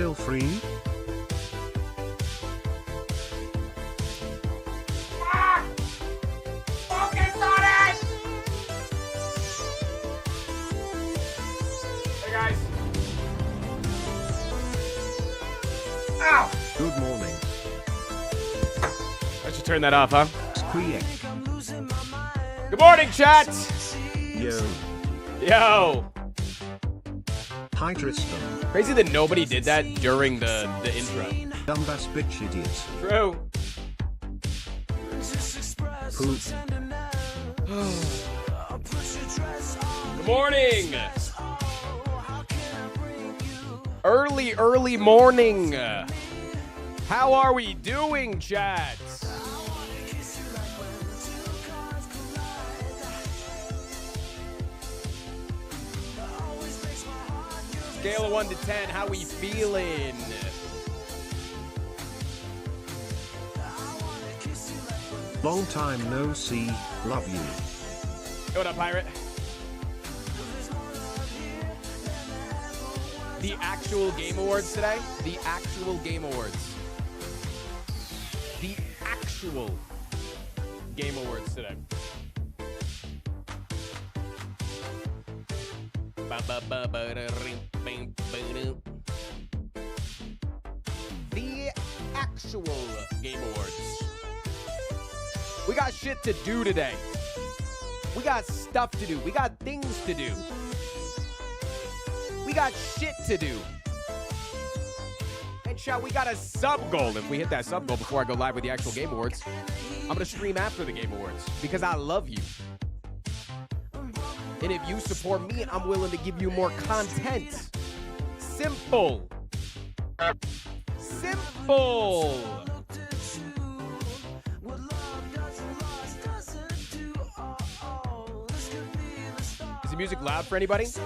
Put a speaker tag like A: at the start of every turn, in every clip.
A: still free?
B: Focus on it! Hey guys. Ow!
A: Good morning.
B: I should turn that off, huh?
A: Squeak.
B: Good morning, chat!
A: Yo.
B: Yo!
A: Hi Tristan.
B: Crazy that nobody did that during the intro.
A: Dumbass bitch idiot.
B: True.
A: Poop.
B: Good morning! Early morning! How are we doing, chat? Scale of 1 to 10, how we feeling?
A: Long time no see. Love you.
B: What up, pirate? The actual Game Awards today? The actual Game Awards. The actual Game Awards today. The actual Game Awards. We got shit to do today. We got stuff to do. We got things to do. We got shit to do. And chat, we got a sub goal. If we hit that sub goal before I go live with the actual Game Awards, I'm going to stream after the Game Awards because I love you. And if you support me, I'm willing to give you more content. Simple. Simple. Is the music loud for anybody? Is the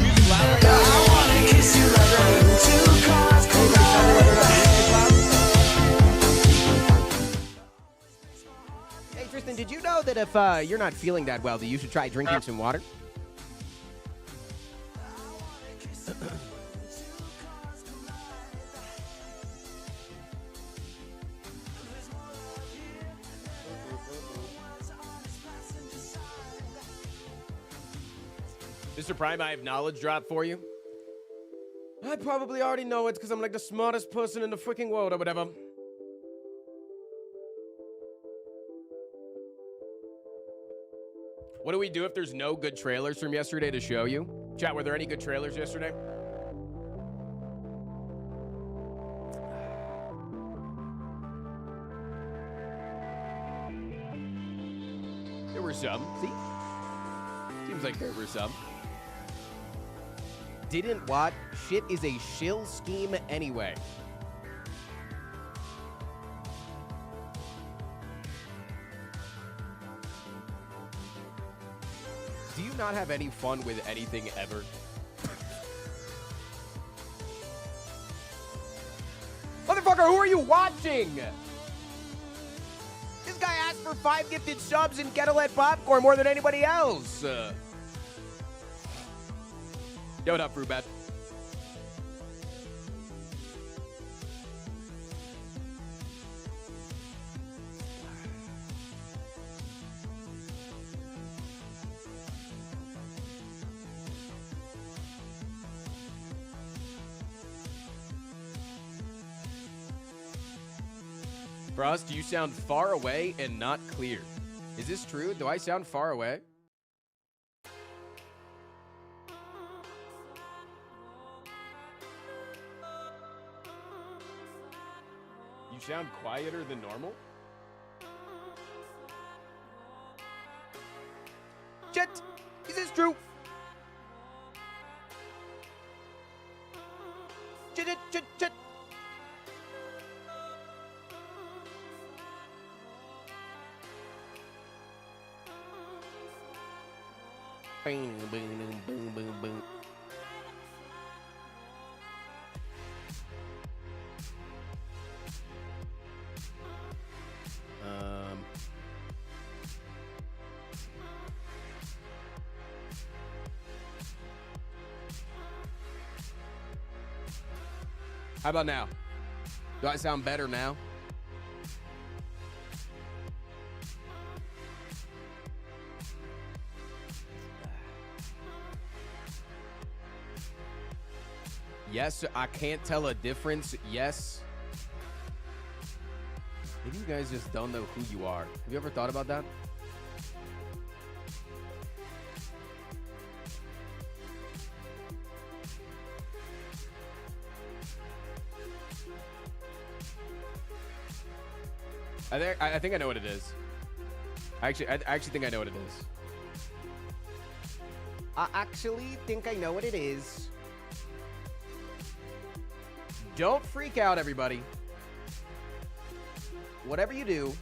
B: music loud right now? I wanna kiss you like two cars collide. Hey Tristan, did you know that if you're not feeling that well, that you should try drinking some water? Mr. Prime, I have knowledge drop for you. I probably already know it because I'm like the smartest person in the freaking world or whatever. What do we do if there's no good trailers from yesterday to show you? Chat, were there any good trailers yesterday? There were some. See? Seems like there were some. Didn't what? Shit is a shill scheme anyway. Do you not have any fun with anything ever? Motherfucker, who are you watching? This guy asked for 5 gifted subs and Kettle-Ed popcorn more than anybody else. Yo, what up, Fruitbat? Frost, you sound far away and not clear. Is this true? Do I sound far away? You sound quieter than normal? Shit! Is this true? Shit. Boom, boom, boom, boom, boom. How about now? Do I sound better now? Yes, I can't tell a difference. Yes. Maybe you guys just don't know who you are. Have you ever thought about that? I think I know what it is. I actually think I know what it is. I actually think I know what it is. Don't freak out, everybody. Whatever you do,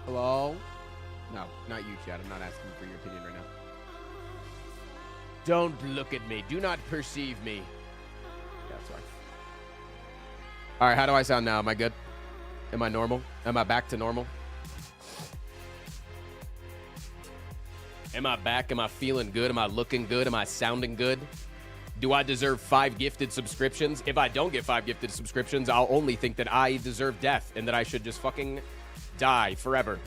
B: hello? No, not you, Chad. I'm not asking for your opinion right now. Don't look at me. Do not perceive me. Yeah, sorry. All right, how do I sound now? Am I good? Am I normal? Am I back to normal? Am I back? Am I feeling good? Am I looking good? Am I sounding good? Do I deserve 5 gifted subscriptions? If I don't get 5 gifted subscriptions, I'll only think that I deserve death and that I should just fucking die forever.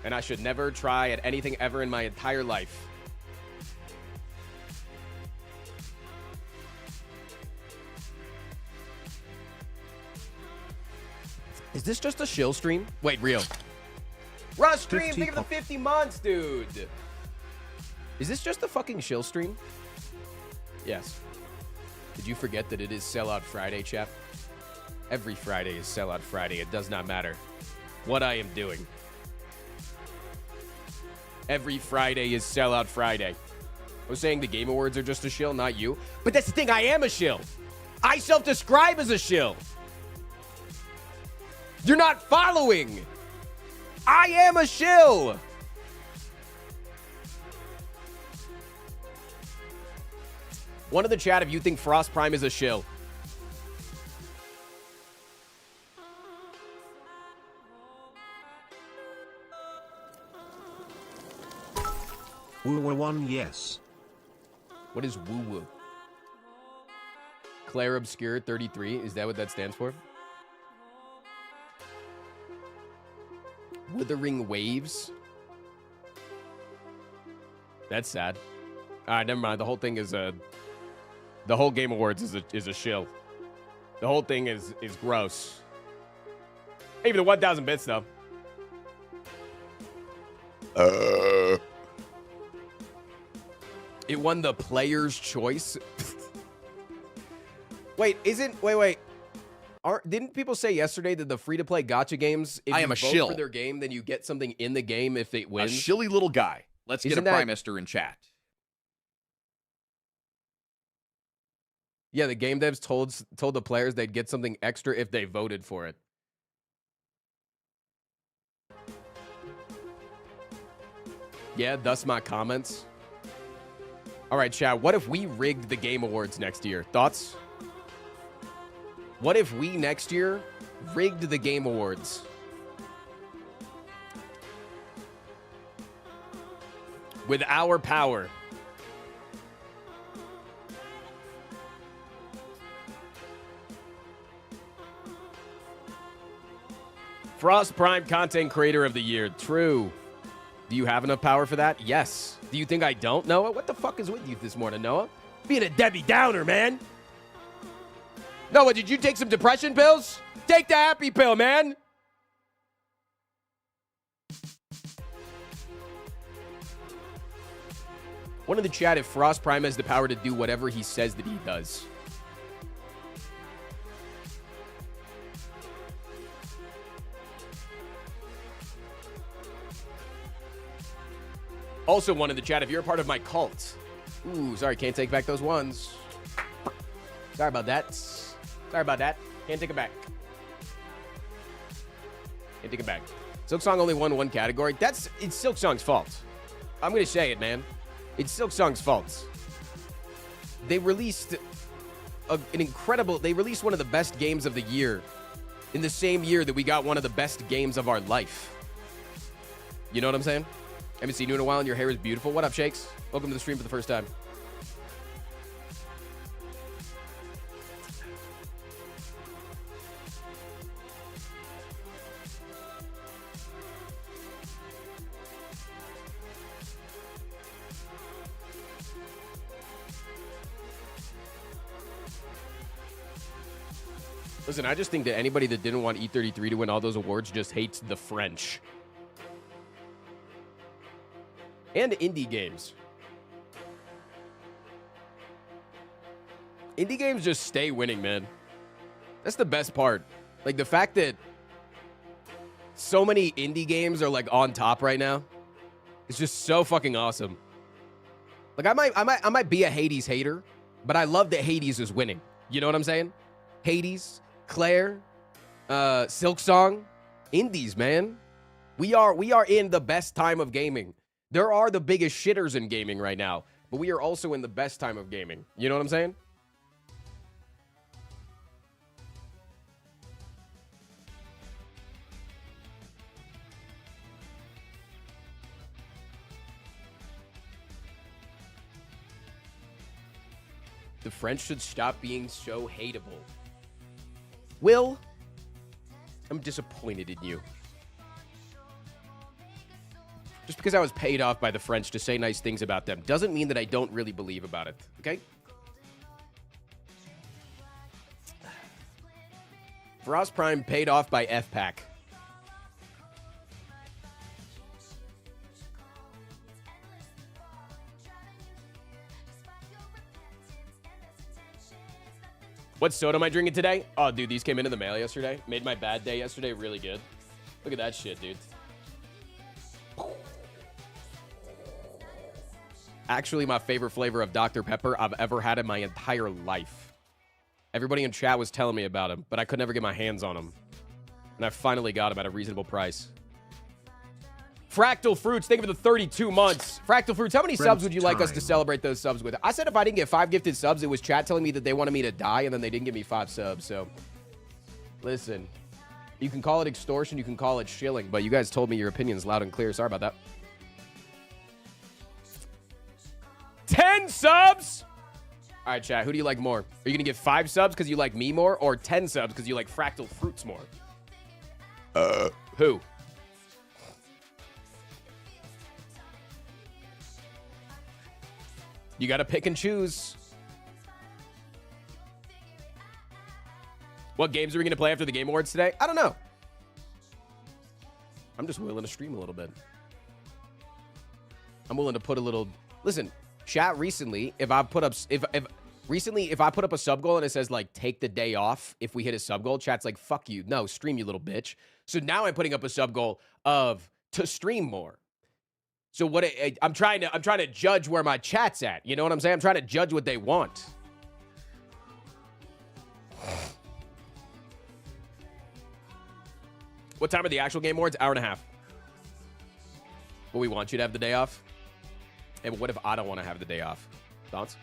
B: And I should never try at anything ever in my entire life. Is this just a shill stream? Wait, real. Rush stream, think of the 50 months, dude. Is this just a fucking shill stream? Yes. Did you forget that it is Sellout Friday, chap? Every Friday is Sellout Friday. It does not matter what I am doing. Every Friday is Sellout Friday. I was saying the Game Awards are just a shill, not you. But that's the thing, I am a shill. I self-describe as a shill. You're not following. I am a shill. One in the chat if you think Frost Prime is a shill.
A: Woo one yes.
B: What is woo woo? Claire Obscure 33. Is that what that stands for? Withering Waves. That's sad. All right, never mind. The whole thing is the whole Game Awards is a shill. The whole thing is gross. Even the 1,000 bits though. It won the Player's Choice. Wait. Didn't people say yesterday that the free-to-play gacha games, if
C: I am
B: you
C: a
B: vote
C: shill
B: for their game, then you get something in the game if it wins?
C: A shilly little guy. Let's get a Prime Minister in chat.
B: Yeah, the game devs told the players they'd get something extra if they voted for it. Yeah, thus my comments. All right, chat, what if we rigged the Game Awards next year? Thoughts? What if we next year rigged the Game Awards? With our power. Frost Prime Content Creator of the Year. True. Do you have enough power for that? Yes. Do you think I don't, Noah? What the fuck is with you this morning, Noah? Being a Debbie Downer, man. Noah, did you take some depression pills? Take the happy pill, man. One in the chat, if Frost Prime has the power to do whatever he says that he does. Also, one in the chat, if you're a part of my cult. Ooh, sorry, can't take back those ones. Sorry about that. Sorry about that. Can't take it back. Can't take it back. Silksong only won one category. It's Silksong's fault. I'm going to say it, man. It's Silksong's fault. They released they released one of the best games of the year in the same year that we got one of the best games of our life. You know what I'm saying? I haven't seen you in a while and your hair is beautiful. What up, Shakes? Welcome to the stream for the first time. Listen, I just think that anybody that didn't want A33 to win all those awards just hates the French. And indie games. Indie games just stay winning, man. That's the best part. Like, the fact that so many indie games are, like, on top right now is just so fucking awesome. Like, I might be a Hades hater, but I love that Hades is winning. You know what I'm saying? Hades, Claire, Silksong, indies, man. We are in the best time of gaming. There are the biggest shitters in gaming right now, but we are also in the best time of gaming. You know what I'm saying? The French should stop being so hateable. Will, I'm disappointed in you. Just because I was paid off by the French to say nice things about them doesn't mean that I don't really believe about it, okay? Frost Prime paid off by F-Pack. What soda am I drinking today? Oh, dude, these came into the mail yesterday. Made my bad day yesterday really good. Look at that shit, dude. Actually, my favorite flavor of Dr. Pepper I've ever had in my entire life. Everybody in chat was telling me about him, but I could never get my hands on him. And I finally got him at a reasonable price. Fractal Fruits, thank you for the 32 months. Fractal Fruits, how many subs would you like us to celebrate those subs with? I said if I didn't get 5 gifted subs, it was chat telling me that they wanted me to die, and then they didn't give me 5 subs. So, listen, you can call it extortion, you can call it shilling, but you guys told me your opinions loud and clear. Sorry about that. 10 subs? All right, chat, who do you like more? Are you going to get 5 subs because you like me more, or 10 subs because you like Fractal Fruits more? Who? You got to pick and choose. What games are we going to play after the Game Awards today? I don't know. I'm just willing to stream a little bit. I'm willing to put a little... Listen, chat recently, if I put up a sub goal and it says, like, take the day off if we hit a sub goal, chat's like, fuck you. No, stream, you little bitch. So now I'm putting up a sub goal of to stream more. So what I'm trying to judge where my chat's at. You know what I'm saying? I'm trying to judge what they want. What time are the actual Game Awards? Hour and a half. But we want you to have the day off. Hey, but what if I don't want to have the day off? Thoughts?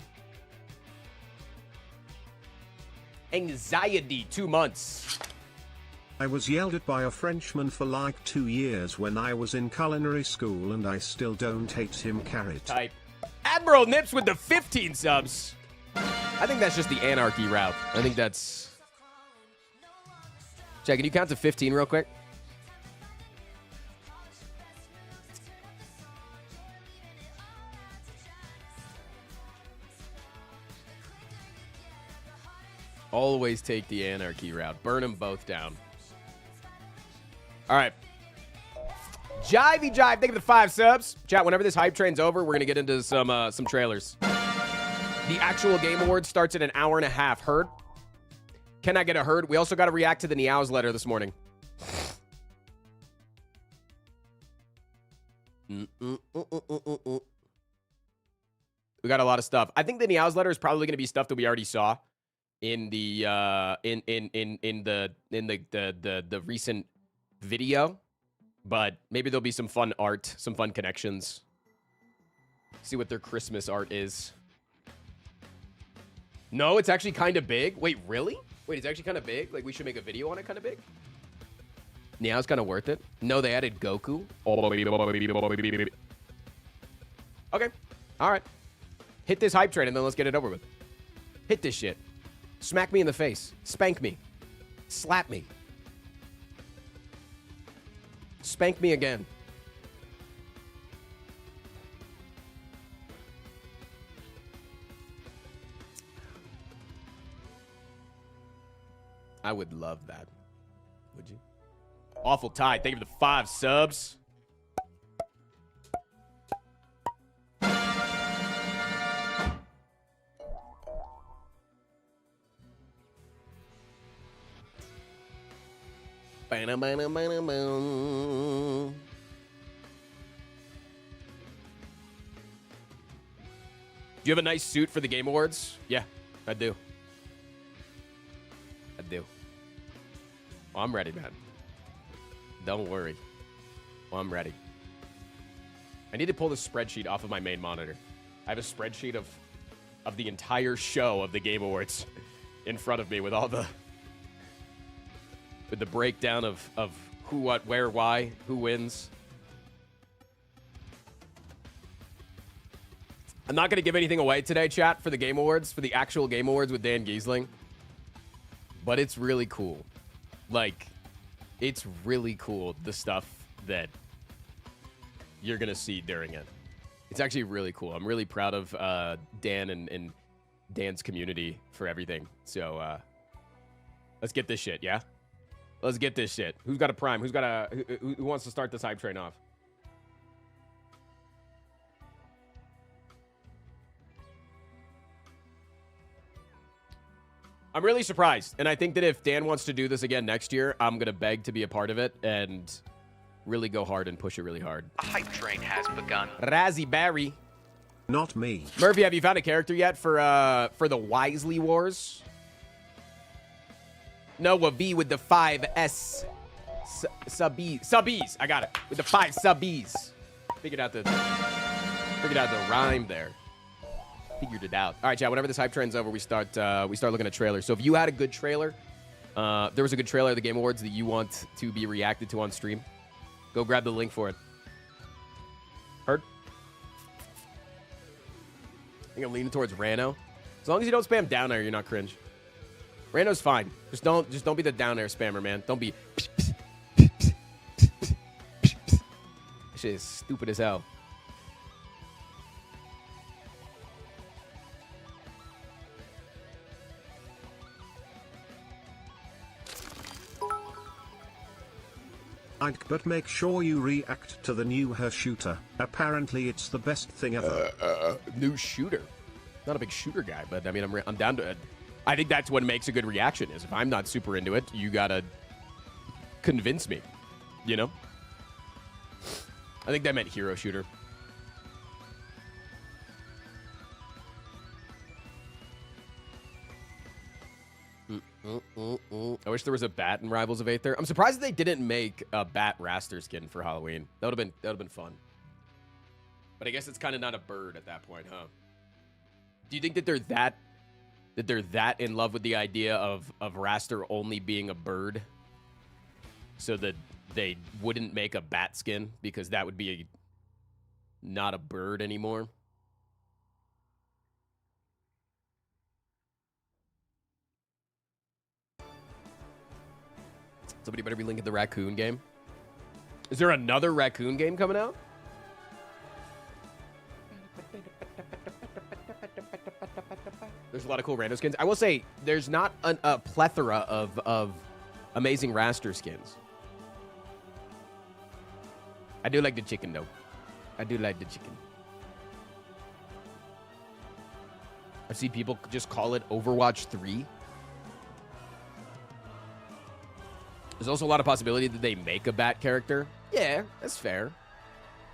B: Anxiety, 2 months.
A: I was yelled at by a Frenchman for like 2 years when I was in culinary school, and I still don't hate him. Carrot.
B: Type. Admiral Nips with the 15 subs. I think that's just the anarchy route. I think that's... Check, can you count to 15 real quick? Always take the anarchy route. Burn them both down. All right. Jivey Jive, thank you for the 5 subs. Chat, whenever this hype train's over, we're going to get into some trailers. The actual Game Awards starts in an hour and a half. Heard? Can I get a heard? We also got to react to the Niao's letter this morning. We got a lot of stuff. I think the Niao's letter is probably going to be stuff that we already saw in the the recent video. But maybe there'll be some fun art, some fun connections. See what their Christmas art is. No, it's actually kind of big. Wait, really? Wait, it's actually kind of big? Like, we should make a video on it kind of big? Yeah, it's kind of worth it. No, they added Goku. Okay. All right. Hit this hype train and then let's get it over with. Hit this shit. Smack me in the face. Spank me. Slap me. Spank me again. I would love that. Would you? Awful Tide. Thank you for the 5 subs. Do you have a nice suit for the Game Awards? Yeah, I do. I do. Well, I'm ready, man. Don't worry. Well, I'm ready. I need to pull this spreadsheet off of my main monitor. I have a spreadsheet of the entire show of the Game Awards in front of me with all the breakdown of who, what, where, why, who wins. I'm not going to give anything away today, chat, for the Game Awards, for the actual Game Awards with Dan Giesling. But it's really cool. Like, it's really cool, the stuff that you're going to see during it. It's actually really cool. I'm really proud of Dan and Dan's community for everything. So, let's get this shit, yeah? Let's get this shit. Who's got a prime? Who wants to start this hype train off? I'm really surprised. And I think that if Dan wants to do this again next year, I'm going to beg to be a part of it and really go hard and push it really hard.
D: A hype train has begun.
B: Razzie Barry.
A: Not me.
B: Murphy, have you found a character yet for the Wisely Wars? Noah V with the 5 S. Subbies. I got it. With the 5 subbies. Figured out the rhyme there. Figured it out. All right, chat. Whenever this hype train's over, we start looking at trailers. So if you had a good trailer, there was a good trailer at the Game Awards that you want to be reacted to on stream, go grab the link for it. Heard? I think I'm leaning towards Rano. As long as you don't spam down air, you're not cringe. Rano's fine. Just don't be the down air spammer, man. Don't be. Shit is stupid as hell.
A: But make sure you react to the new her shooter. Apparently it's the best thing ever.
B: New shooter. Not a big shooter guy, but I mean, I'm down to it. I think that's what makes a good reaction is if I'm not super into it, you gotta convince me, you know? I think that meant hero shooter. I wish there was a bat in Rivals of Aether. I'm surprised that they didn't make a bat raster skin for Halloween. That would have been fun. But I guess it's kind of not a bird at that point, huh? Do you think that they're that in love with the idea of raster only being a bird, so that they wouldn't make a bat skin because that would be not a bird anymore? Somebody better be linking the raccoon game. Is there another raccoon game coming out? There's a lot of cool rando skins. I will say, there's not a plethora of amazing raster skins. I do like the chicken, though. I do like the chicken. I've seen people just call it Overwatch 3. There's also a lot of possibility that they make a bat character. Yeah, that's fair.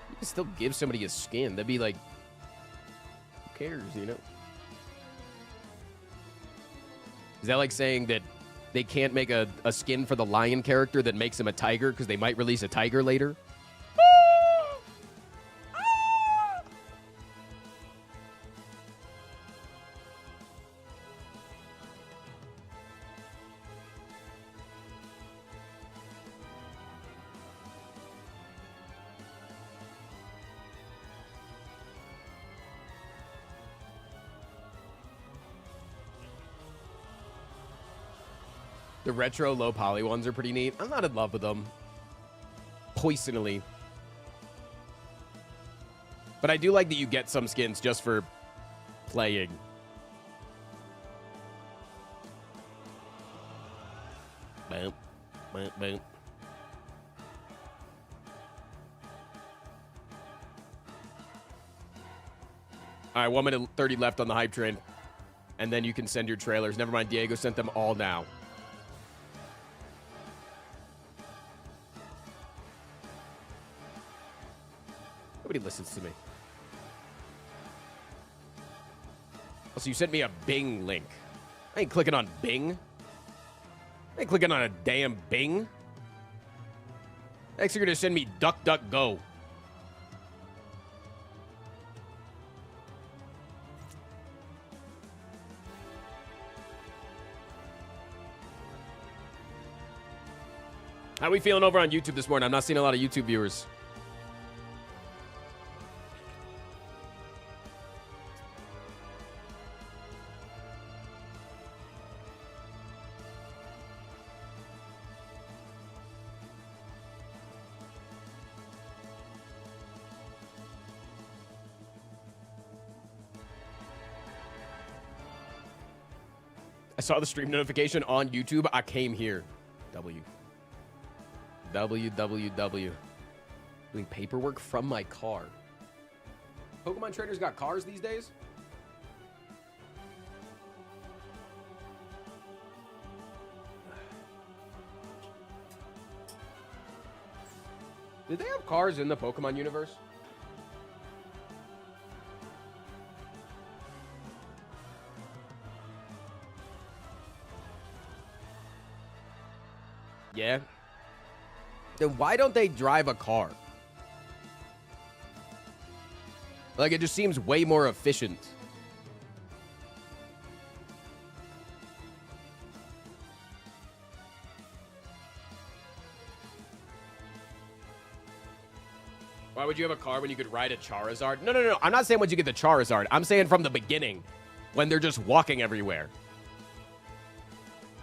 B: You can still give somebody a skin. That'd be like, who cares, you know? Is that like saying that they can't make a skin for the lion character that makes him a tiger because they might release a tiger later. The retro low poly ones are pretty neat. I'm not in love with them. Poisonally. But I do like that you get some skins just for playing. Boom. Boom, boom. All right, 1 minute 30 left on the hype train. And then you can send your trailers. Never mind, Diego sent them all now. Nobody listens to me. Also, you sent me a Bing link. I ain't clicking on Bing. I ain't clicking on a damn Bing. Next, you're going to send me DuckDuckGo. How are we feeling over on YouTube this morning? I'm not seeing a lot of YouTube viewers. I saw the stream notification on YouTube. I came here. www. Doing paperwork from my car. Pokemon traders got cars these days? Did they have cars in the Pokemon universe? Yeah. Then why don't they drive a car? Like, it just seems way more efficient. Why would you have a car when you could ride a Charizard? No. I'm not saying once you get the Charizard. I'm saying from the beginning, when they're just walking everywhere.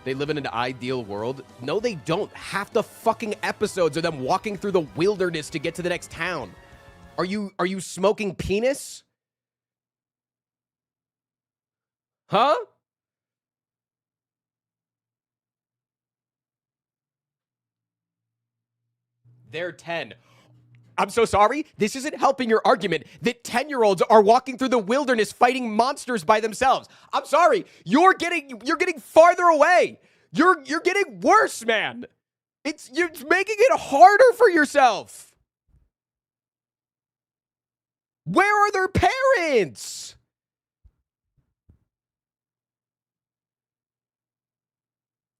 B: They live in an ideal world. No, they don't. Half the fucking episodes are them walking through the wilderness to get to the next town. Are you smoking penis? Huh? They're 10. I'm so sorry. This isn't helping your argument that 10-year-olds are walking through the wilderness fighting monsters by themselves. I'm sorry. You're getting farther away. You're getting worse, man. You're making it harder for yourself. Where are their parents?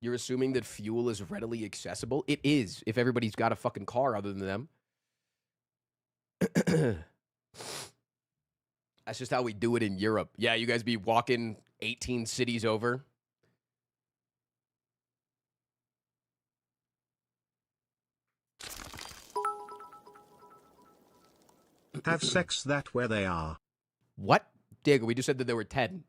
B: You're assuming that fuel is readily accessible? It is, if everybody's got a fucking car other than them. That's just how we do it in Europe. Yeah, you guys be walking 18 cities over.
A: Have sex that where they are.
B: What? Diego, we just said that there were 10.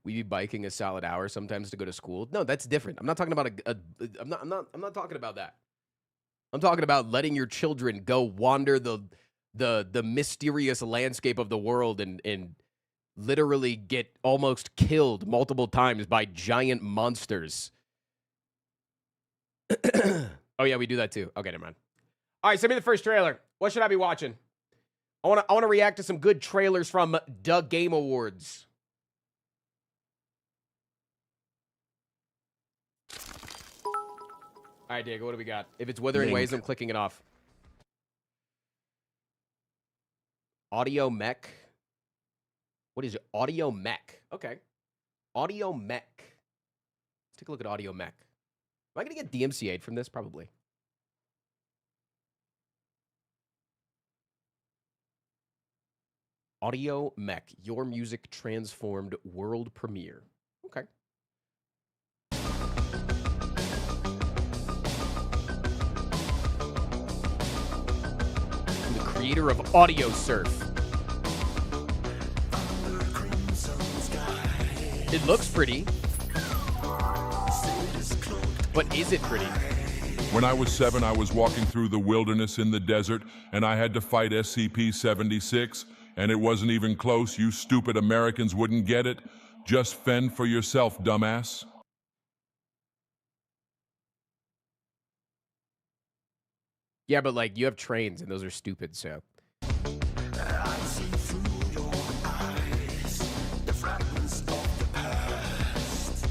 B: We be biking a solid hour sometimes to go to school. No, that's different. I'm not talking about I'm not talking about that. I'm talking about letting your children go wander the mysterious landscape of the world and literally get almost killed multiple times by giant monsters. Oh yeah, we do that too. Okay, never mind. All right, send me the first trailer. What should I be watching? I want to react to some good trailers from the Game Awards. All right, Diego, what do we got? If it's Wuthering Waves, I'm clicking it off. Audio Mech. What is it? Audio Mech. Okay. Audio Mech. Let's take a look at Audio Mech. Am I going to get DMCA'd from this? Probably. Audio Mech, your music transformed world premiere. Okay. The creator of Audio Surf. It looks pretty. But is it pretty?
D: When I was 7, I was walking through the wilderness in the desert, and I had to fight SCP-76, and it wasn't even close. You stupid Americans wouldn't get it. Just fend for yourself, dumbass.
B: Yeah, but like, you have trains, and those are stupid, so.
E: I see through your eyes, the fragments of the past.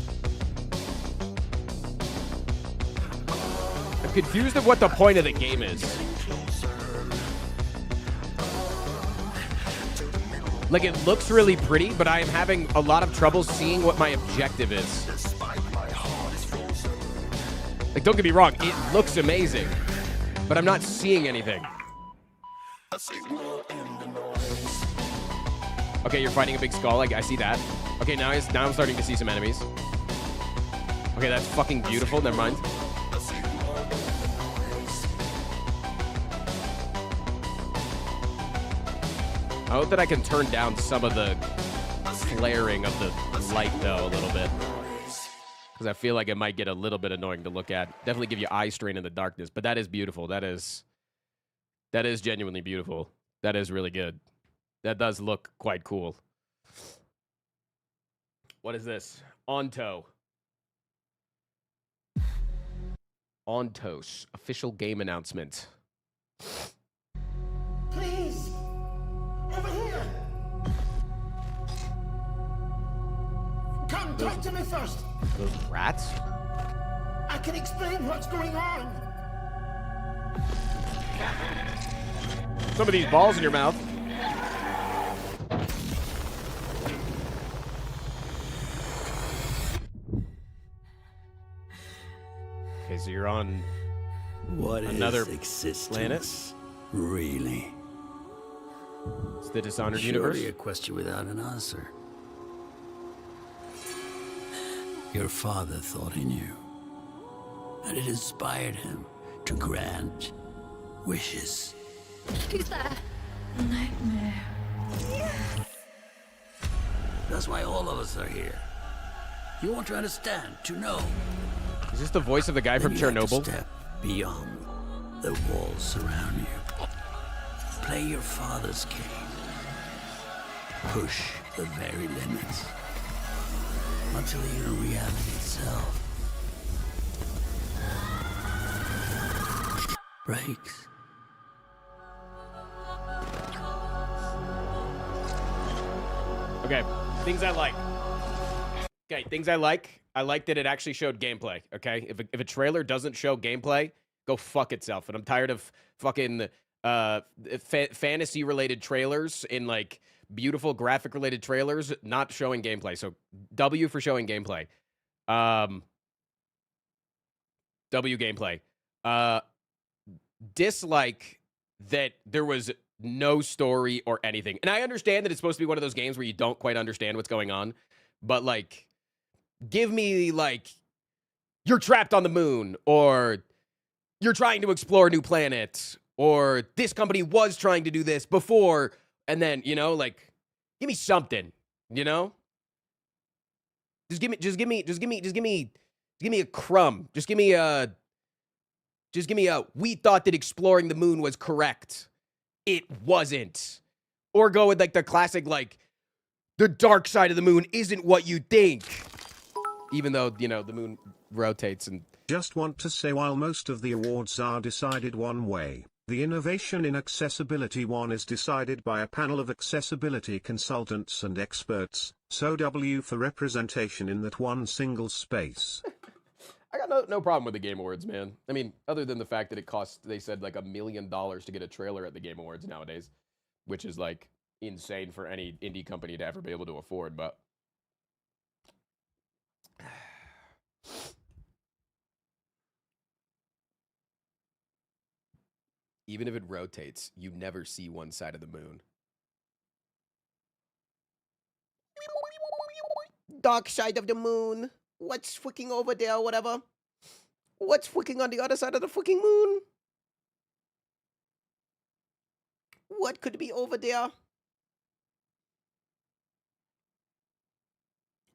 B: I'm confused of what the point of the game is. Like, it looks really pretty, but I am having a lot of trouble seeing what my objective is. Like, don't get me wrong, it looks amazing, but I'm not seeing anything. Okay, you're fighting a big skull. I see that. Okay, now I'm starting to see some enemies. Okay, that's fucking beautiful. Never mind. I hope that I can turn down some of the flaring of the light, though, a little bit. Because I feel like it might get a little bit annoying to look at. Definitely give you eye strain in the darkness. But that is beautiful. That is genuinely beautiful. That is really good. That does look quite cool. What is this? Onto. Ontos. Official game announcement.
E: Please, over here. Come, talk to me first.
B: Those rats?
E: I can explain what's going on.
B: Some of these balls in your mouth. Okay, so you're on another
F: existence,
B: planet?
F: Really?
B: It's the Dishonored
F: Surely
B: universe?
F: a question without an answer. Your father thought he knew, and it inspired him to grant wishes.
G: Who's there? Nightmare.
F: That's why all of us are here. You want to understand, to know.
B: Is this the voice of the guy from
F: Then you have to
B: Chernobyl?
F: step beyond the walls surround you. Play your father's game. Push the very limits. Until you're reality itself breaks.
B: Okay, things I like. Okay, things I like. I like that it actually showed gameplay, okay? If a trailer doesn't show gameplay, go fuck itself. And I'm tired of fucking fantasy-related trailers in, like, beautiful graphic-related trailers not showing gameplay. So, W for showing gameplay. W gameplay. Dislike that there was no story or anything. And I understand that it's supposed to be one of those games where you don't quite understand what's going on. But, like, give me, like, you're trapped on the moon, or you're trying to explore a new planet, or this company was trying to do this before, and then, you know, like, give me something, you know? Just give me a crumb. Just give me a, we thought that exploring the moon was correct. It wasn't. Or go with, like, the classic, like, the dark side of the moon isn't what you think. Even though, you know, the moon rotates and...
A: Just want to say, while most of the awards are decided one way, the innovation in accessibility one is decided by a panel of accessibility consultants and experts, so W for representation in that one single space.
B: I got no problem with the Game Awards, man. I mean, other than the fact that it costs, they said, like $1 million to get a trailer at the Game Awards nowadays, which is, like, insane for any indie company to ever be able to afford, but Even if it rotates, you never see one side of the moon. Dark side of the moon. What's freaking over there, whatever? What's freaking on the other side of the freaking moon? What could be over there?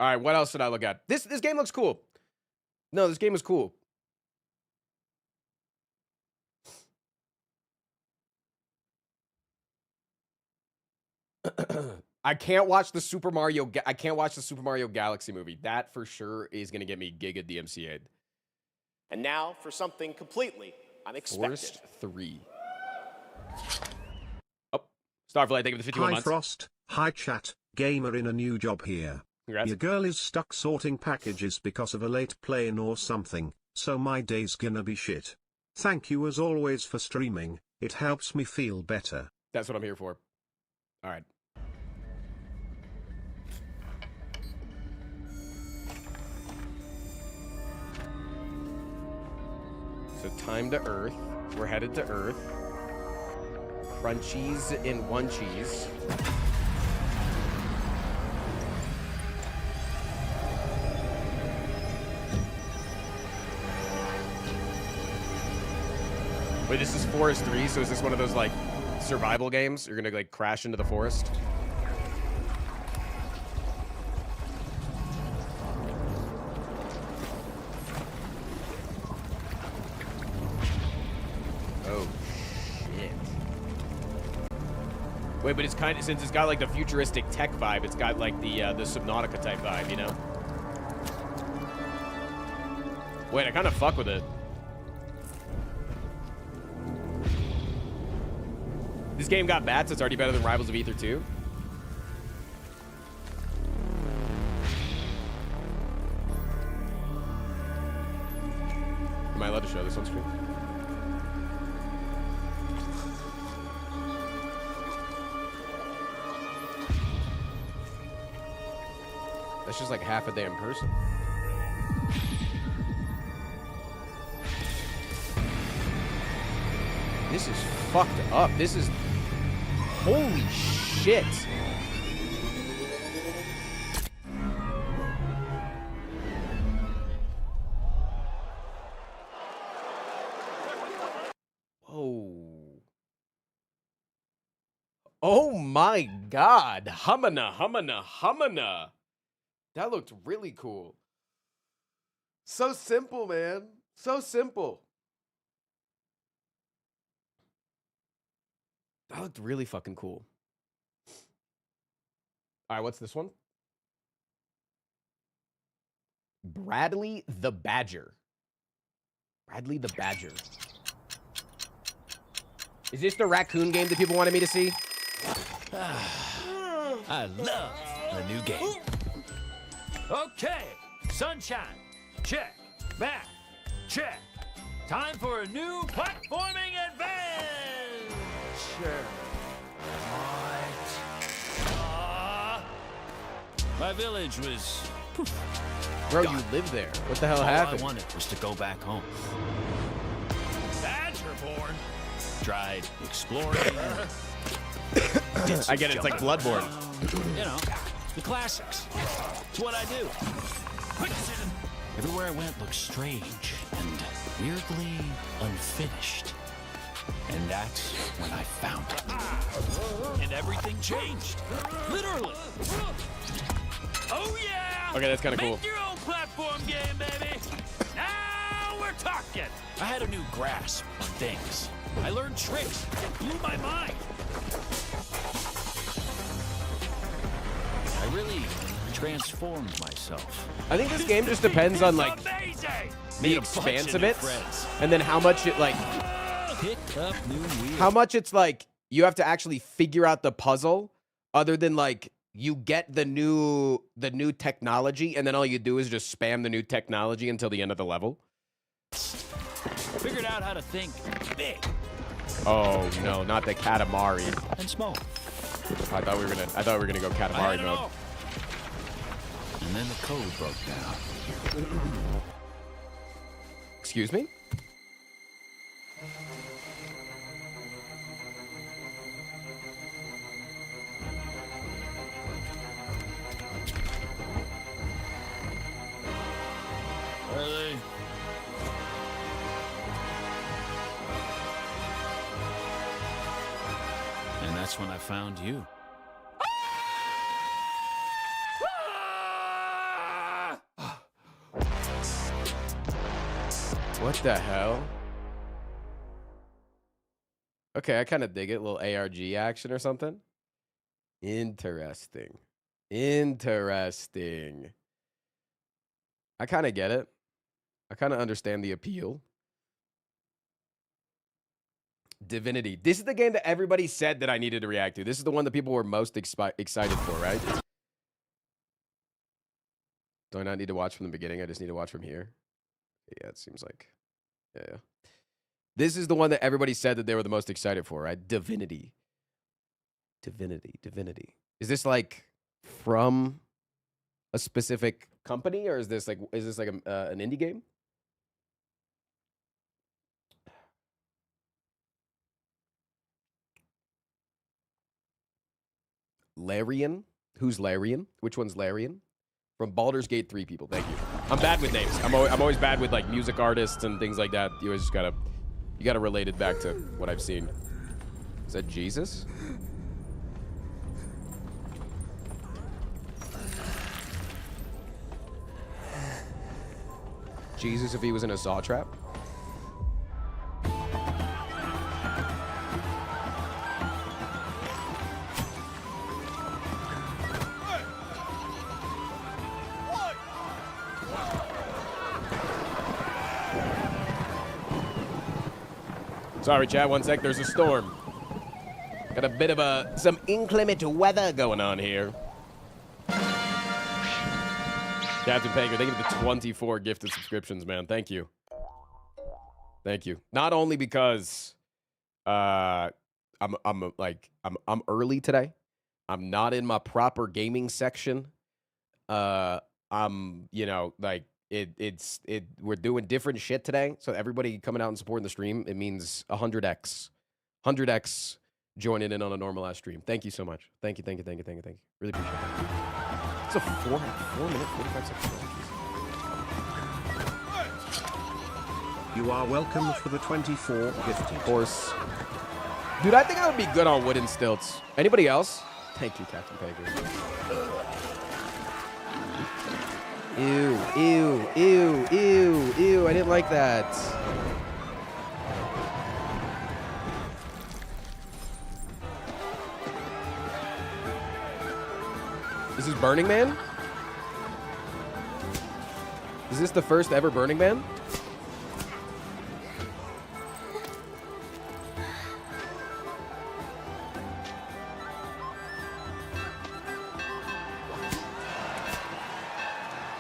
B: All right, what else did I look at? This game looks cool. No, this game is cool. I can't watch the Super Mario Galaxy movie. That for sure is going to get me giga DMCA'd.
H: And now for something completely unexpected.
B: Forest 3. Oh, Starflight, thank you for the 51
A: Hi
B: months.
A: Frost, hi chat, gamer in a new job here.
B: Congrats.
A: Your girl is stuck sorting packages because of a late plane or something, so my day's gonna be shit. Thank you as always for streaming, it helps me feel better.
B: That's what I'm here for. All right. So time to Earth. We're headed to Earth. Crunchies in one cheese. Wait, this is Forest 3, so is this one of those, like, survival games? You're gonna, like, crash into the forest? Oh, shit. Wait, but it's kind of, since it's got, like, the futuristic tech vibe, it's got, like, the Subnautica type vibe, you know? Wait, I kind of fuck with it. This game got bats. It's already better than Rivals of Ether 2. Am I allowed to show this on stream? That's just like half a damn person. This is fucked up. This is... Holy shit. Whoa. Oh my god. Humana, humana, humana. That looked really cool. So simple, man. So simple. That looked really fucking cool. All right, what's this one? Bradley the Badger. Bradley the Badger. Is this the raccoon game that people wanted me to see?
I: I love the new game. Okay, sunshine, check. Math, check. Time for a new platforming adventure. What? My village was...
B: Bro, you live there. What the hell happened?
I: All I wanted was to go back home. Badgerborn. Tried exploring.
B: I get it. It's like Bloodborne.
I: You know, the classics. It's what I do. Everywhere I went looked strange and weirdly unfinished. And that's when I found it. And everything changed. Literally. Oh, yeah!
B: Okay, that's kind of cool.
I: Make your own platform game, baby! Now we're talking! I had a new grasp on things. I learned tricks that blew my mind. I really transformed myself.
B: I think this game just depends on, like, the expanse of it. And then how much it, like...
I: Pick up new wheels.
B: How much it's, like, you have to actually figure out the puzzle other than, like, you get the new technology, and then all you do is just spam the new technology until the end of the level.
I: Figured out how to think big.
B: Oh no, not the Katamari.
I: And small.
B: I thought we were gonna go Katamari mode.
I: And then the code broke down.
B: Excuse me?
I: that's when I found you.
B: What the hell? Okay, I kind of dig it. A little ARG action or something. Interesting. Interesting. I kind of get it. I kind of understand the appeal. Divinity. This is the game that everybody said that I needed to react to. This is the one that people were most excited for, right? Do I not need to watch from the beginning? I just need to watch from here. Yeah, it seems like. Yeah. This is the one that everybody said that they were the most excited for, right? Divinity. Divinity. Is this like from a specific company, or is this like an indie game? Larian? Who's Larian? Which one's Larian? From Baldur's Gate 3 people. Thank you. I'm bad with names. I'm always bad with like music artists and things like that. You always just gotta relate it back to what I've seen. Is that Jesus? Jesus if he was in a saw trap? Sorry, chat. One sec. There's a storm. Got a bit of some inclement weather going on here. Captain Pager, thank you for the 24 gifted subscriptions, man. Thank you. Thank you. Not only because I'm early today. I'm not in my proper gaming section. I'm, you know, like we're doing different shit today. So everybody coming out and supporting the stream, it means 100x joining in on a normal ass stream. Thank you so much. Thank you. Really appreciate that. It's a 4 minute, 45 second.
A: You are welcome for the 24 gifted.
B: Of course. Dude, I think I would be good on wooden stilts. Anybody else? Thank you, Captain Pager. Ew. I didn't like that. This is Burning Man? Is this the first ever Burning Man?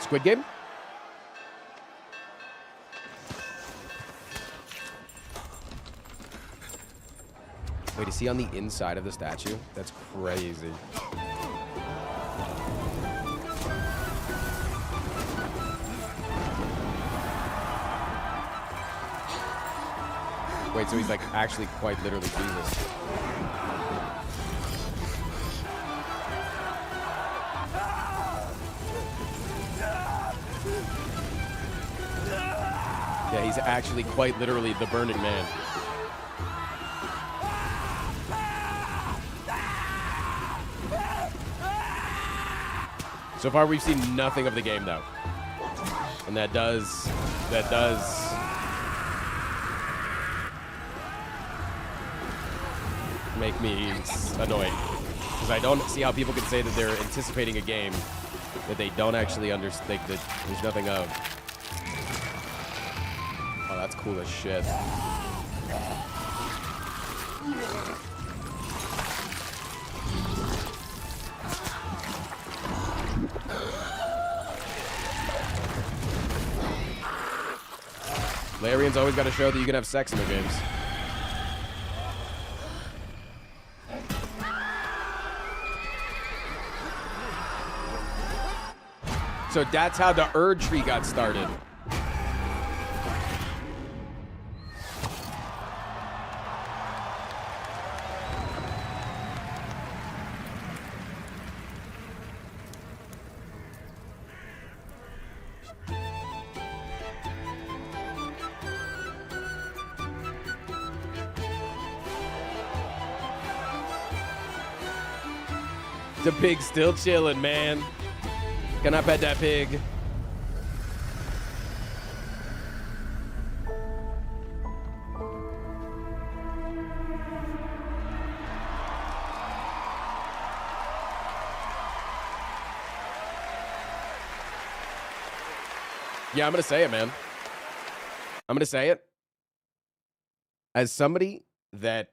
B: Squid Game? Wait, is he on the inside of the statue? That's crazy. Wait, so he's like actually quite literally Jesus. Yeah, he's actually quite literally the Burning Man. So far, we've seen nothing of the game, though. And that does make me annoyed. Because I don't see how people can say that they're anticipating a game that they don't actually understand, that there's nothing of. Oh, that's cool as shit. Larian's always got to show that you can have sex in their games. So that's how the Erd tree got started. The pig's still chilling, man. Can I pet that pig? Yeah, I'm going to say it, man. I'm going to say it. As somebody that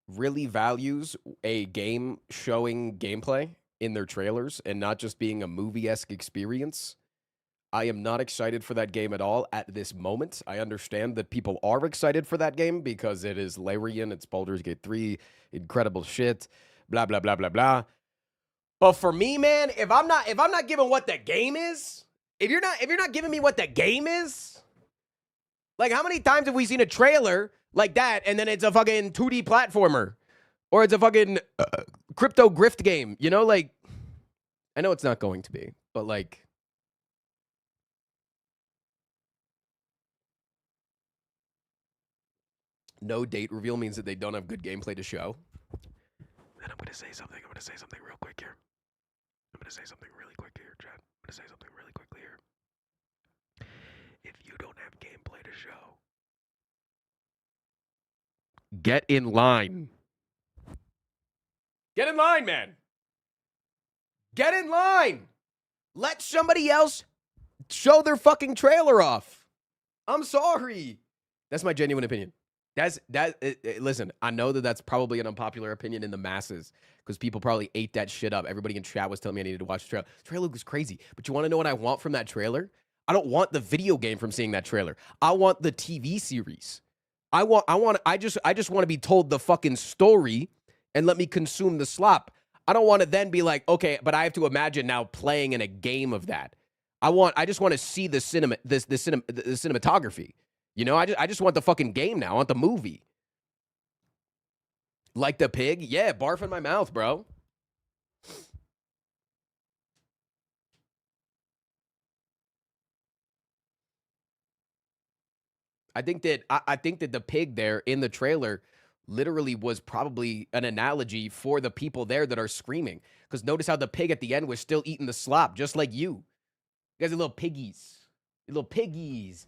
B: really values a game showing gameplay in their trailers and not just being a movie-esque experience, I am not excited for that game at all at this moment. I understand that people are excited for that game because it is Larian, it's Baldur's Gate 3, incredible shit, blah, blah, blah, blah, blah. But for me, man, if I'm not giving what the game is, if you're not giving me what the game is, like how many times have we seen a trailer like that and then it's a fucking 2D platformer or it's a fucking crypto grift game, you know? Like, I know it's not going to be, but like, no date reveal means that they don't have good gameplay to show. And I'm going to say something real quick here. I'm going to say something really quick here, Chad. I'm going to say something really quickly here. If you don't have gameplay to show, get in line. Get in line, man. Get in line. Let somebody else show their fucking trailer off. I'm sorry. That's my genuine opinion. Listen, I know that that's probably an unpopular opinion in the masses because people probably ate that shit up. Everybody in chat was telling me I needed to watch the trailer. The trailer was crazy. But you want to know what I want from that trailer? I don't want the video game from seeing that trailer. I want the TV series. I just want to be told the fucking story and let me consume the slop. I don't want to then be like, okay, but I have to imagine now playing in a game of that. I just want to see the cinematography. You know, I just want the fucking game now. I want the movie. Like the pig? Yeah, barf in my mouth, bro. I think that the pig there in the trailer literally was probably an analogy for the people there that are screaming. Because notice how the pig at the end was still eating the slop, just like you. You guys are little piggies. You're little piggies.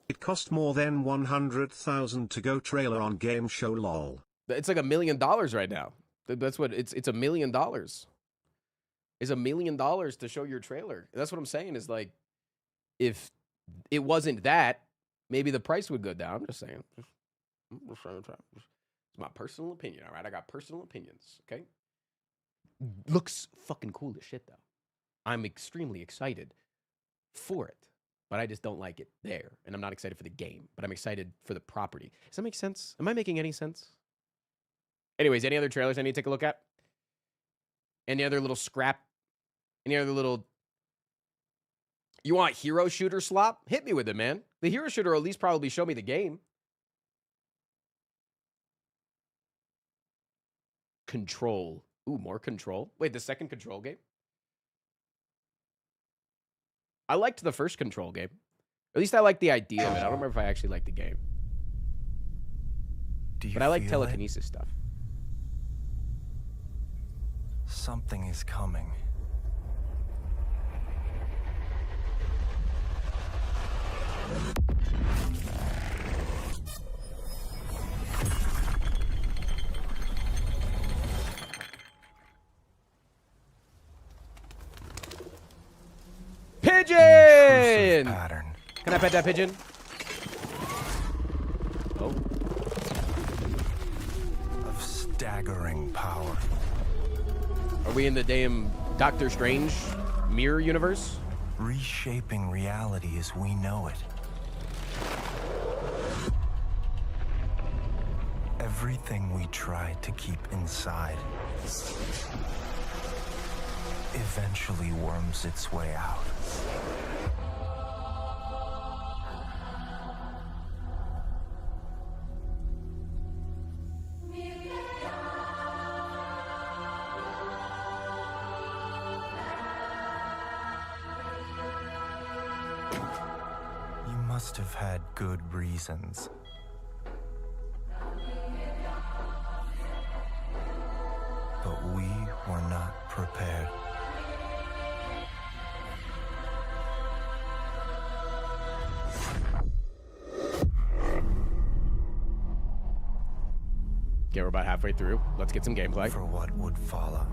A: It cost more than 100,000 to go trailer on game show lol.
B: It's like $1 million right now. That's what it's $1 million. It's $1 million to show your trailer. That's what I'm saying is like, if it wasn't that, maybe the price would go down. I'm just saying. It's my personal opinion, all right? I got personal opinions, okay? Looks fucking cool as shit, though. I'm extremely excited for it, but I just don't like it there. And I'm not excited for the game, but I'm excited for the property. Does that make sense? Am I making any sense? Anyways, any other trailers I need to take a look at? Any other little scrap? Any other little... You want hero shooter slop? Hit me with it, man. The hero shooter will at least probably show me the game. Control. Ooh, more Control. Wait, the second Control game? I liked the first Control game. At least I liked the idea of it. I don't remember if I actually liked the game. But I like telekinesis stuff.
J: Something is coming.
B: Pigeon!
J: Pattern.
B: Can I pet that pigeon? Oh.
J: Of staggering power.
B: Are we in the damn Doctor Strange mirror universe?
J: Reshaping reality as we know it. Everything we tried to keep inside eventually worms its way out. must have had good reasons. But we were not prepared.
B: Okay, we're about halfway through. Let's get some gameplay.
J: For what would follow.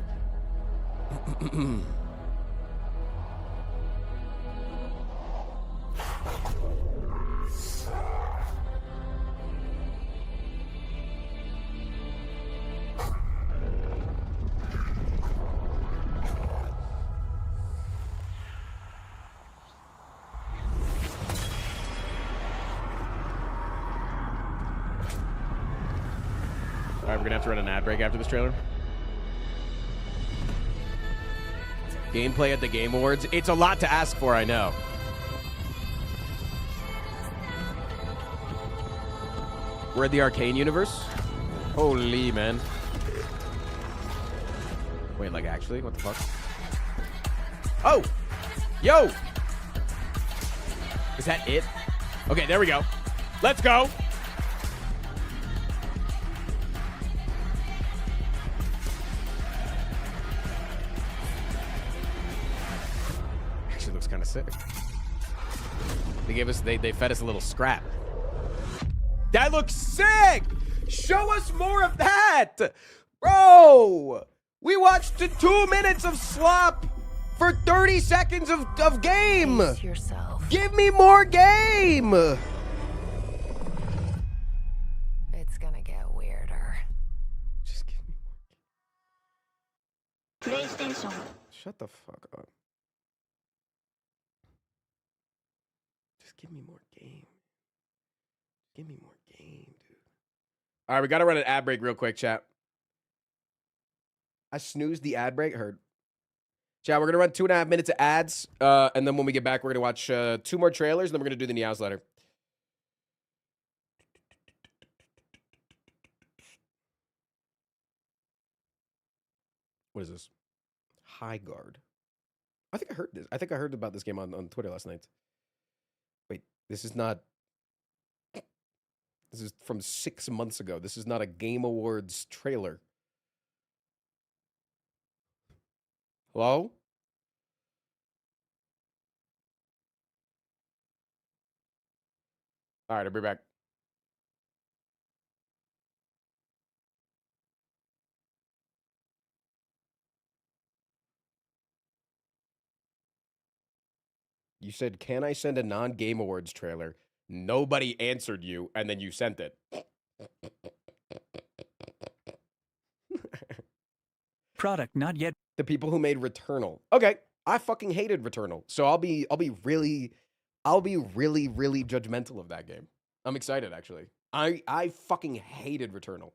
B: All right, we're gonna have to run an ad break after this trailer. Gameplay at the Game Awards. It's a lot to ask for, I know. We're at the Arcane universe. Holy, man. Wait, like, actually? What the fuck? Oh! Yo! Is that it? Okay, there we go. Let's go! Actually looks kind of sick. They gave us, they fed us a little scrap. That looks sick! Show us more of that! Bro! We watched 2 minutes of slop for 30 seconds of game!
G: Face yourself.
B: Give me more game!
G: It's gonna get weirder.
B: Just give me more.
G: PlayStation.
B: Shut the fuck up. Just give me more game. Give me more game, dude. All right, we got to run an ad break real quick, chat. I snoozed the ad break. Heard. Chat, we're going to run 2.5 minutes of ads. And then when we get back, we're going to watch 2 more trailers. And then we're going to do the Meows letter. What is this? High Guard. I think I heard this. I think I heard about this game on Twitter last night. Wait, this is not... This is from 6 months ago. This is not a Game Awards trailer. Hello? All right, I'll be back. You said, can I send a non-Game Awards trailer? Nobody answered you, and then you sent it.
I: Product not yet.
B: The people who made Returnal. Okay, I fucking hated Returnal, so I'll be really judgmental of that game. I'm excited, actually. I fucking hated Returnal.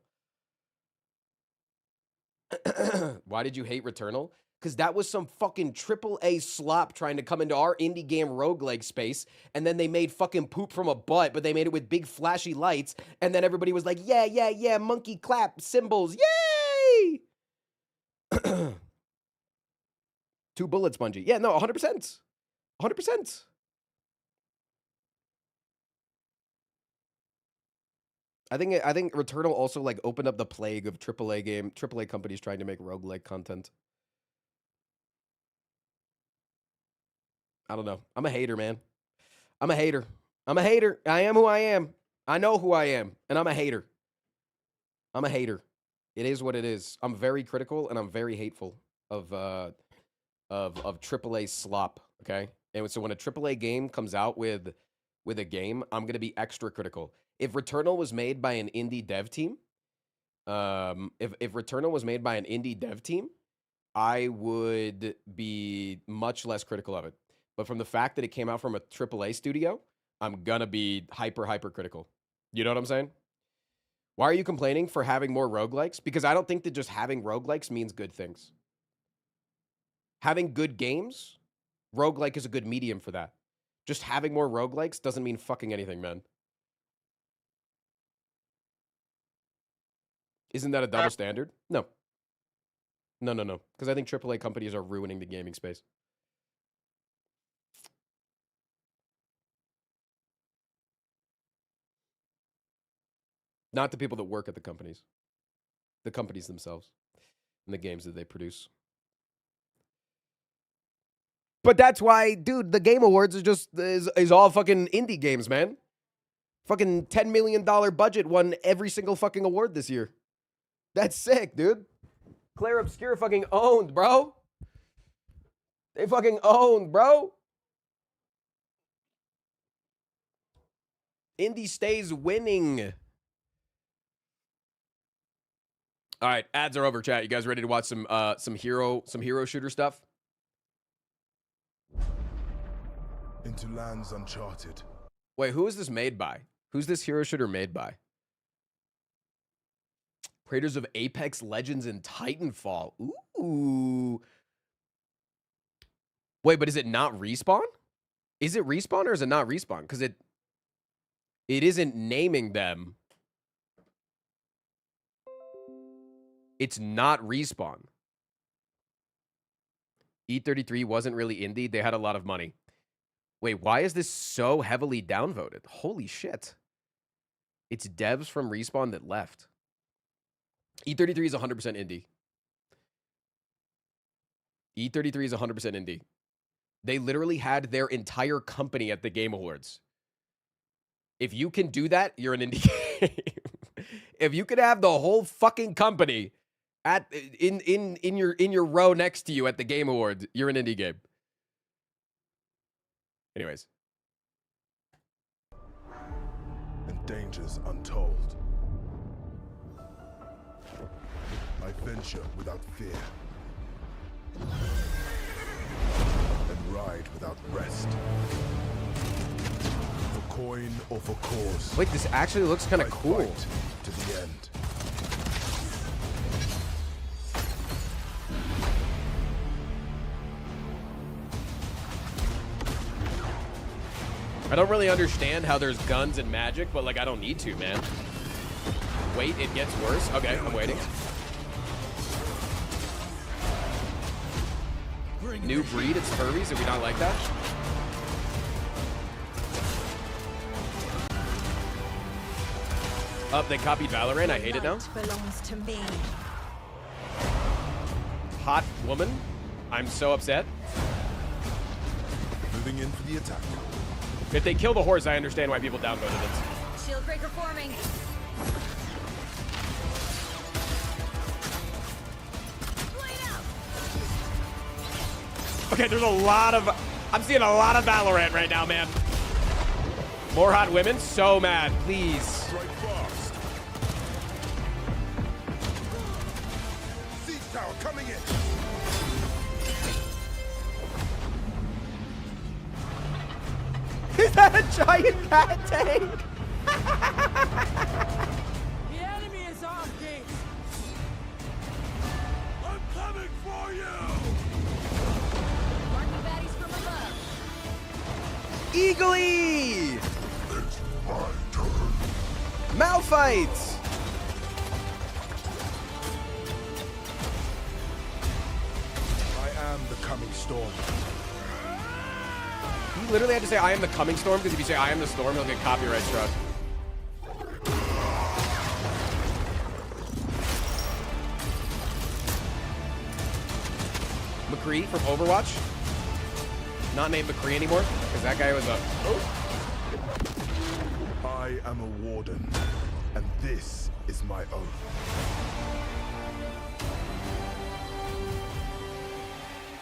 B: Why did you hate Returnal? Because that was some fucking AAA slop trying to come into our indie game roguelike space, and then they made fucking poop from a butt, but they made it with big flashy lights, and then everybody was like, yeah, monkey clap, symbols, yay! 2 bullets, Bungie. Yeah, no, 100%. 100%. I think Returnal also like opened up the plague of AAA companies trying to make roguelike content. I don't know. I'm a hater, man. I'm a hater. I am who I am. I know who I am, and I'm a hater. I'm a hater. It is what it is. I'm very critical and I'm very hateful of AAA slop, okay? And so when a AAA game comes out with a game, I'm going to be extra critical. If Returnal was made by an indie dev team, if Returnal was made by an indie dev team, I would be much less critical of it. But from the fact that it came out from a AAA studio, I'm going to be hyper critical. You know what I'm saying? Why are you complaining for having more roguelikes? Because I don't think that just having roguelikes means good things. Having good games, roguelike is a good medium for that. Just having more roguelikes doesn't mean fucking anything, man. Isn't that a double standard? No. No. Because I think AAA companies are ruining the gaming space. Not the people that work at the companies themselves and the games that they produce. But that's why, dude, the Game Awards is all fucking indie games, man. Fucking $10 million budget won every single fucking award this year. That's sick, dude. Claire Obscure fucking owned, bro. They fucking owned, bro. Indie stays winning. All right, ads are over, chat. You guys ready to watch some hero shooter stuff?
K: Into lands uncharted.
B: Wait, who is this made by? Who's this hero shooter made by? Creators of Apex Legends and Titanfall. Ooh. Wait, but is it not Respawn? Is it Respawn or is it not Respawn? Because it isn't naming them. It's not Respawn. A33 wasn't really indie. They had a lot of money. Wait, why is this so heavily downvoted? Holy shit. It's devs from Respawn that left. A33 is 100% indie. E33 is 100% indie. They literally had their entire company at the Game Awards. If you can do that, you're an indie game. If you could have the whole fucking company at in your row next to you at the Game Awards, you're an indie game. Anyways.
K: And dangers untold. I venture without fear. And ride without rest. For coin or for cause.
B: Wait, this actually looks kind of cool.
K: To the end.
B: I don't really understand how there's guns and magic, but like I don't need to, man. Wait, it gets worse. Okay, I'm waiting. New breed, it's furries. Did we not like that? Oh, they copied Valorant. I hate it now.
G: Belongs to me.
B: Hot woman. I'm so upset.
K: Moving in for the attack.
B: If they kill the horse, I understand why people downvoted it.
G: Shield breaker forming.
B: Okay, there's a lot of... I'm seeing a lot of Valorant right now, man. More hot women? So mad. Please.
K: Strike fast. Siege tower coming in.
B: Is that a giant cat tank?
E: The enemy is off gate. I'm coming for you.
G: Marking baddies from above.
B: Eagly!
K: It's my turn.
B: Malphites!
K: I am the coming storm.
B: You literally have to say, I am the coming storm, because if you say, I am the storm, he'll get copyright struck. McCree from Overwatch. Not named McCree anymore, because that guy was a...
K: I am a warden, and this is my oath.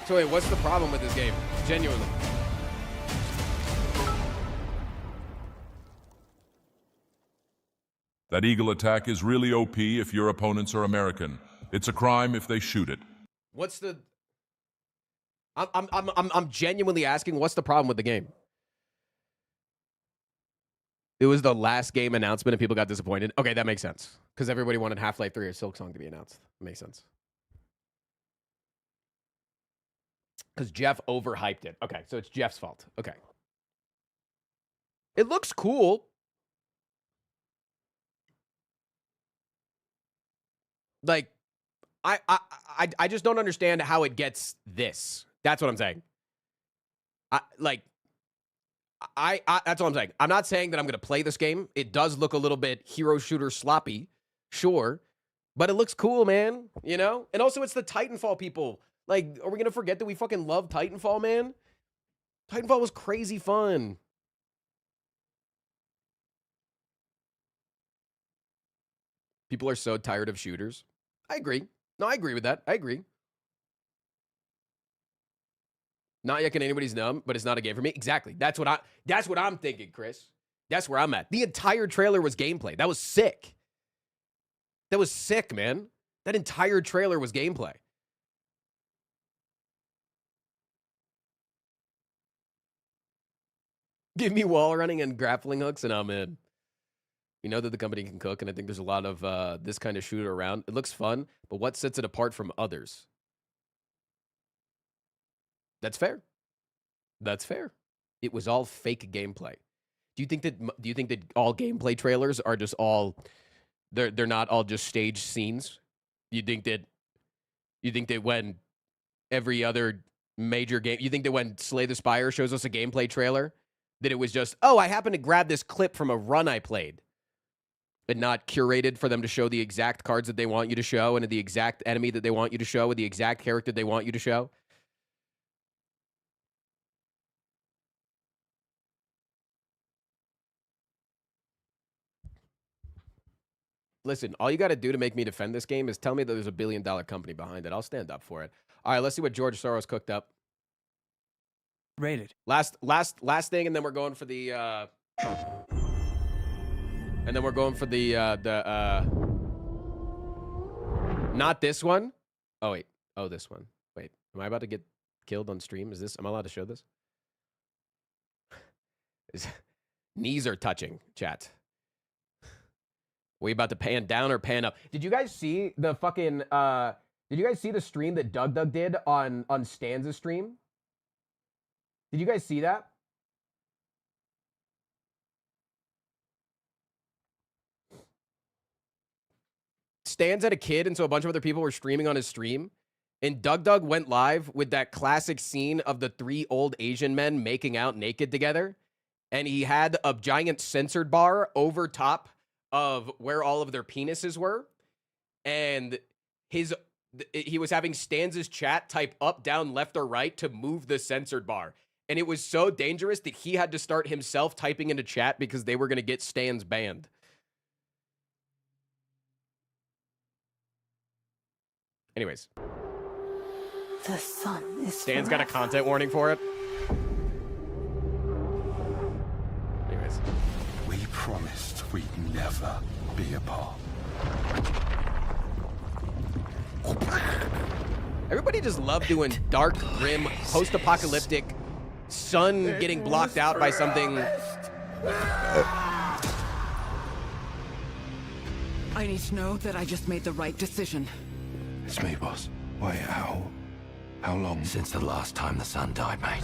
B: So wait, what's the problem with this game? Genuinely.
D: That eagle attack is really OP if your opponents are American. It's a crime if they shoot it.
B: What's the... I'm genuinely asking, what's the problem with the game? It was the last game announcement and people got disappointed. Okay, that makes sense. Because everybody wanted Half-Life 3 or Silksong to be announced. Makes sense. Because Jeff overhyped it. Okay, so it's Jeff's fault. Okay. It looks cool. Like, I just don't understand how it gets this. That's what I'm saying. That's all I'm saying. I'm not saying that I'm going to play this game. It does look a little bit hero shooter sloppy, sure, but it looks cool, man. You know, and also it's the Titanfall people. Like, are we going to forget that we fucking love Titanfall, man? Titanfall was crazy fun. People are so tired of shooters. I agree. No, I agree with that. I agree. Not yet can anybody's numb, but it's not a game for me. Exactly. That's what I'm thinking, Chris. That's where I'm at. The entire trailer was gameplay. That was sick. That was sick, man. That entire trailer was gameplay. Give me wall running and grappling hooks, and I'm in. We know that the company can cook, and I think there's a lot of this kind of shooter around. It looks fun, but what sets it apart from others? That's fair. That's fair. It was all fake gameplay. Do you think that all gameplay trailers are just all they're not all just staged scenes? You think that when every other major game, you think that when Slay the Spire shows us a gameplay trailer, that it was just, oh, I happened to grab this clip from a run I played, and not curated for them to show the exact cards that they want you to show and the exact enemy that they want you to show with the exact character they want you to show? Listen, all you got to do to make me defend this game is tell me that there's $1 billion company behind it. I'll stand up for it. All right, let's see what George Soros cooked up.
J: Rated.
B: Last thing, and then we're going for the not this one. Oh wait. Oh, this one. Wait, am I about to get killed on stream? Am I allowed to show this? Knees are touching, chat. We about to pan down or pan up? Did you guys see the fucking did you guys see the stream that Doug did on Stanza's stream? Did you guys see that? Stanz had a kid, and so a bunch of other people were streaming on his stream. And Doug went live with that classic scene of the 3 old Asian men making out naked together. And he had a giant censored bar over top of where all of their penises were. And he was having Stanza's chat type up, down, left, or right to move the censored bar. And it was so dangerous that he had to start himself typing into chat because they were going to get Stans banned. Anyways.
G: The sun is
B: Stan's got a content warning for it. Anyways.
K: We promised we'd never be apart.
B: Everybody just loved doing dark, grim, post-apocalyptic, sun getting blocked out by something.
L: I need to know that I just made the right decision.
J: It's me, boss. Wait, how long?
F: Since the last time the sun died, mate.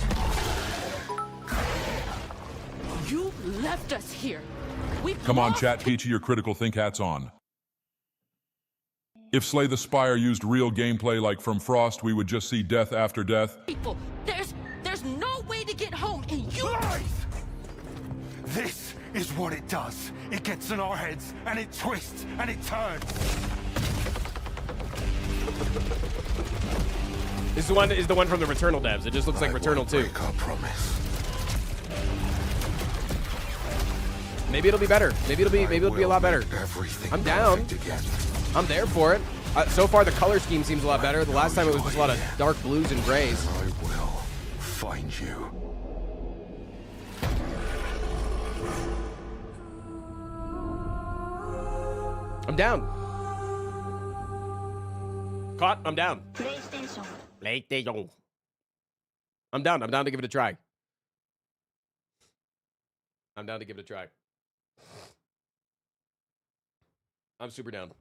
L: You left us here.
D: Come on, chat. Peachy, your critical think hat's on. If Slay the Spire used real gameplay like from Frost, we would just see death after death.
L: People, there's no way to get home, and you...
K: Lies! This is what it does. It gets in our heads, and it twists, and it turns.
B: This is the one from the Returnal devs. It just looks like Returnal 2.
K: Break our promise.
B: Maybe it'll be better. Maybe it'll be a lot better. I'm down. I'm there for it. So far, the color scheme seems a lot better. The last time it was just a lot of dark blues and grays.
K: I will find you.
B: I'm down. Caught. I'm down.
G: PlayStation.
B: I'm down. I'm down to give it a try. I'm down to give it a try. I'm super down.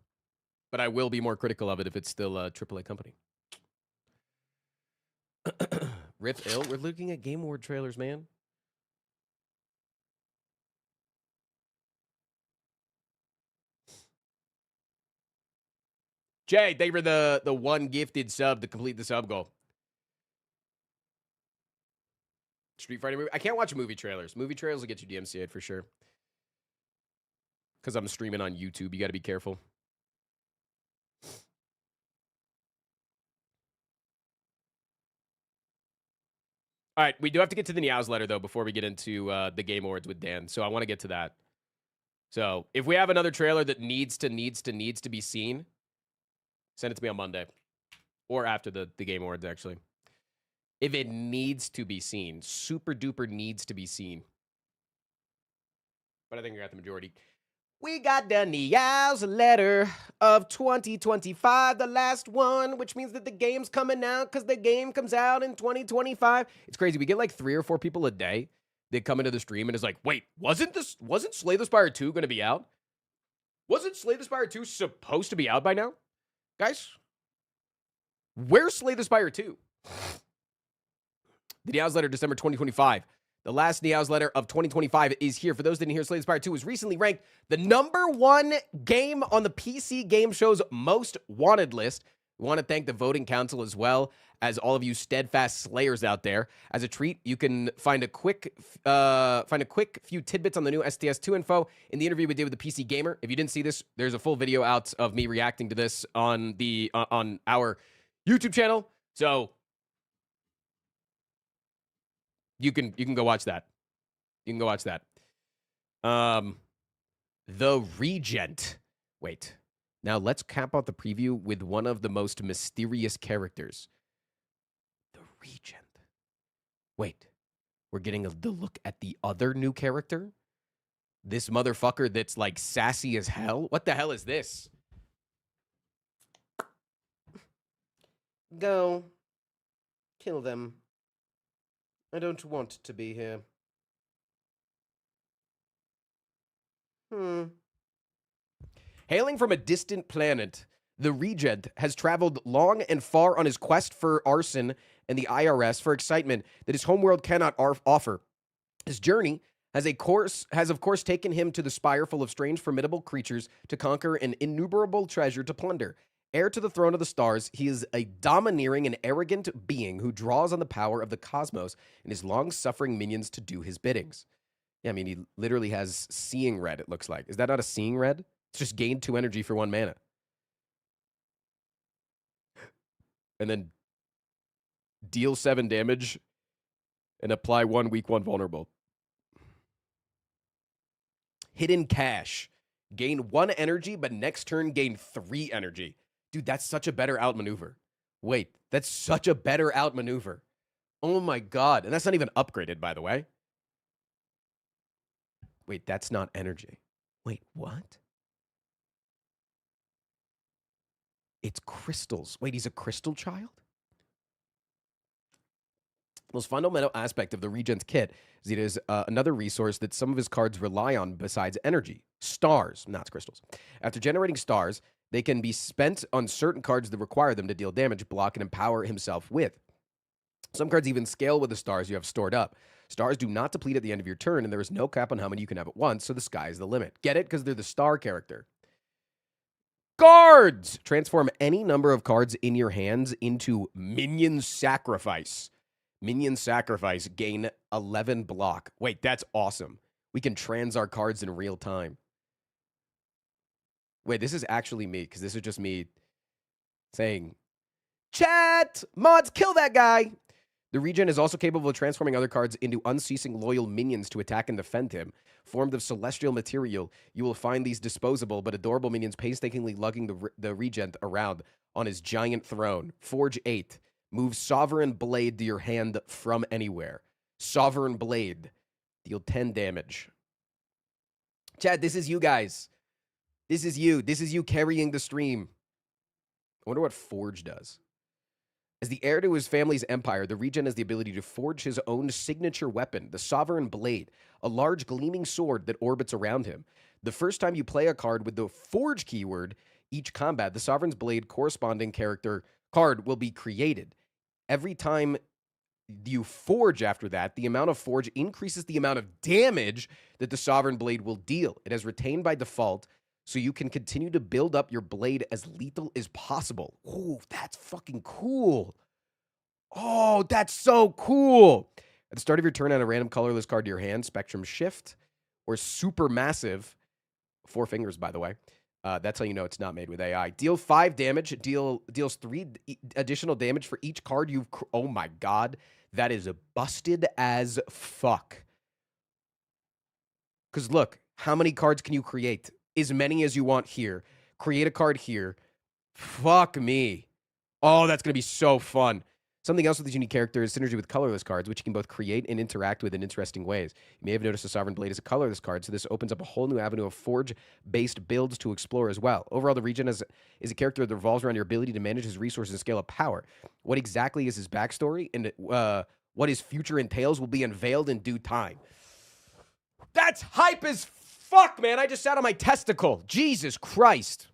B: But I will be more critical of it if it's still a AAA company. Rip ill. We're looking at Game Award trailers, man. Jay, thank you for the one gifted sub to complete the sub goal. Street Fighter movie. I can't watch movie trailers. Movie trailers will get you DMCA'd for sure. Because I'm streaming on YouTube. You got to be careful. All right, we do have to get to the Niao's letter, though, before we get into the Game Awards with Dan. So I want to get to that. So if we have another trailer that needs to be seen, send it to me on Monday. Or after the Game Awards, actually. If it needs to be seen. Super duper needs to be seen. But I think we got the majority. We got the Niao's letter of 2025, the last one, which means that the game's coming out because the game comes out in 2025. It's crazy. We get like 3 or 4 people a day that come into the stream and is like, wait, wasn't Slay the Spire 2 going to be out? Wasn't Slay the Spire 2 supposed to be out by now? Guys, where's Slay the Spire 2? The Niao's letter, December 2025. The last Niao's letter of 2025 is here. For those that didn't hear, Slay the Spire 2 was recently ranked the #1 game on the PC Game Show's most wanted list. We want to thank the voting council as well as all of you steadfast slayers out there. As a treat, you can find a quick few tidbits on the new STS2 info in the interview we did with the PC Gamer. If you didn't see this, there's a full video out of me reacting to this on the on our YouTube channel. So you can go watch that. You can go watch that. The Regent. Wait. Now let's cap out the preview with one of the most mysterious characters. The Regent. Wait. We're getting the look at the other new character? This motherfucker that's like sassy as hell? What the hell is this? Go. Kill them. I don't want to be here. Hailing from a distant planet, the Regent has traveled long and far on his quest for arson and the IRS for excitement that his homeworld cannot offer. His journey has of course taken him to the spire full of strange, formidable creatures to conquer and innumerable treasure to plunder. Heir to the throne of the stars, he is a domineering and arrogant being who draws on the power of the cosmos and his long-suffering minions to do his biddings. Yeah, I mean, he literally has Seeing Red, it looks like. Is that not a Seeing Red? It's just gain 2 energy for 1 mana. And then deal 7 damage and apply 1 weak, 1 vulnerable. Hidden Cache. Gain 1 energy, but next turn gain 3 energy. Dude, that's such a better outmaneuver. Wait, that's such a better outmaneuver. Oh my god. And that's not even upgraded, by the way. Wait, that's not energy. Wait, what? It's crystals. Wait, he's a crystal child? Most fundamental aspect of the Regent's kit is it is another resource that some of his cards rely on besides energy. Stars, not crystals. After generating stars, they can be spent on certain cards that require them to deal damage, block, and empower himself with. Some cards even scale with the stars you have stored up. Stars do not deplete at the end of your turn, and there is no cap on how many you can have at once, so the sky is the limit. Get it? Because they're the star character. Cards! Transform any number of cards in your hands into Minion Sacrifice. Minion Sacrifice, gain 11 block. Wait, that's awesome. We can trans our cards in real time. Wait, this is actually me, because this is just me saying, chat, mods, kill that guy. The Regent is also capable of transforming other cards into unceasing loyal minions to attack and defend him. Formed of celestial material, you will find these disposable but adorable minions painstakingly lugging the Regent around on his giant throne. Forge 8. Move Sovereign Blade to your hand from anywhere. Sovereign Blade. Deal 10 damage. Chad, this is you guys. This is you. This is you carrying the stream. I wonder what Forge does. As the heir to his family's empire, the Regent has the ability to forge his own signature weapon, the Sovereign Blade, a large gleaming sword that orbits around him. The first time you play a card with the Forge keyword, each combat, the Sovereign's Blade corresponding character card will be created. Every time you forge after that, the amount of forge increases the amount of damage that the Sovereign Blade will deal. It has retained by default, so you can continue to build up your blade as lethal as possible. Ooh, that's fucking cool. Oh, that's so cool. At the start of your turn, add a random colorless card to your hand, Spectrum Shift, or Super Massive. 4 fingers, by the way. That's how you know it's not made with AI. Deal 5 damage. Deals 3 additional damage for each card you've... Oh, my God. That is busted as fuck. Because look, how many cards can you create? As many as you want here. Create a card here. Fuck me. Oh, that's going to be so fun. Something else with this unique character is synergy with colorless cards, which you can both create and interact with in interesting ways. You may have noticed the Sovereign Blade is a colorless card, so this opens up a whole new avenue of Forge-based builds to explore as well. Overall, the Regent is a character that revolves around your ability to manage his resources and scale up power. What exactly is his backstory and what his future entails will be unveiled in due time. That's hype as fuck, man. I just sat on my testicle. Jesus Christ.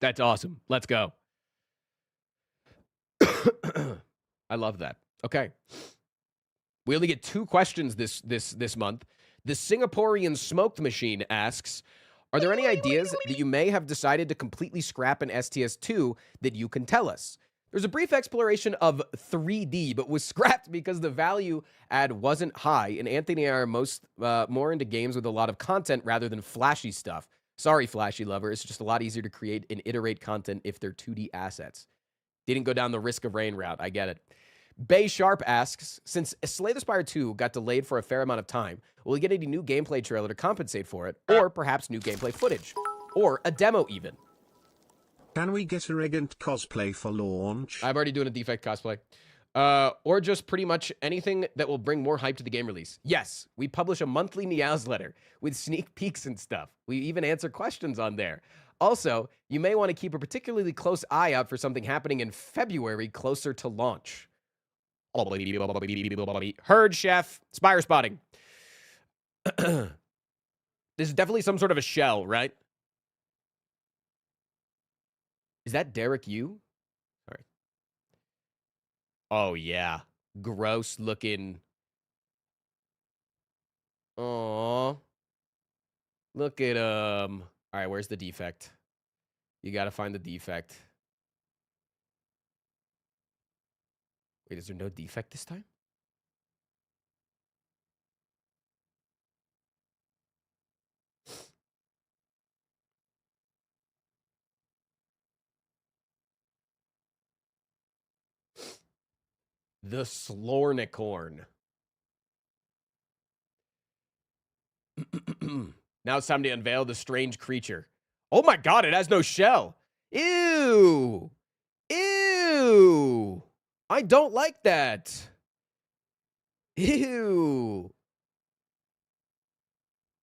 B: That's awesome. Let's go. I love that. Okay. We only get 2 questions this month. The Singaporean Smoked Machine asks, are there any ideas that you may have decided to completely scrap in STS2 that you can tell us? There's a brief exploration of 3D, but was scrapped because the value add wasn't high, and Anthony and I are more into games with a lot of content rather than flashy stuff. Sorry, flashy lover. It's just a lot easier to create and iterate content if they're 2D assets. Didn't go down the Risk of Rain route. I get it. Bay Sharp asks, since Slay the Spire 2 got delayed for a fair amount of time, will we get any new gameplay trailer to compensate for it? Or perhaps new gameplay footage? Or a demo even?
A: Can we get a Regent cosplay for launch?
B: I'm already doing a Defect cosplay. Or just pretty much anything that will bring more hype to the game release. Yes, we publish a monthly Meows letter with sneak peeks and stuff. We even answer questions on there. Also, you may want to keep a particularly close eye out for something happening in February closer to launch. Heard, Chef. Spire spotting. This is definitely some sort of a shell, right? Is that Derek Yu? All right. Oh, yeah. Gross looking. Aww. Look at him. All right, where's the defect? You got to find the defect. Wait, is there no defect this time? The Slornicorn. Now it's time to unveil the strange creature. Oh my God, it has no shell. Ew. Ew. I don't like that. Ew.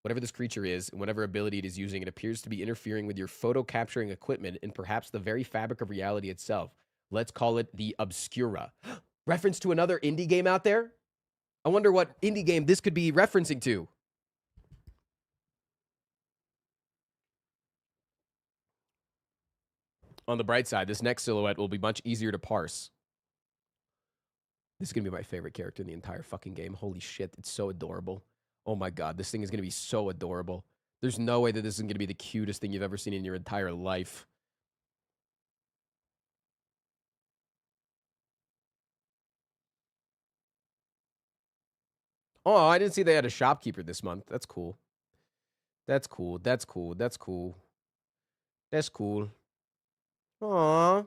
B: Whatever this creature is, and whatever ability it is using, it appears to be interfering with your photo capturing equipment and perhaps the very fabric of reality itself. Let's call it the Obscura. Reference to another indie game out there? I wonder what indie game this could be referencing to. On the bright side, this next silhouette will be much easier to parse. This is going to be my favorite character in the entire fucking game. Holy shit, it's so adorable. Oh my God, this thing is going to be so adorable. There's no way that this is going to be the cutest thing you've ever seen in your entire life. Oh, I didn't see they had a shopkeeper this month. That's cool. That's cool. That's cool. That's cool. That's cool. Aww.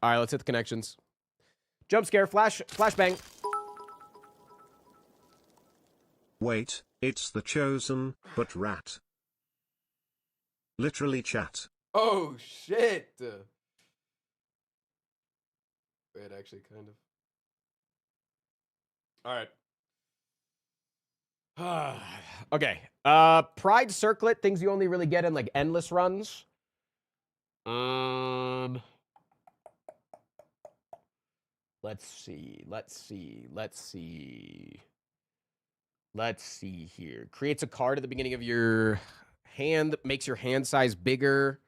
B: All right, let's hit the connections. Jump scare, flashbang.
A: Wait, it's the Chosen, but rat. Literally chat.
B: Oh, shit. Wait, actually, kind of. All right. Okay. Pride Circlet, things you only really get in, like, endless runs. Let's see here. Creates a card at the beginning of your hand, makes your hand size bigger.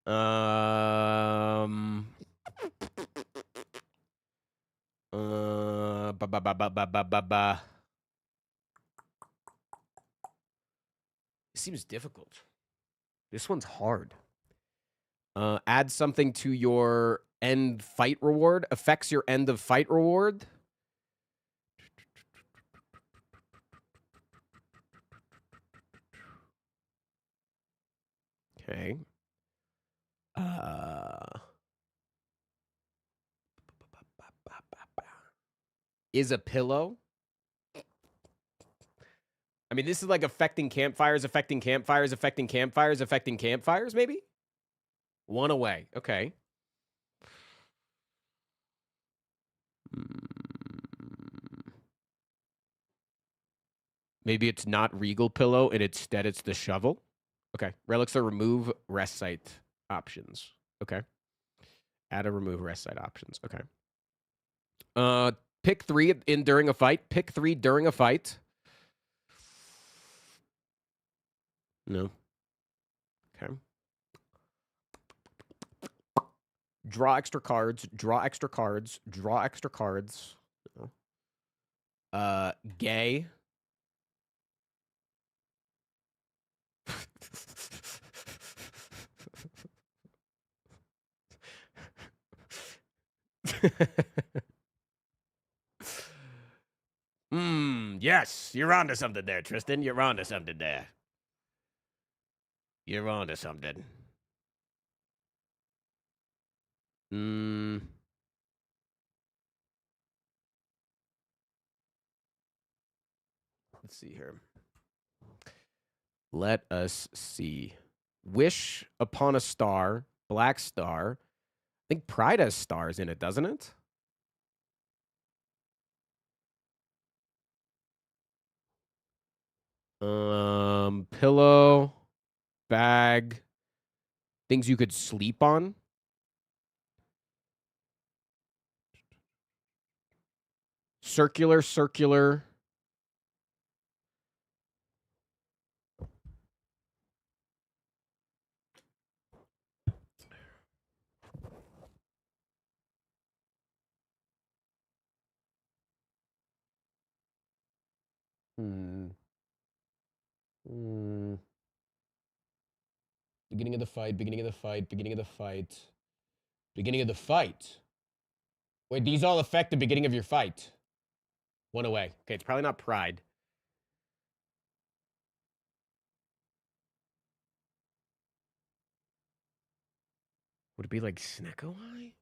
B: It seems difficult. This one's hard. Add something to your End fight reward affects your end of fight reward. Okay. Is a pillow. I mean, this is like affecting campfires, affecting campfires, affecting campfires, affecting campfires, maybe? One away. Okay. Maybe it's not Regal Pillow, and instead it's the shovel. Okay. Relics are remove rest site options. Okay. Add a remove rest site options. Okay. Pick 3 in during a fight. Pick 3 during a fight. No. Okay. Draw extra cards. Draw extra cards. Draw extra cards. No. Gay. Yes, you're onto something there, Tristan. You're onto something there. You're onto something. Let's see here. Let us see. Wish upon a star. Black star. I think Pride has stars in it, doesn't it? Pillow, bag, things you could sleep on. Circular, circular. Beginning of the fight, beginning of the fight, beginning of the fight. Beginning of the fight. Wait, these all affect the beginning of your fight. One away. Okay, it's probably not Pride. Would it be like Snekowai?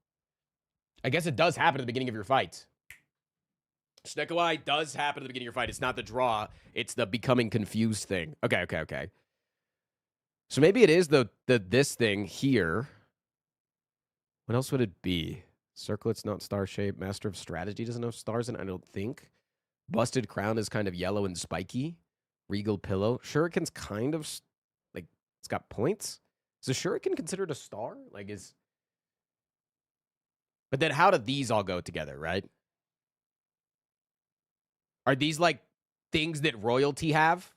B: I guess it does happen at the beginning of your fight. Snekowai does happen at the beginning of your fight. It's not the draw. It's the becoming confused thing. Okay. So maybe it is the this thing here. What else would it be? Circlet's not star shape. Master of Strategy doesn't have stars in it, I don't think. Busted Crown is kind of yellow and spiky. Regal Pillow. Shuriken's kind of like, it's got points. Is a Shuriken considered a star? Like, is... But then how do these all go together, right? Are these like things that royalty have?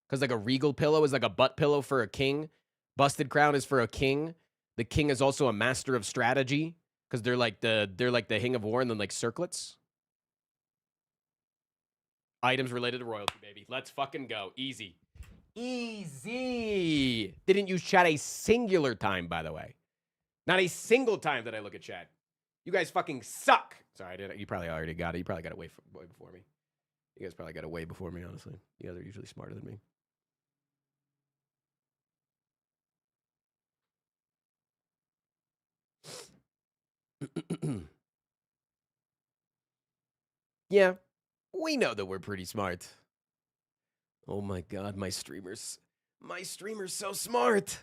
B: Because like a Regal Pillow is like a butt pillow for a king. Busted Crown is for a king. The king is also a master of strategy because they're like the Hing of War and then like circlets. Items related to royalty, baby. Let's fucking go. Easy. Easy. Didn't use chat a singular time, by the way. Not a single time did I look at chat. You guys fucking suck. Sorry, you probably already got it. You probably got it way before me. You guys probably got it way before me, honestly. You guys are usually smarter than me. Yeah, we know that we're pretty smart. Oh my god, my streamer's so smart.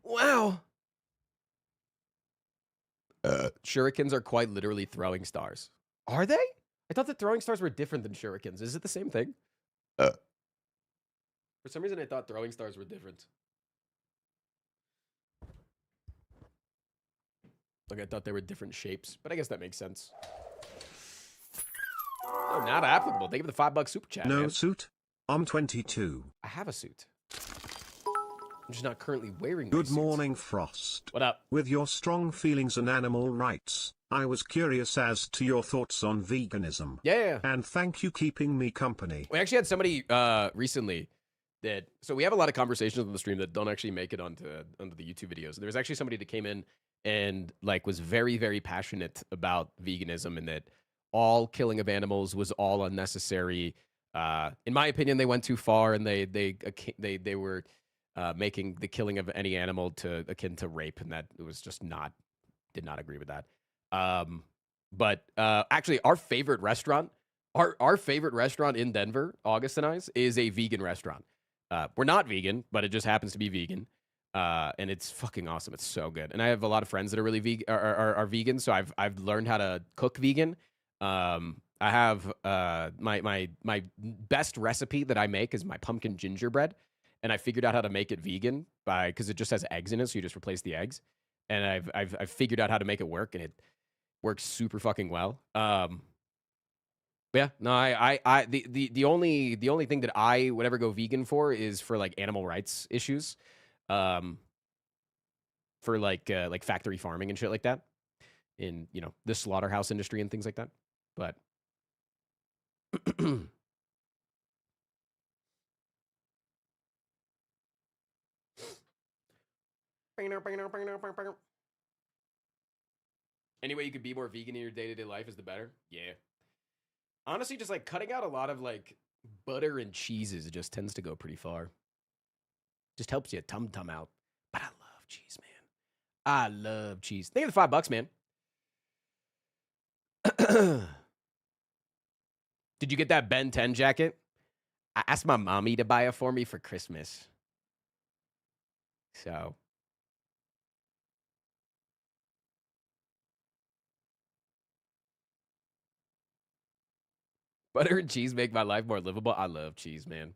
B: Wow. Shurikens are quite literally throwing stars. Are they? I thought that throwing stars were different than shurikens. Is it the same thing? For some reason, I thought throwing stars were different. Like, I thought they were different shapes, but I guess that makes sense. Oh, not applicable. Thank you for the $5 super chat.
A: No
B: man.
A: suit? I'm 22.
B: I have a suit. I'm just not currently wearing
A: Good morning, Frost.
B: What up?
A: With your strong feelings on animal rights, I was curious as to your thoughts on veganism.
B: Yeah.
A: And thank you keeping me company.
B: We actually had somebody recently that, so we have a lot of conversations on the stream that don't actually make it onto the YouTube videos. There's actually somebody that came in and like was very, very passionate about veganism and that all killing of animals was all unnecessary. In my opinion, they went too far and they were making the killing of any animal to akin to rape, and that it was just did not agree with that. But actually, our favorite restaurant in Denver, August and I's, is a vegan restaurant. We're not vegan, but it just happens to be vegan. And it's fucking awesome. It's so good. And I have a lot of friends that are really are vegan, so I've learned how to cook vegan. I have my best recipe that I make is my pumpkin gingerbread, and I figured out how to make it vegan because it just has eggs in it, so you just replace the eggs. And I've figured out how to make it work, and it works super fucking well. Yeah, no, the only thing that I would ever go vegan for is for like animal rights issues, for like factory farming and shit like that, in the slaughterhouse industry and things like that. But any way you could be more vegan in your day-to-day life is the better. Yeah. Honestly, just like cutting out a lot of like butter and cheeses just tends to go pretty far. Just helps you tum-tum out. But I love cheese, man. I love cheese. Think of the $5, man. Did you get that Ben 10 jacket? I asked my mommy to buy it for me for Christmas. So. Butter and cheese make my life more livable. I love cheese, man.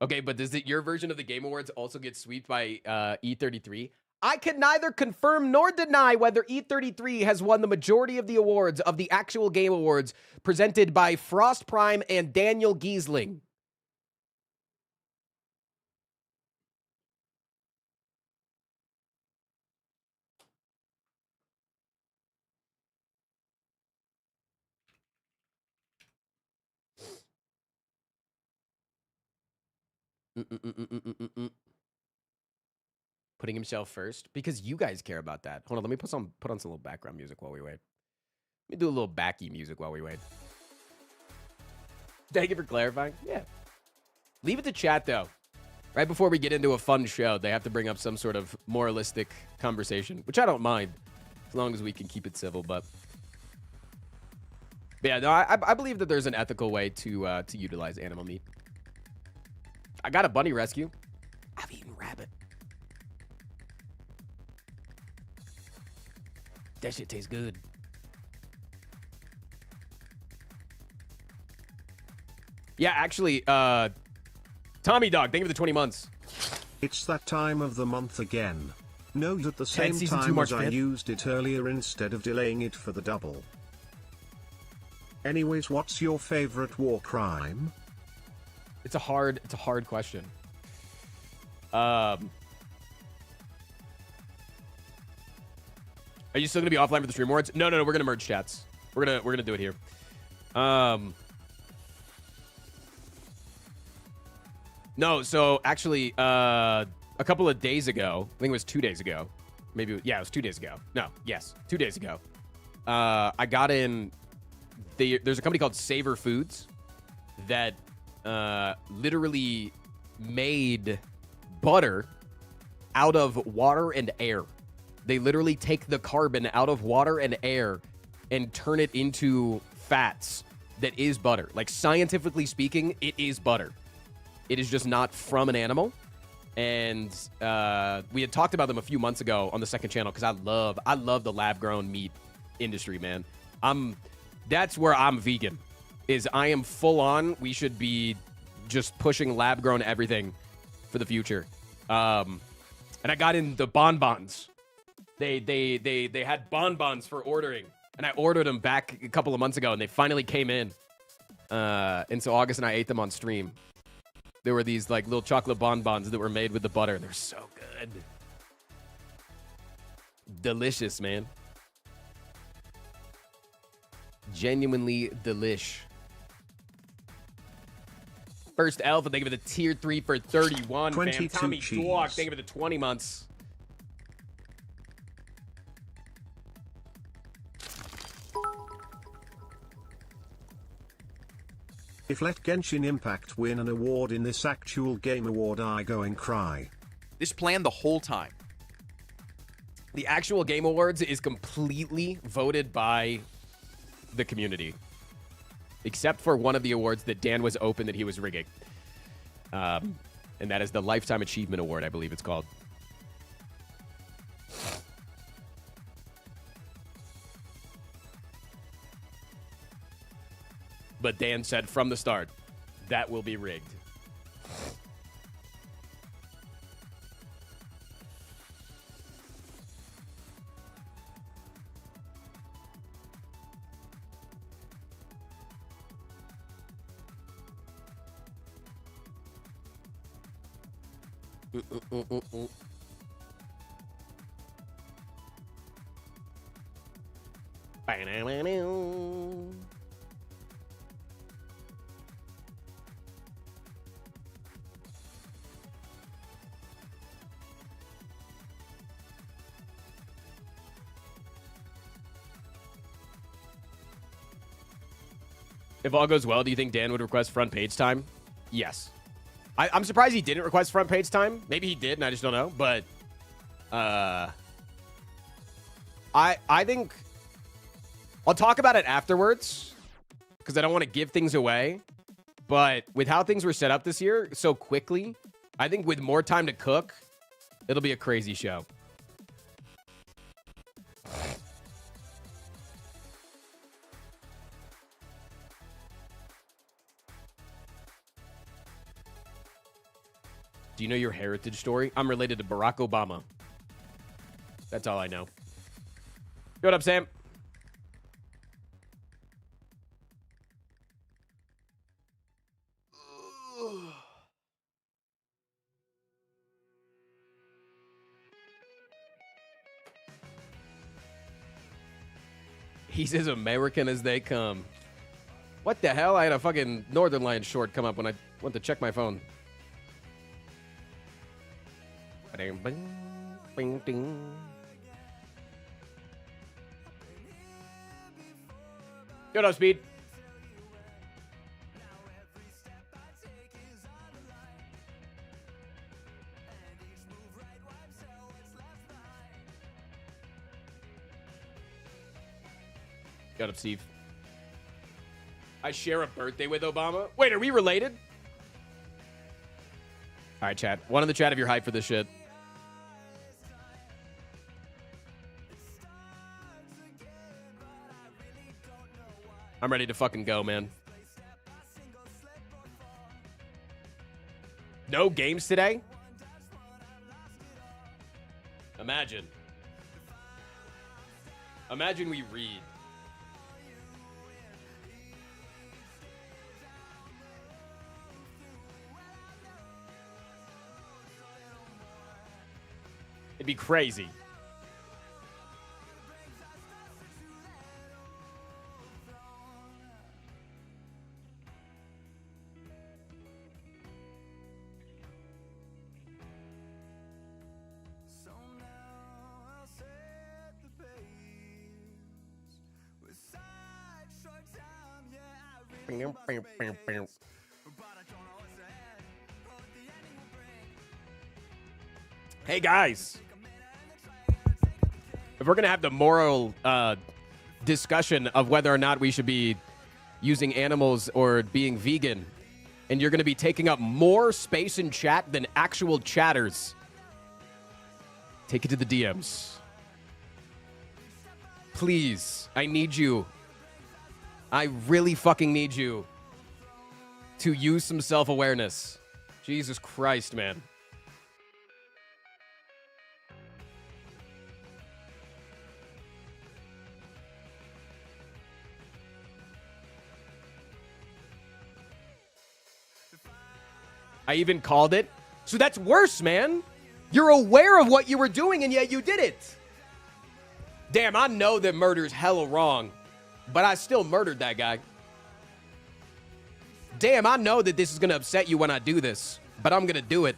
B: Okay, but does your version of the Game Awards also get swept by E33? I can neither confirm nor deny whether E33 has won the majority of the awards of the actual Game Awards presented by Frost Prime and Daniel Giesling. Putting himself first because you guys care about that. Hold on, let me put on some little background music while we wait. Let me do a little backy music while we wait. Thank you for clarifying. Yeah. Leave it to chat though. Right before we get into a fun show, they have to bring up some sort of moralistic conversation, which I don't mind as long as we can keep it civil. But yeah, no, I believe that there's an ethical way to utilize animal meat. I got a bunny rescue. I've eaten rabbit. That shit tastes good. Yeah, actually, Tommy Dog, thank you for the 20 months.
A: It's that time of the month again. Note at the
B: Ted,
A: same
B: season 2,
A: time
B: March
A: as I
B: 5th.
A: used it earlier instead of delaying it for the double. Anyways, what's your favorite war crime?
B: It's a hard question. Are you still gonna be offline for the stream awards? No, we're gonna merge chats. We're gonna do it here. No, so actually, a couple of days ago, I think it was 2 days ago. Maybe, yeah, it was 2 days ago. No, yes, 2 days ago. I got in. There's a company called Savor Foods that literally made butter out of water and air. They literally take the carbon out of water and air and turn it into fats that is butter. Like, scientifically speaking, it is butter. It is just not from an animal. And we had talked about them a few months ago on the second channel because I love the lab-grown meat industry, man. That's where I'm vegan. Is I am full on. We should be just pushing lab-grown everything for the future. And I got in the bonbons. They had bonbons for ordering, and I ordered them back a couple of months ago, and they finally came in. And so August and I ate them on stream. There were these like little chocolate bonbons that were made with the butter. They're so good. Delicious, man. Genuinely delish. First Elf, thank you for the tier 3 for 31, fam.
A: 22
B: Tommy
A: cheese.
B: Dwark, thank you for the 20 months.
A: If let Genshin Impact win an award in this actual game award, I go and cry.
C: This planned the whole time.
B: The actual Game Awards is completely voted by the community. Except for one of the awards that Dan was open that he was rigging. And that is the Lifetime Achievement Award, I believe it's called. But Dan said from the start, that will be rigged. If all goes well, do you think Dan would request front page time? Yes. I'm surprised he didn't request front page time. Maybe he did, and I just don't know. But I think I'll talk about it afterwards because I don't want to give things away. But with how things were set up this year so quickly, I think with more time to cook, it'll be a crazy show. Do you know your heritage story? I'm related to Barack Obama. That's all I know. What up, Sam? He's as American as they come. What the hell? I had a fucking Northern Lion short come up when I went to check my phone. What up, Speed? What up, Steve? I share a birthday with Obama. Wait, are we related? All right, chat. One in the chat if you're hyped for this shit. I'm ready to fucking go, man. No games today? Imagine. Imagine we read. It'd be crazy. Hey guys, if we're gonna have the moral discussion of whether or not we should be using animals or being vegan, and you're gonna be taking up more space in chat than actual chatters, take it to the DMs. Please, I need you. I really fucking need you to use some self-awareness. Jesus Christ, man. I even called it. So that's worse, man. You're aware of what you were doing, and yet you did it. Damn, I know that murder's hella wrong, but I still murdered that guy. Damn, I know that this is going to upset you when I do this, but I'm going to do it.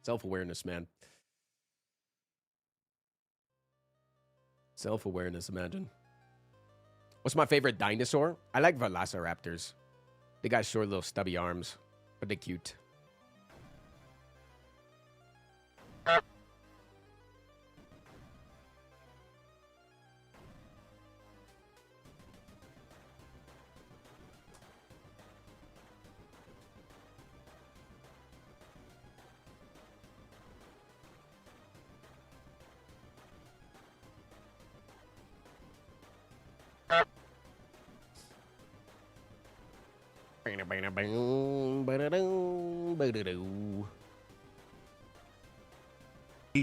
B: Self-awareness, man. Self-awareness, imagine. What's my favorite dinosaur? I like velociraptors. They got short little stubby arms, but they're cute.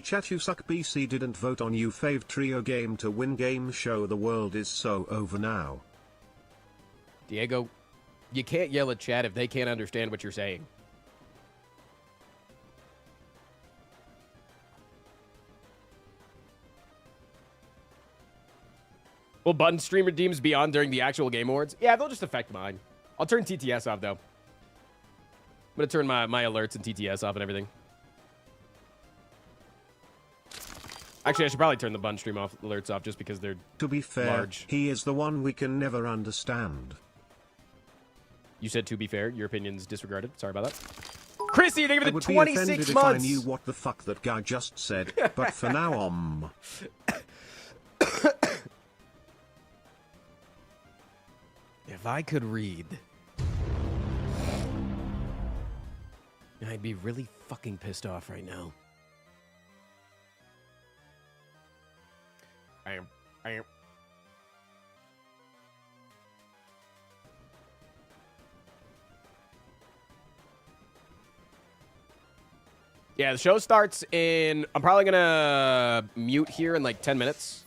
A: Chat, you suck. BC didn't vote on you fave trio game to win game show. The world is so over now.
B: Diego, you can't yell at chat if they can't understand what you're saying. Will button stream redeems be on during the actual game awards? Yeah, they'll just affect mine. I'll turn TTS off, though. I'm going to turn my alerts and TTS off and everything. Actually, I should probably turn the button stream off, alerts off, just because they're
A: To be fair,
B: large.
A: he is the one we can never understand.
B: You said to be fair. Your opinion's disregarded. Sorry about that. Chrissy, thank you
A: I
B: for
A: would
B: the
A: be
B: 26
A: offended
B: months.
A: if I knew what the fuck that guy just said, but for now,
B: If I could read, I'd be really fucking pissed off right now. I am. Yeah, the show starts in... I'm probably going to mute here in like 10 minutes.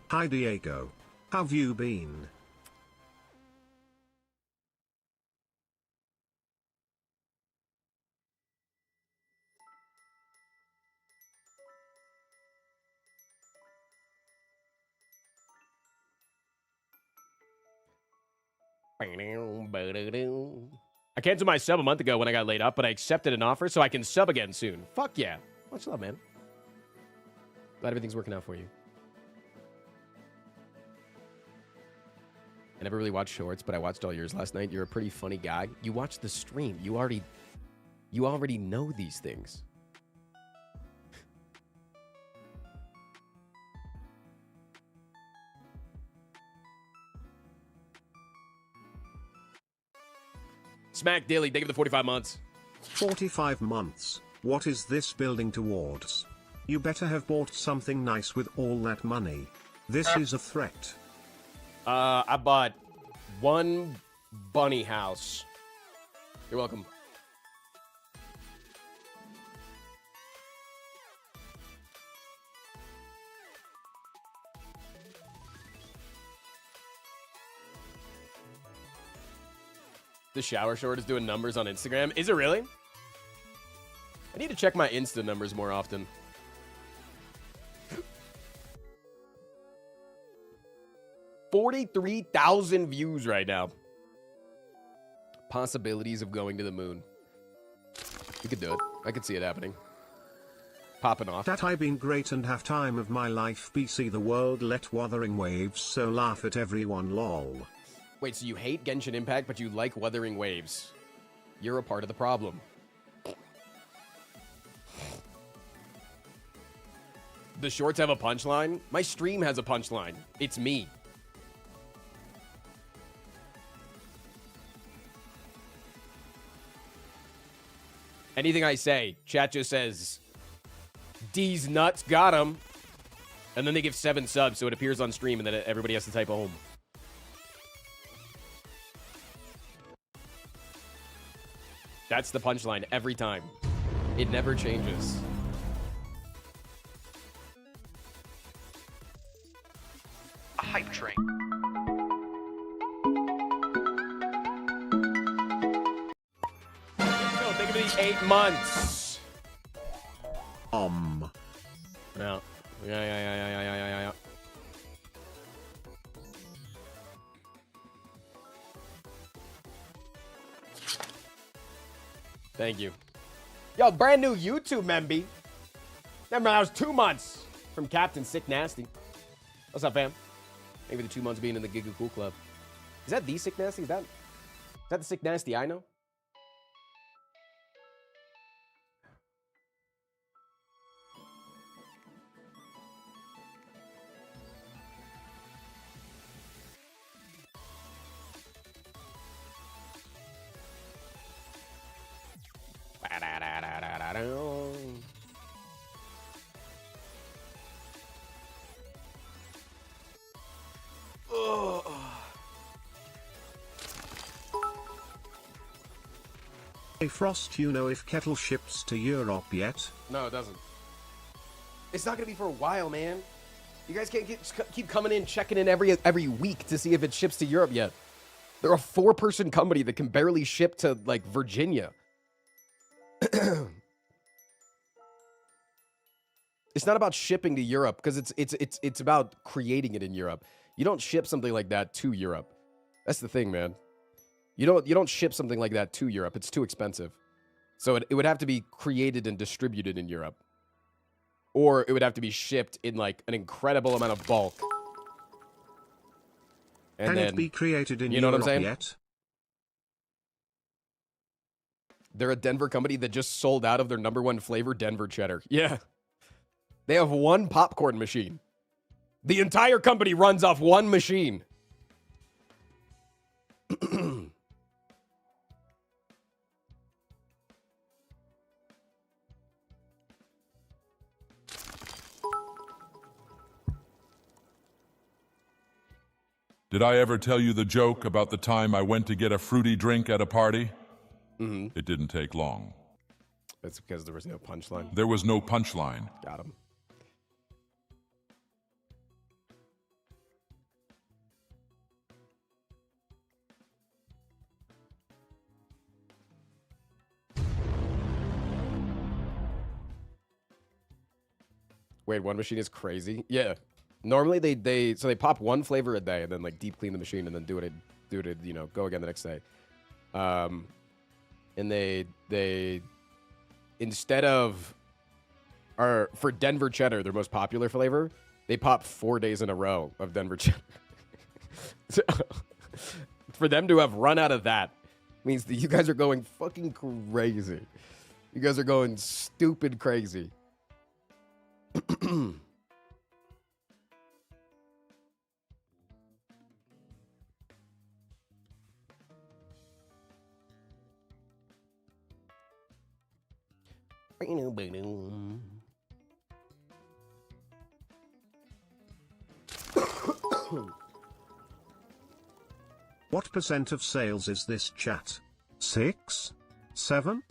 A: Hi Diego. How've you been?
B: I canceled my sub a month ago when I got laid up, but I accepted an offer so I can sub again soon. Fuck yeah. Much love, man. Glad everything's working out for you. I never really watched shorts, but I watched all yours last night. You're a pretty funny guy. You watched the stream. You already know these things. Smack Daily, thank you for the 45 months.
A: 45 months. What is this building towards? You better have bought something nice with all that money. This is a threat.
B: I bought one bunny house. You're welcome. The shower short is doing numbers on Instagram. Is it really? I need to check my Insta numbers more often. $43,000 views right now. Possibilities of going to the moon. We could do it. I could see it happening. Popping off.
A: That I've been great and have time of my life. BC the world let wuthering waves, so laugh at everyone lol.
B: Wait, so you hate Genshin Impact, but you like Wuthering Waves. You're a part of the problem. The shorts have a punchline? My stream has a punchline. It's me. Anything I say, chat just says, D's nuts, got him. And then they give 7 subs, so it appears on stream, and then everybody has to type home. That's the punchline every time. It never changes.
C: A hype train.
B: So think of these 8 months. No. Yeah. Thank you. Yo, brand new YouTube memby. Remember, that was 2 months from Captain Sick Nasty. What's up, fam? Maybe the 2 months being in the Giga Cool Club. Is that the Sick Nasty? Is that the Sick Nasty I know?
A: Hey Frost, you know if Kettle ships to Europe yet?
B: No, it doesn't. It's not gonna be for a while, man. You guys can't keep coming in, checking in every week to see if it ships to Europe yet. They're a 4-person company that can barely ship to, like, Virginia. It's not about shipping to Europe, because it's about creating it in Europe. You don't ship something like that to Europe. That's the thing, man. You don't ship something like that to Europe. It's too expensive. So it would have to be created and distributed in Europe. Or it would have to be shipped in, like, an incredible amount of bulk. And
A: Can
B: then,
A: it be created in
B: you know
A: Europe
B: what I'm saying?
A: yet?
B: They're a Denver company that just sold out of their #1 flavor, Denver cheddar. Yeah. They have one popcorn machine. The entire company runs off one machine.
D: Did I ever tell you the joke about the time I went to get a fruity drink at a party?
B: Mm-hmm.
D: It didn't take long.
B: That's because there was no punchline.
D: There was no punchline.
B: Got him. Wait, one machine is crazy? Yeah. Normally they pop one flavor a day and then, like, deep clean the machine and then do it, you know, go again the next day. And they instead of, or for Denver cheddar, their most popular flavor, they pop 4 days in a row of Denver cheddar. So, for them to have run out of that means that you guys are going fucking crazy. You guys are going stupid crazy.
A: What percent of sales is this chat? 6? 7?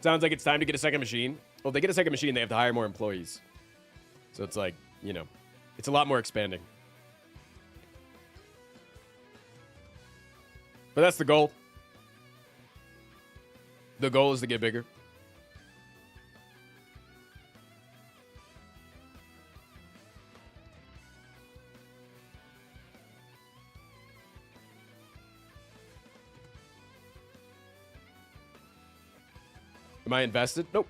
B: Sounds like it's time to get a second machine. Well, if they get a second machine, they have to hire more employees. So it's like, you know, it's a lot more expanding. But that's the goal. The goal is to get bigger. Am I invested? Nope.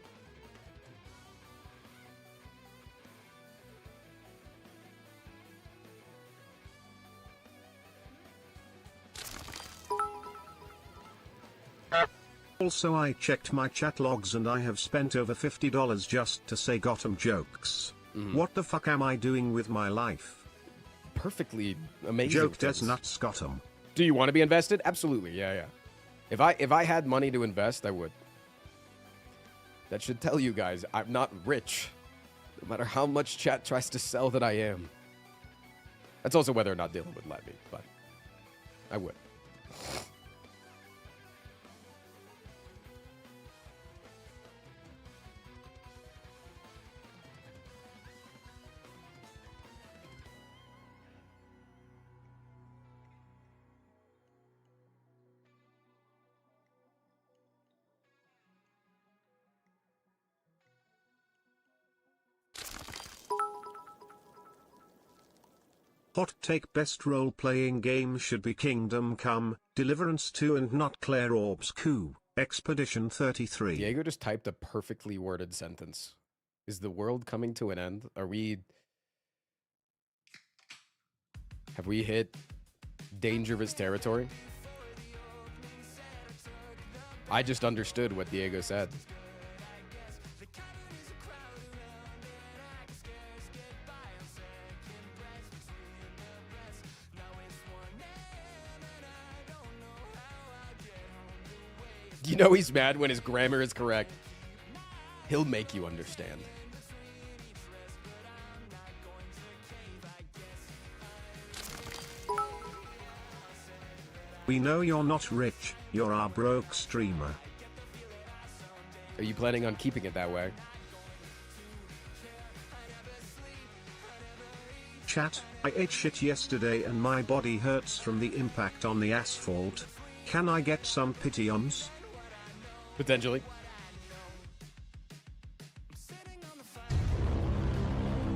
A: Also, I checked my chat logs and I have spent over $50 just to say Gotham jokes. What the fuck am I doing with my life?
B: perfectly amazing.
A: Joke
B: things.
A: does not Scottum.
B: Do you want to be invested? Absolutely, yeah. If I had money to invest, I would. That should tell you guys I'm not rich, no matter how much chat tries to sell that I am. That's also whether or not Dylan would let me, but I would.
A: Hot take: best role-playing game should be Kingdom Come, Deliverance 2 and not Claire Orb's Coup, Expedition 33.
B: Diego just typed a perfectly worded sentence. Is the world coming to an end? Have we hit dangerous territory? I just understood what Diego said. You know he's mad when his grammar is correct. He'll make you understand.
A: We know you're not rich, you're our broke streamer.
B: Are you planning on keeping it that way?
A: Chat, I ate shit yesterday and my body hurts from the impact on the asphalt. Can I get some Pythiums?
B: Potentially.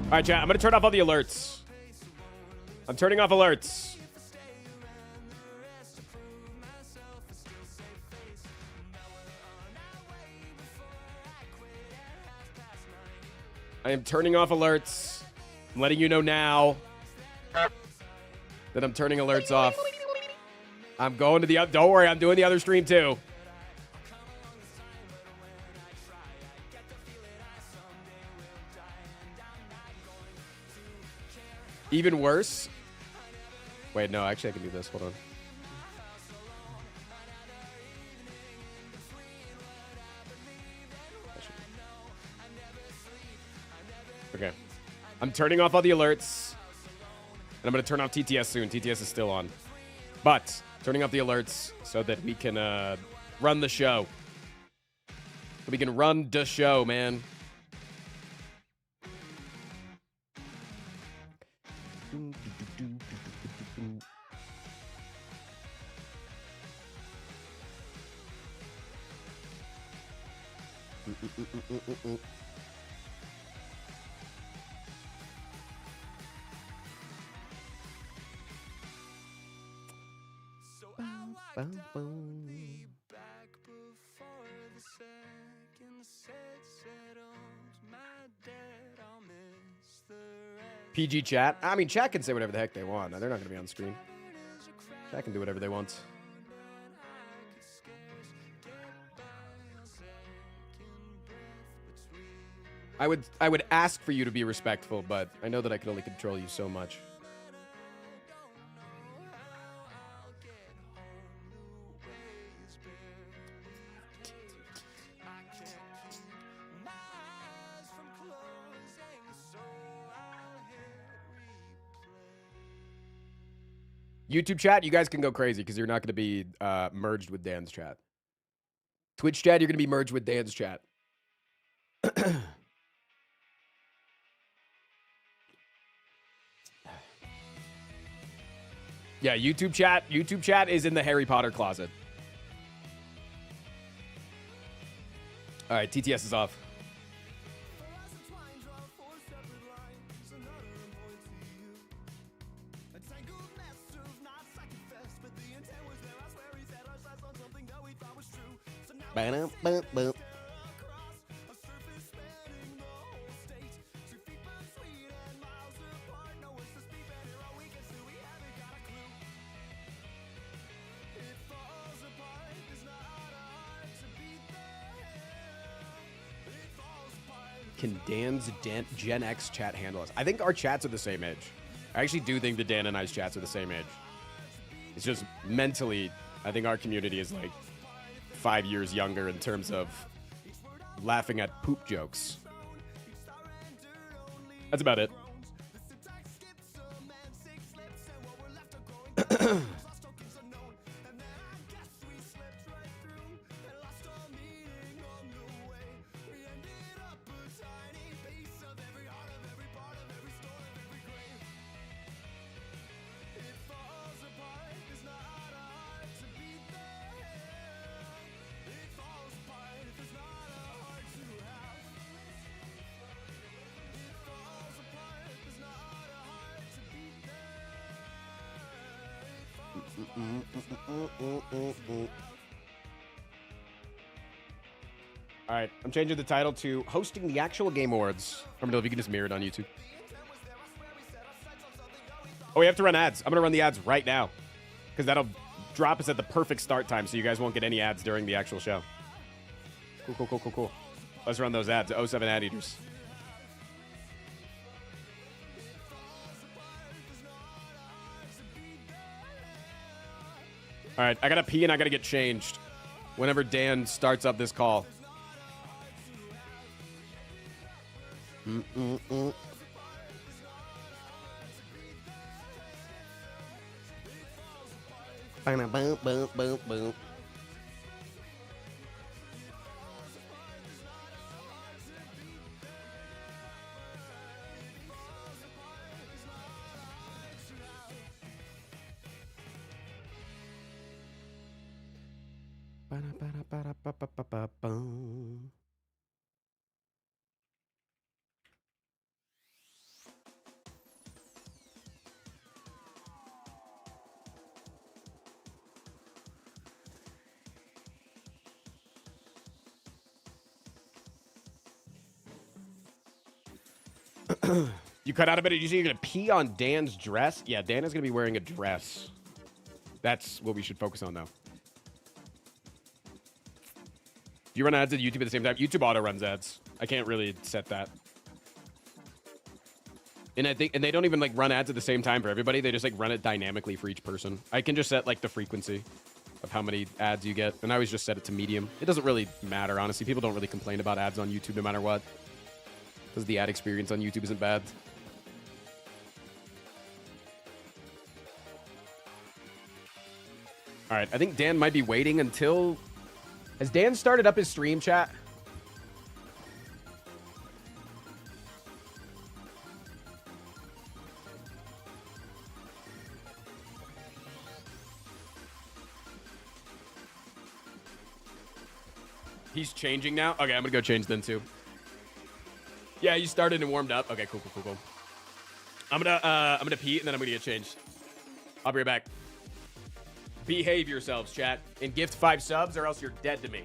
B: All right, chat. I'm going to turn off all the alerts. I'm turning off alerts. I am turning off alerts. I'm letting you know now that I'm turning alerts off. I'm going to the other. Don't worry, I'm doing the other stream too. Even worse. Wait, no, actually I can do this. Hold on. Okay. I'm turning off all the alerts. And I'm going to turn off TTS soon. TTS is still on. But turning off the alerts so that we can run the show. So we can run the show, man. PG chat. I mean, chat can say whatever the heck they want. They're not going to be on screen. Chat can do whatever they want. I would ask for you to be respectful, but I know that I can only control you so much. YouTube chat, you guys can go crazy because you're not going to be merged with Dan's chat. Twitch chat, you're going to be merged with Dan's chat. Yeah, YouTube chat is in the Harry Potter closet. All right, TTS is off. Can Dan's Gen X chat handle us? I think our chats are the same age. I actually do think that Dan and I's chats are the same age. It's just mentally, I think our community is like 5 years younger in terms of laughing at poop jokes. That's about it. All right, I'm changing the title to Hosting the Actual Game Awards. If you can just mirror it on YouTube. Oh, we have to run ads. I'm going to run the ads right now because that'll drop us at the perfect start time so you guys won't get any ads during the actual show. Cool. Let's run those ads. 07 ad eaters. All right, I got to pee and I got to get changed whenever Dan starts up this call. Boom. You cut out a bit. You say you're going to pee on Dan's dress? Yeah, Dan is going to be wearing a dress. That's what we should focus on, though. Do you run ads at YouTube at the same time? YouTube auto runs ads. I can't really set that. And I think, and they don't even like run ads at the same time for everybody. They just like run it dynamically for each person. I can just set like the frequency of how many ads you get. And I always just set it to medium. It doesn't really matter, honestly. People don't really complain about ads on YouTube no matter what. Because the ad experience on YouTube isn't bad. All right, I think Dan might be waiting until... Has Dan started up his stream, chat? He's changing now? Okay, I'm gonna go change then too. Yeah, you started and warmed up. Okay, cool. I'm gonna pee and then I'm gonna get changed. I'll be right back. Behave yourselves, chat, and gift 5 subs or else you're dead to me.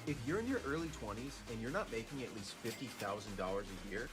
M: If you're in your early 20s and you're not making at least $50,000 a year,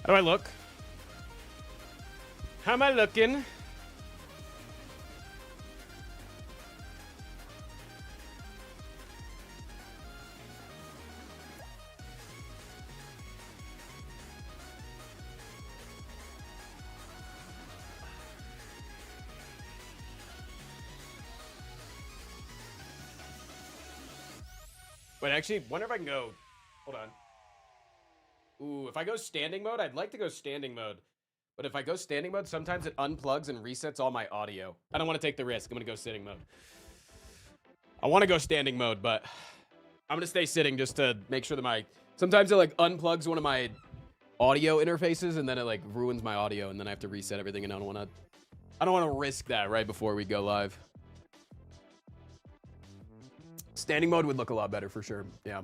B: How do I look? How am I looking? Wait, actually, wonder if I can go. Hold on. Ooh, if I go standing mode, I'd like to go standing mode. But if I go standing mode, sometimes it unplugs and resets all my audio. I don't want to take the risk. I'm going to go sitting mode. I want to go standing mode, but I'm going to stay sitting just to make sure that my... Sometimes it, like, unplugs one of my audio interfaces, and then it, like, ruins my audio, and then I have to reset everything, and I don't want to risk that right before we go live. Standing mode would look a lot better for sure. Yeah.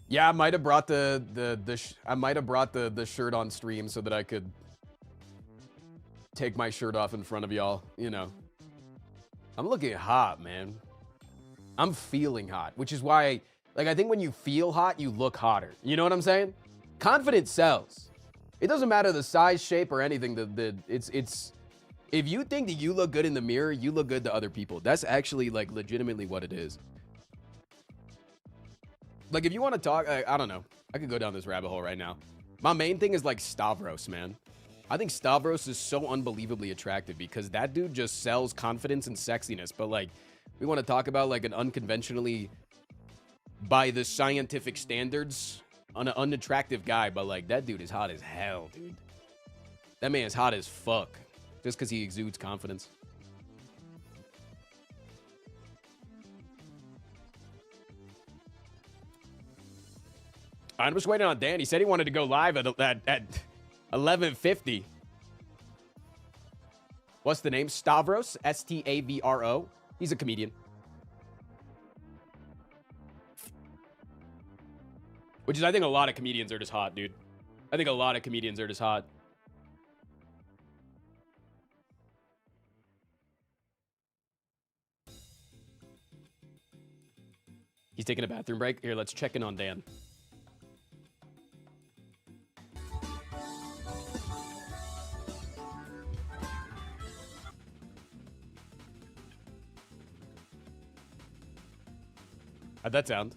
B: Yeah, I might have brought the shirt on stream so that I could take my shirt off in front of y'all, you know. I'm looking hot, man. I'm feeling hot, which is why, like, I think when you feel hot, you look hotter. You know what I'm saying? Confidence sells. It doesn't matter the size, shape, or anything. It's if you think that you look good in the mirror, you look good to other people. That's actually, like, legitimately what it is. Like, if you want to talk, I don't know. I could go down this rabbit hole right now. My main thing is, like, Stavros, man. I think Stavros is so unbelievably attractive because that dude just sells confidence and sexiness. But, like, we want to talk about, like, an unconventionally, by the scientific standards, an unattractive guy. But, like, that dude is hot as hell, dude. That man is hot as fuck. Just because he exudes confidence. I'm just waiting on Dan. He said he wanted to go live at 11:50. What's the name? Stavros? S-T-A-V-R-O. He's a comedian. Which is, I think a lot of comedians are just hot, dude. I think a lot of comedians are just hot. He's taking a bathroom break. Here, let's check in on Dan. How'd that sound?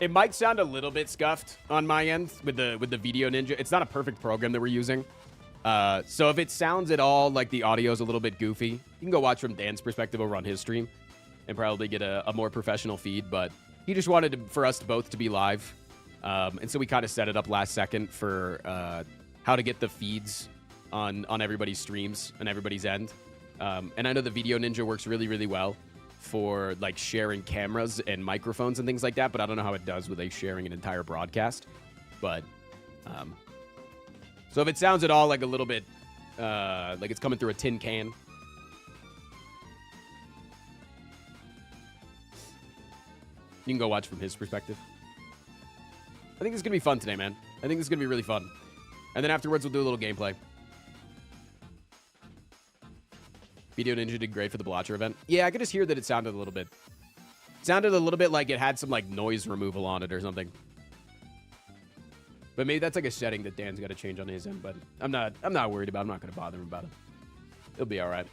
B: It might sound a little bit scuffed on my end with the Video Ninja. It's not a perfect program that we're using. So if it sounds at all like the audio is a little bit goofy, you can go watch from Dan's perspective over on his stream and probably get a more professional feed. But he just wanted for us both to be live. And so we kind of set it up last second for how to get the feeds on everybody's streams and everybody's end. And I know the Video Ninja works really, really well for, like, sharing cameras and microphones and things like that, but I don't know how it does with, like, sharing an entire broadcast. But so if it sounds at all like a little bit like it's coming through a tin can, you can go watch from his perspective. I think this is gonna be fun today, man. I think this is gonna be really fun. And then afterwards we'll do a little gameplay. Video Ninja did great for the Blotcher event. Yeah, I could just hear that it sounded a little bit. It sounded a little bit like it had some, like, noise removal on it or something. But maybe that's like a setting that Dan's got to change on his end. But I'm not worried about it. I'm not going to bother him about it. It'll be all right.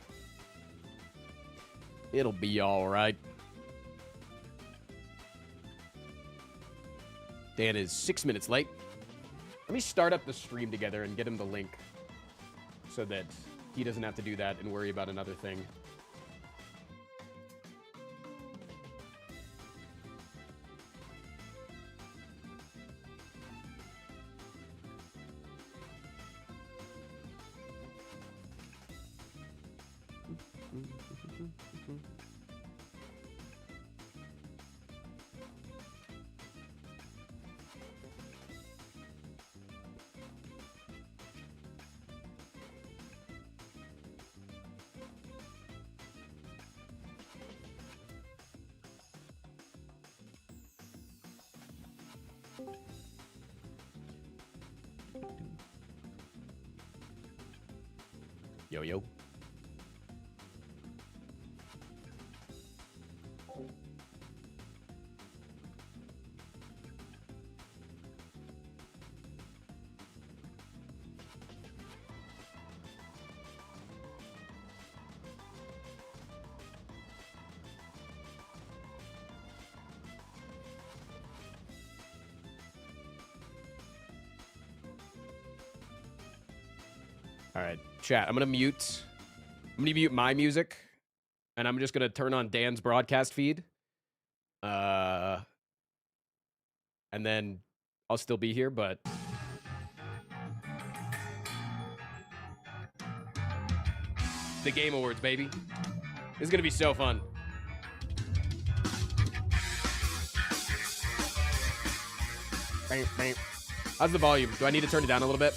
B: It'll be all right. Dan is 6 minutes late. Let me start up the stream together and get him the link so that he doesn't have to do that and worry about another thing. Yo, yo. All right, chat. I'm gonna mute my music, and I'm just gonna turn on Dan's broadcast feed. And then I'll still be here, but the Game Awards, baby. This is gonna be so fun. How's the volume? Do I need to turn it down a little bit?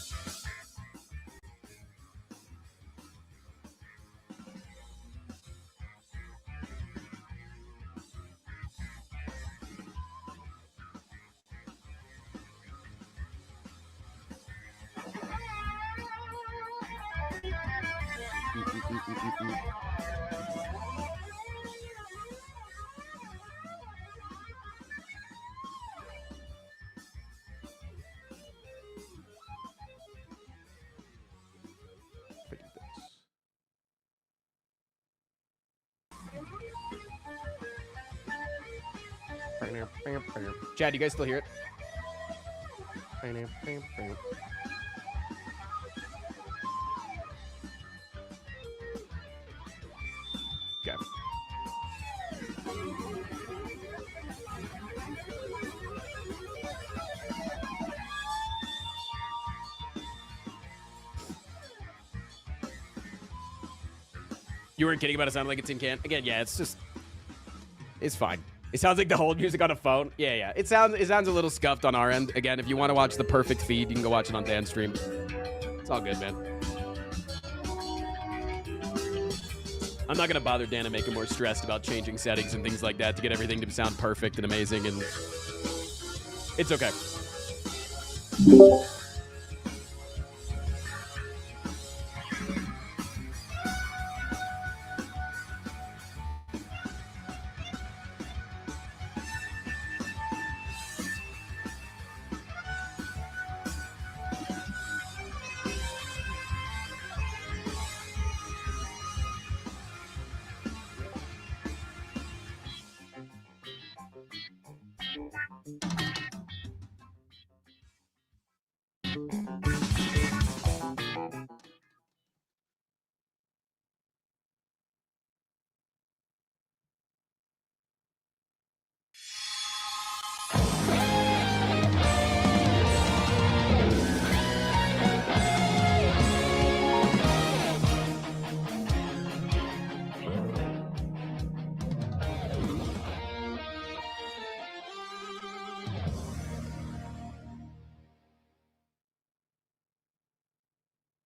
B: Chad, you guys still hear it? Okay. You weren't kidding about it sounding like a tin can? Again, yeah, it's fine. It sounds like the whole music on a phone. Yeah. It sounds a little scuffed on our end. Again, if you want to watch the perfect feed, you can go watch it on Dan's stream. It's all good, man. I'm not gonna bother Dan and make him more stressed about changing settings and things like that to get everything to sound perfect and amazing, and it's okay.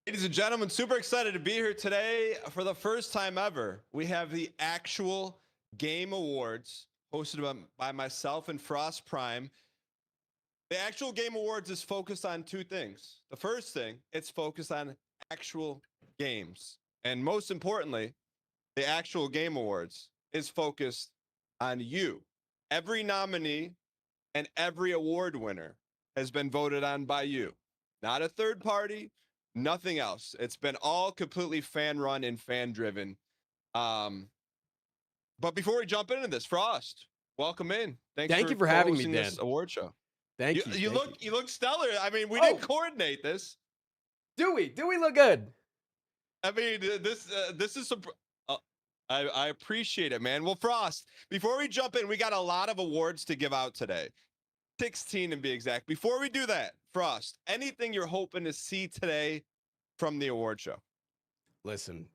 N: Ladies and gentlemen, super excited to be here today. For the first time ever, we have the actual Game Awards hosted by myself and Frost Prime. The actual Game Awards is focused on two things. The first thing, it's focused on actual games. And most importantly, the actual Game Awards is focused on you. Every nominee and every award winner has been voted on by you. Not a third party, nothing else. It's been all completely fan run and fan driven. But before we jump into this, Frost, welcome in.
B: Thank you for having me, Dan.
N: This award show.
B: Thank you.
N: You look stellar. I mean, we didn't coordinate this.
B: Do we look good?
N: I mean, this is some. I appreciate it, man. Well, Frost, before we jump in, we got a lot of awards to give out today. 16 to be exact. Before we do that, Frost, anything you're hoping to see today from the award show?
B: Listen,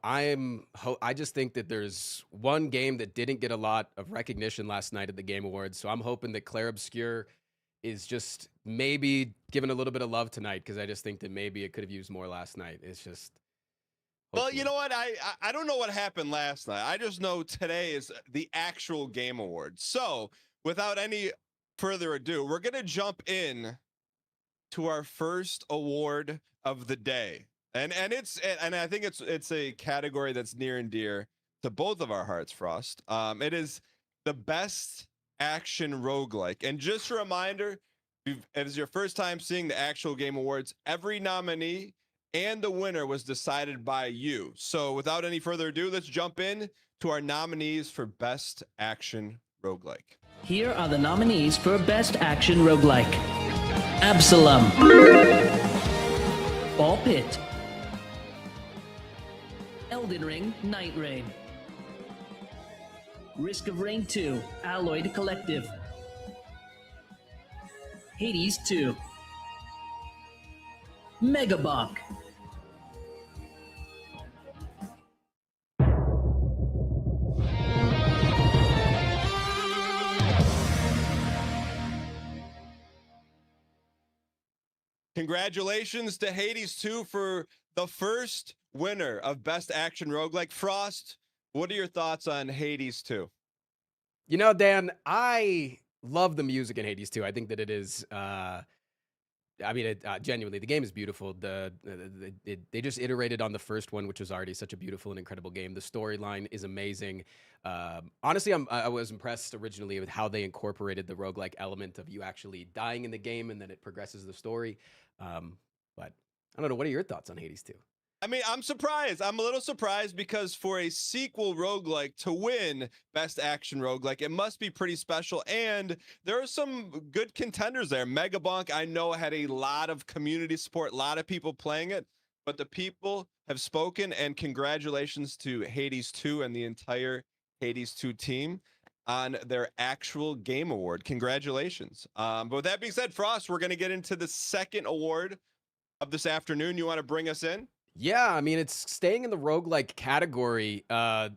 B: I just think that there's one game that didn't get a lot of recognition last night at the Game Awards, so I'm hoping that Claire Obscure is just maybe given a little bit of love tonight, because I just think that maybe it could have used more last night. It's just...
N: Well, you know what? I don't know what happened last night. I just know today is the actual Game Awards. So, without any further ado, we're going to jump in to our first award of the day. And I think it's a category that's near and dear to both of our hearts, Frost. It is the best action roguelike. And just a reminder, if it's your first time seeing the actual Game Awards, every nominee and the winner was decided by you. So without any further ado, let's jump in to our nominees for best action roguelike.
O: Here are the nominees for best action roguelike: Absalom, Ball Pit, Elden Ring Night Rain, Risk of Rain 2 Alloyed Collective, Hades 2, Megabonk,
N: Congratulations to Hades 2 for the first winner of Best Action Roguelike. Frost, what are your thoughts on Hades 2?
B: You know, Dan, I love the music in Hades 2. I think that it is, genuinely, the game is beautiful. They just iterated on the first one, which was already such a beautiful and incredible game. The storyline is amazing. Honestly, I was impressed originally with how they incorporated the roguelike element of you actually dying in the game and then it progresses the story. But I don't know. What are your thoughts on Hades 2?
N: I mean, I'm surprised. I'm a little surprised because for a sequel roguelike to win Best Action Roguelike, it must be pretty special. And there are some good contenders there. Megabonk, I know, had a lot of community support, a lot of people playing it, but the people have spoken, and congratulations to Hades 2 and the entire Hades 2 team on their actual game award. Congratulations. But with that being said, Frost, we're going to get into the second award of this afternoon. You want to bring us in?
B: Yeah, I mean, it's staying in the roguelike category.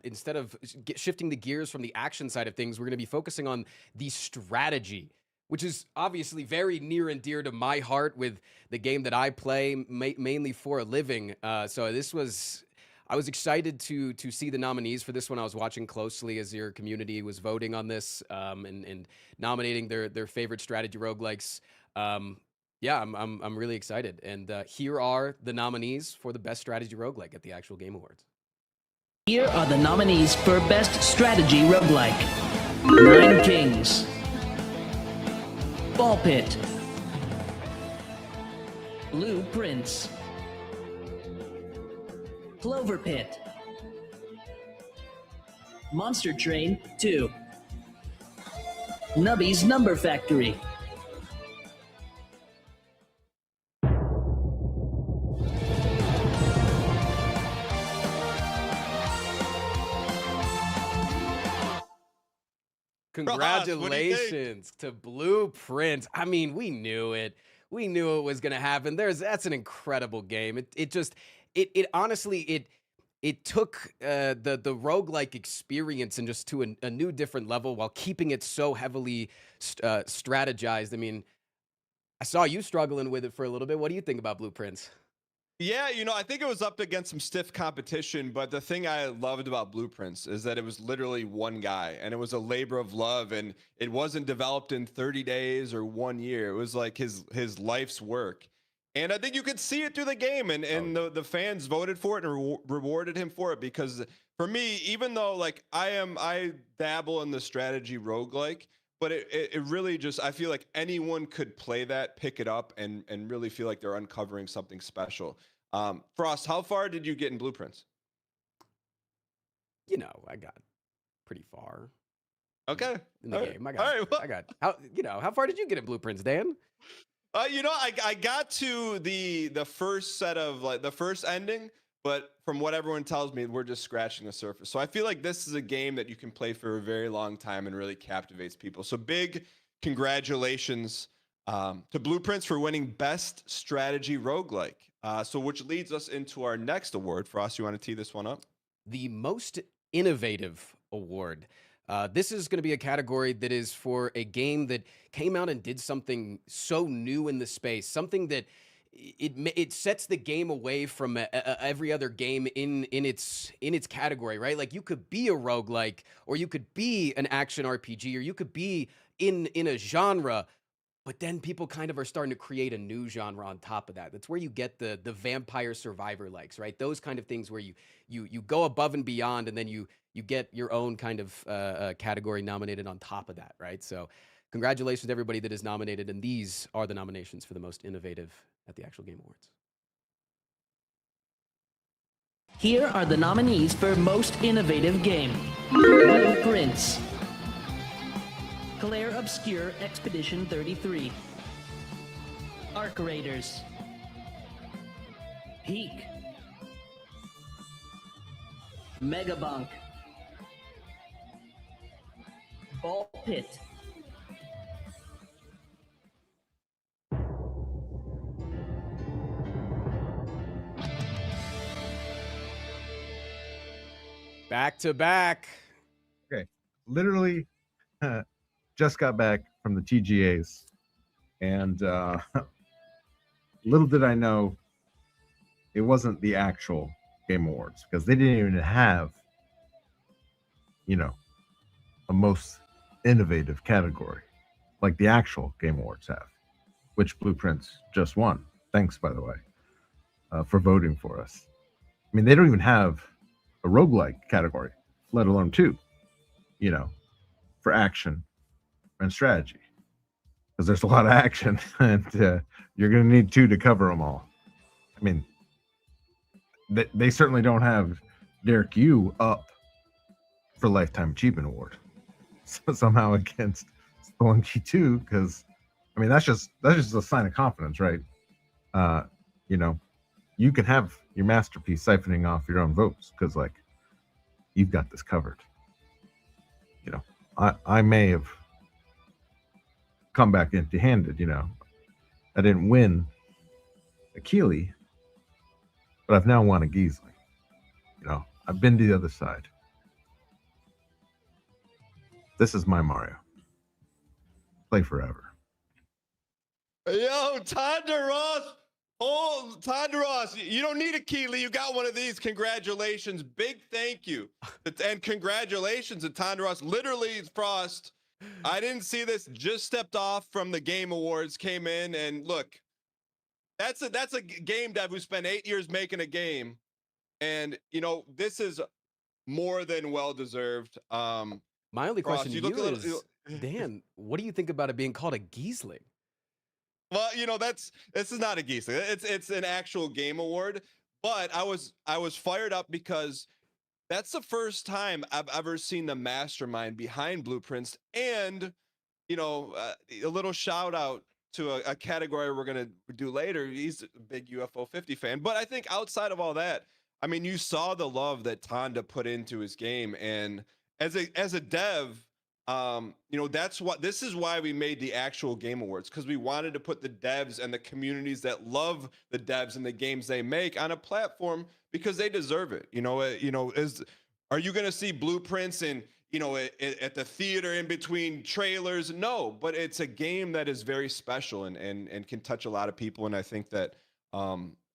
B: Instead of shifting the gears from the action side of things, we're going to be focusing on the strategy, which is obviously very near and dear to my heart with the game that I play mainly for a living. So I was excited to see the nominees for this one. I was watching closely as your community was voting on this and nominating their favorite strategy roguelikes. Yeah, I'm really excited. And here are the nominees for the best strategy roguelike at the actual Game Awards.
O: Here are the nominees for best strategy roguelike: Nine Kings, Ball Pit, Blue Prince, Clover Pit, Monster Train 2, Nubby's Number Factory,
B: Congratulations to Blueprint. I mean, we knew it. We knew it was going to happen. That's an incredible game. It honestly took the roguelike experience and just to a new different level while keeping it so heavily strategized. I mean, I saw you struggling with it for a little bit. What do you think about Blueprints?
N: Yeah, I think it was up against some stiff competition, but the thing I loved about Blueprints is that it was literally one guy, and it was a labor of love, and it wasn't developed in 30 days or 1 year. It was like his life's work. And I think you could see it through the game, and the fans voted for it and rewarded him for it, because for me, even though like I dabble in the strategy roguelike, but it really just, I feel like anyone could play that, pick it up, and really feel like they're uncovering something special. Frost, how far did you get in Blueprints?
B: I got pretty far.
N: Okay.
B: In the game. How far did you get in Blueprints, Dan?
N: I got to the first set of the first ending, but from what everyone tells me, we're just scratching the surface. So I feel like this is a game that you can play for a very long time and really captivates people. So big congratulations to Blueprints for winning Best Strategy Roguelike. So which leads us into our next award. Frost, you want to tee this one up?
B: The Most Innovative Award. This is going to be a category that is for a game that came out and did something so new in the space, something that it sets the game away from every other game in its category, right? Like you could be a roguelike, or you could be an action RPG, or you could be in a genre, But then people kind of are starting to create a new genre on top of that. That's where you get the vampire survivor likes, right? Those kind of things where you go above and beyond, and then you get your own kind of category nominated on top of that, right? So congratulations to everybody that is nominated, and these are the nominations for the most innovative at the actual Game Awards.
O: Here are the nominees for Most Innovative Game. Blueprints. Claire Obscure Expedition 33. Arc Raiders. Peak. Megabunk. Ball Pit.
B: Back to back.
P: Okay, literally just got back from the TGAs, and little did I know it wasn't the actual Game Awards, because they didn't even have, you know, a most innovative category like the actual Game Awards have, which Blueprints just won. Thanks, by the way, for voting for us. I mean, they don't even have a roguelike category, let alone two, you know, for action and strategy, because there's a lot of action, and you're going to need two to cover them all. I mean, they certainly don't have Derek Yu up for Lifetime Achievement Award somehow against Spelunky 2, because I mean that's just a sign of confidence, right? You know, you can have your masterpiece siphoning off your own votes because, like, you've got this covered. You know, I may have come back empty-handed. You know, I didn't win a Keeley, but I've now won a Giesling. You know, I've been to the other side. This is my Mario. Play forever.
N: Yo, Tonda Ross. Oh, Tonda Ross, you don't need a Keeley. You got one of these. Congratulations. Big thank you. And congratulations to Tonda Ross. Literally, Frost, I didn't see this. Just stepped off from the Game Awards, came in, and look, that's a game dev who spent 8 years making a game. And, you know, this is more than well-deserved.
B: My only
N: Frost,
B: question to you is, Dan, what do you think about it being called a Giesling?
N: Well, you know, this is not a Giesling. It's an actual game award. But I was fired up because that's the first time I've ever seen the mastermind behind Blueprints. And, you know, a little shout out to a category we're gonna do later. He's a big UFO 50 fan. But I think outside of all that, I mean, you saw the love that Tonda put into his game, and as a dev, you know, this is why we made the actual Game Awards, because we wanted to put the devs and the communities that love the devs and the games they make on a platform, because they deserve it. You know, are you going to see Blueprints in, you know, at the theater in between trailers? No, but it's a game that is very special and can touch a lot of people. And I think that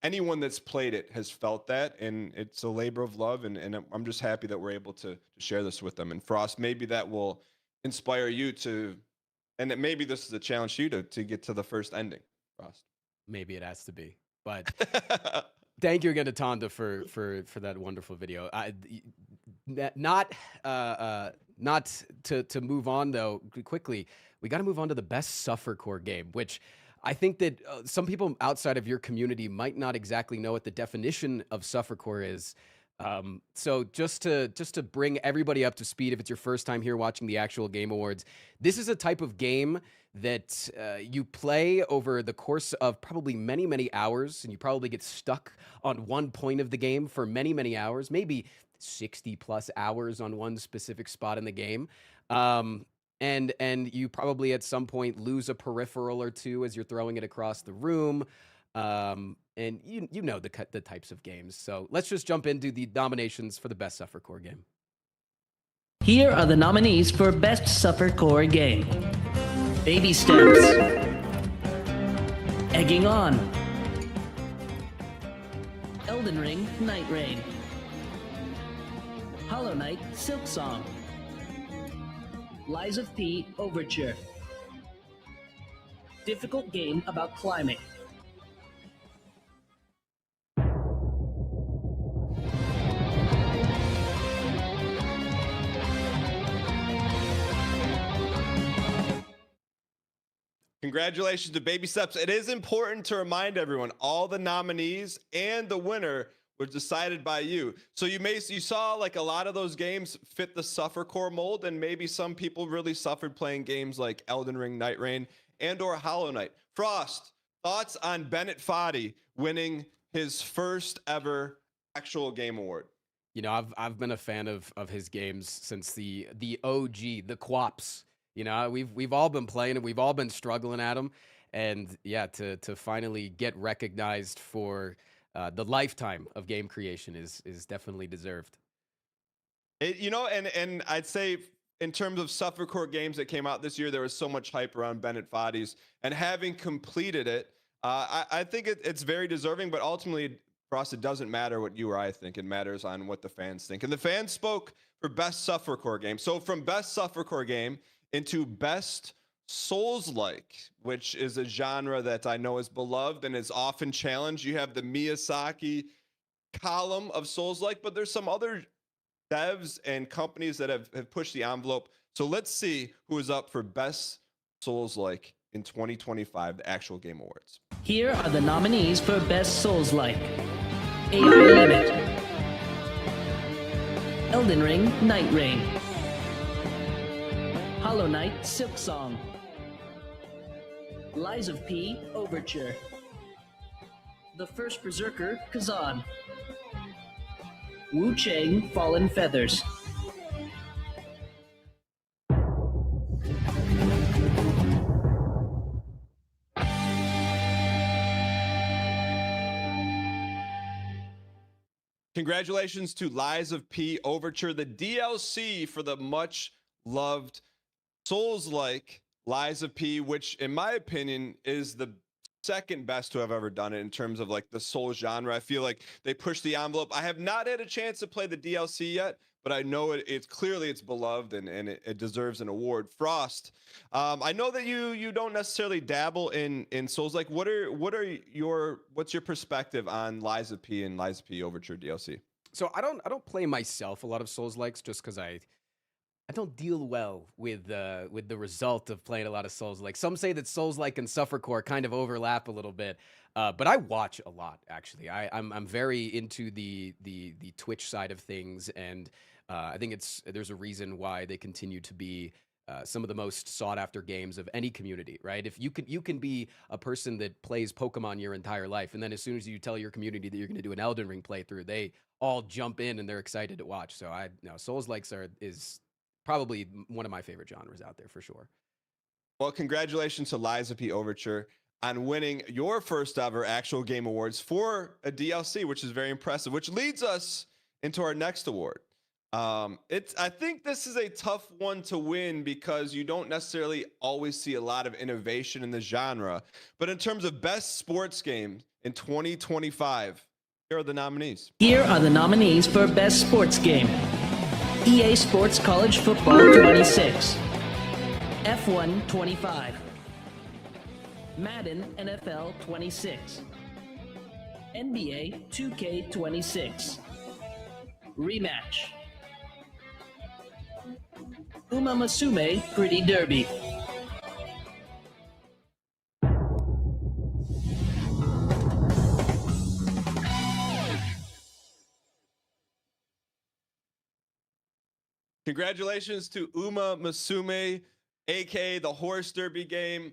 N: anyone that's played it has felt that, and it's a labor of love. And I'm just happy that we're able to share this with them. And Frost, maybe that will inspire you to, and that maybe this is a challenge to you to get to the first ending, Frost.
B: Maybe it has to be, but thank you again to Tonda for that wonderful video. Not to move on though quickly. We got to move on to the best suffercore game, which I think that some people outside of your community might not exactly know what the definition of suffercore is. So just to bring everybody up to speed, if it's your first time here watching the actual Game Awards, this is a type of game that you play over the course of probably many, many hours, and you probably get stuck on one point of the game for many, many hours, maybe 60 plus hours on one specific spot in the game. And you probably at some point lose a peripheral or two as you're throwing it across the room. And you know the types of games. So let's just jump into the nominations for the best suffercore game.
O: Here are the nominees for Best Suffercore Game. Baby Steps. Egging On. Elden Ring Night Rain. Hollow Knight Silk Song. Lies of P Overture. difficult game about climbing.
N: Congratulations to Baby Steps. It is important to remind everyone all the nominees and the winner was decided by you. So you saw like a lot of those games fit the suffercore mold, and maybe some people really suffered playing games like Elden Ring, Night Rain, and or Hollow Knight. Frost, thoughts on Bennett Foddy winning his first ever actual game award?
B: You know, I've been a fan of his games since the OG, the Quaps. You know, we've all been playing it, we've all been struggling at them, and yeah, to finally get recognized for the lifetime of game creation is definitely deserved.
N: You know, and I'd say in terms of suffercore games that came out this year, there was so much hype around Bennett Foddy's, and having completed it, I think it's very deserving. But ultimately, for us, it doesn't matter what you or I think; it matters on what the fans think. And the fans spoke for best suffercore game. So from best suffercore game into best Souls-like, which is a genre that I know is beloved and is often challenged. You have the Miyazaki column of Souls-like, but there's some other devs and companies that have pushed the envelope. So let's see who is up for best Souls-like in 2025, the actual Game Awards.
O: Here are the nominees for Best Souls-like. AI Limit, Elden Ring, Night Rain, Hollow Knight, Silk Song, Lies of P, Overture, The First Berserker, Kazan, Wu Chang, Fallen Feathers.
N: Congratulations to Lies of P, Overture, the DLC for the much loved Souls-like Lies of P, which in my opinion is the second best to have ever done it in terms of like the Souls genre. I feel like they pushed the envelope. I have not had a chance to play the DLC yet, but I know it's clearly it's beloved and it deserves an award. Frost, I know that you don't necessarily dabble in Souls-like. What's your perspective on Lies of P and Lies of P Overture DLC?
B: So I don't play myself a lot of Souls-likes just because I don't deal well with the result of playing a lot of Souls. Like some say that Souls-like and Suffercore kind of overlap a little bit, but I watch a lot actually. I'm very into the Twitch side of things, and I think there's a reason why they continue to be some of the most sought after games of any community, right? If you can be a person that plays Pokemon your entire life, and then as soon as you tell your community that you're going to do an Elden Ring playthrough, they all jump in and they're excited to watch. So Souls-likes is probably one of my favorite genres out there for sure.
N: Well, congratulations to Lies of P Overture on winning your first ever actual Game Awards for a DLC, which is very impressive, which leads us into our next award. I think this is a tough one to win because you don't necessarily always see a lot of innovation in the genre. But in terms of best sports game in 2025, here are the nominees.
O: Here are the nominees for Best Sports Game. EA Sports College Football 26, F1 25, Madden NFL 26, NBA 2K 26, Rematch, Uma Musume Pretty Derby.
N: Congratulations to Uma Musume, aka the horse derby game.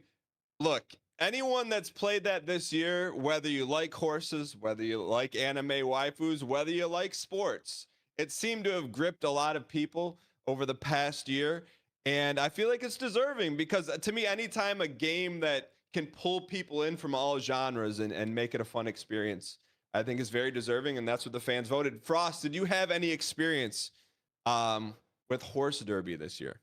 N: Look, anyone that's played that this year, whether you like horses, whether you like anime waifus, whether you like sports, it seemed to have gripped a lot of people over the past year. And I feel like it's deserving because to me, anytime a game that can pull people in from all genres and make it a fun experience, I think is very deserving. And that's what the fans voted. Frost, did you have any experience with horse derby this year?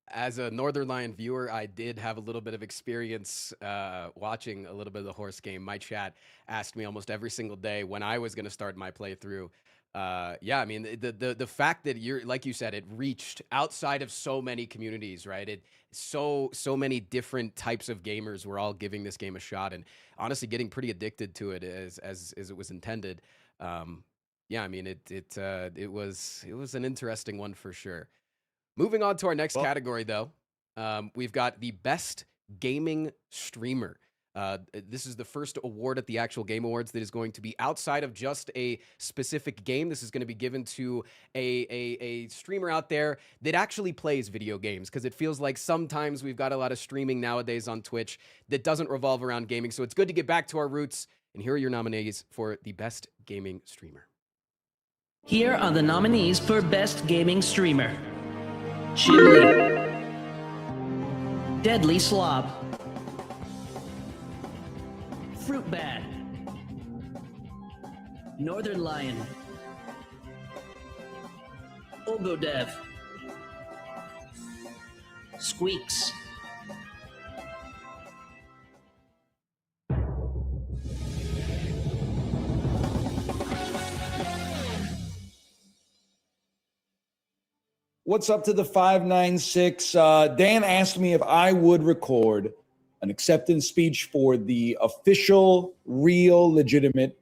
B: As a Northern Lion viewer, I did have a little bit of experience watching a little bit of the horse game. My chat asked me almost every single day when I was going to start my playthrough Yeah, I mean, the fact that you're, like you said, it reached outside of so many communities, right? So many different types of gamers were all giving this game a shot, and honestly, getting pretty addicted to it as it was intended. Yeah, I mean, it was an interesting one for sure. Moving on to our next category, though, we've got the best gaming streamer. This is the first award at the actual Game Awards that is going to be outside of just a specific game. This is going to be given to a streamer out there that actually plays video games, because it feels like sometimes we've got a lot of streaming nowadays on Twitch that doesn't revolve around gaming. So it's good to get back to our roots. And here are your nominees for the best gaming streamer.
O: Here are the nominees for Best Gaming Streamer. Chimney. Deadly Slob. Fruit Bat. Northern Lion. Ogodev. Squeaks.
Q: What's up to the 596? Dan asked me if I would record an acceptance speech for the official, real, legitimate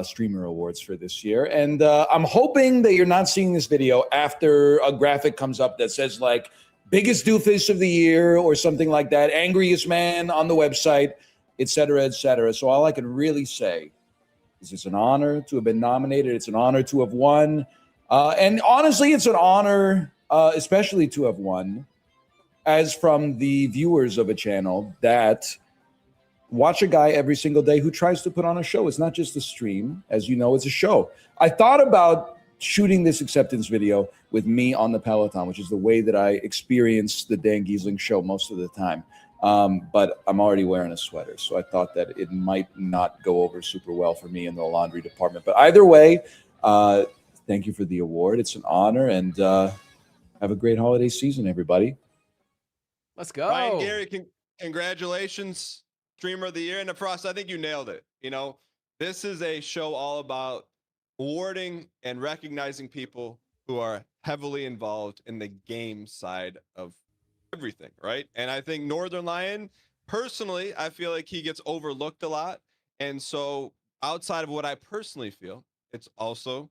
Q: streamer awards for this year. And I'm hoping that you're not seeing this video after a graphic comes up that says like biggest doofus of the year or something like that, angriest man on the website, et cetera, et cetera. So all I can really say is it's an honor to have been nominated. It's an honor to have won. And honestly, it's an honor, especially to have won, as from the viewers of a channel that watch a guy every single day who tries to put on a show. It's not just a stream. As you know, it's a show. I thought about shooting this acceptance video with me on the Peloton, which is the way that I experience the Dan Giesling show most of the time. But I'm already wearing a sweater, so I thought that it might not go over super well for me in the laundry department. But either way, thank you for the award. It's an honor, and have a great holiday season, everybody.
B: Let's go.
N: Ryan Gary, congratulations, Streamer of the Year. And Frost, I think you nailed it. You know, this is a show all about awarding and recognizing people who are heavily involved in the game side of everything, right? And I think Northern Lion, personally, I feel like he gets overlooked a lot. And so outside of what I personally feel, it's also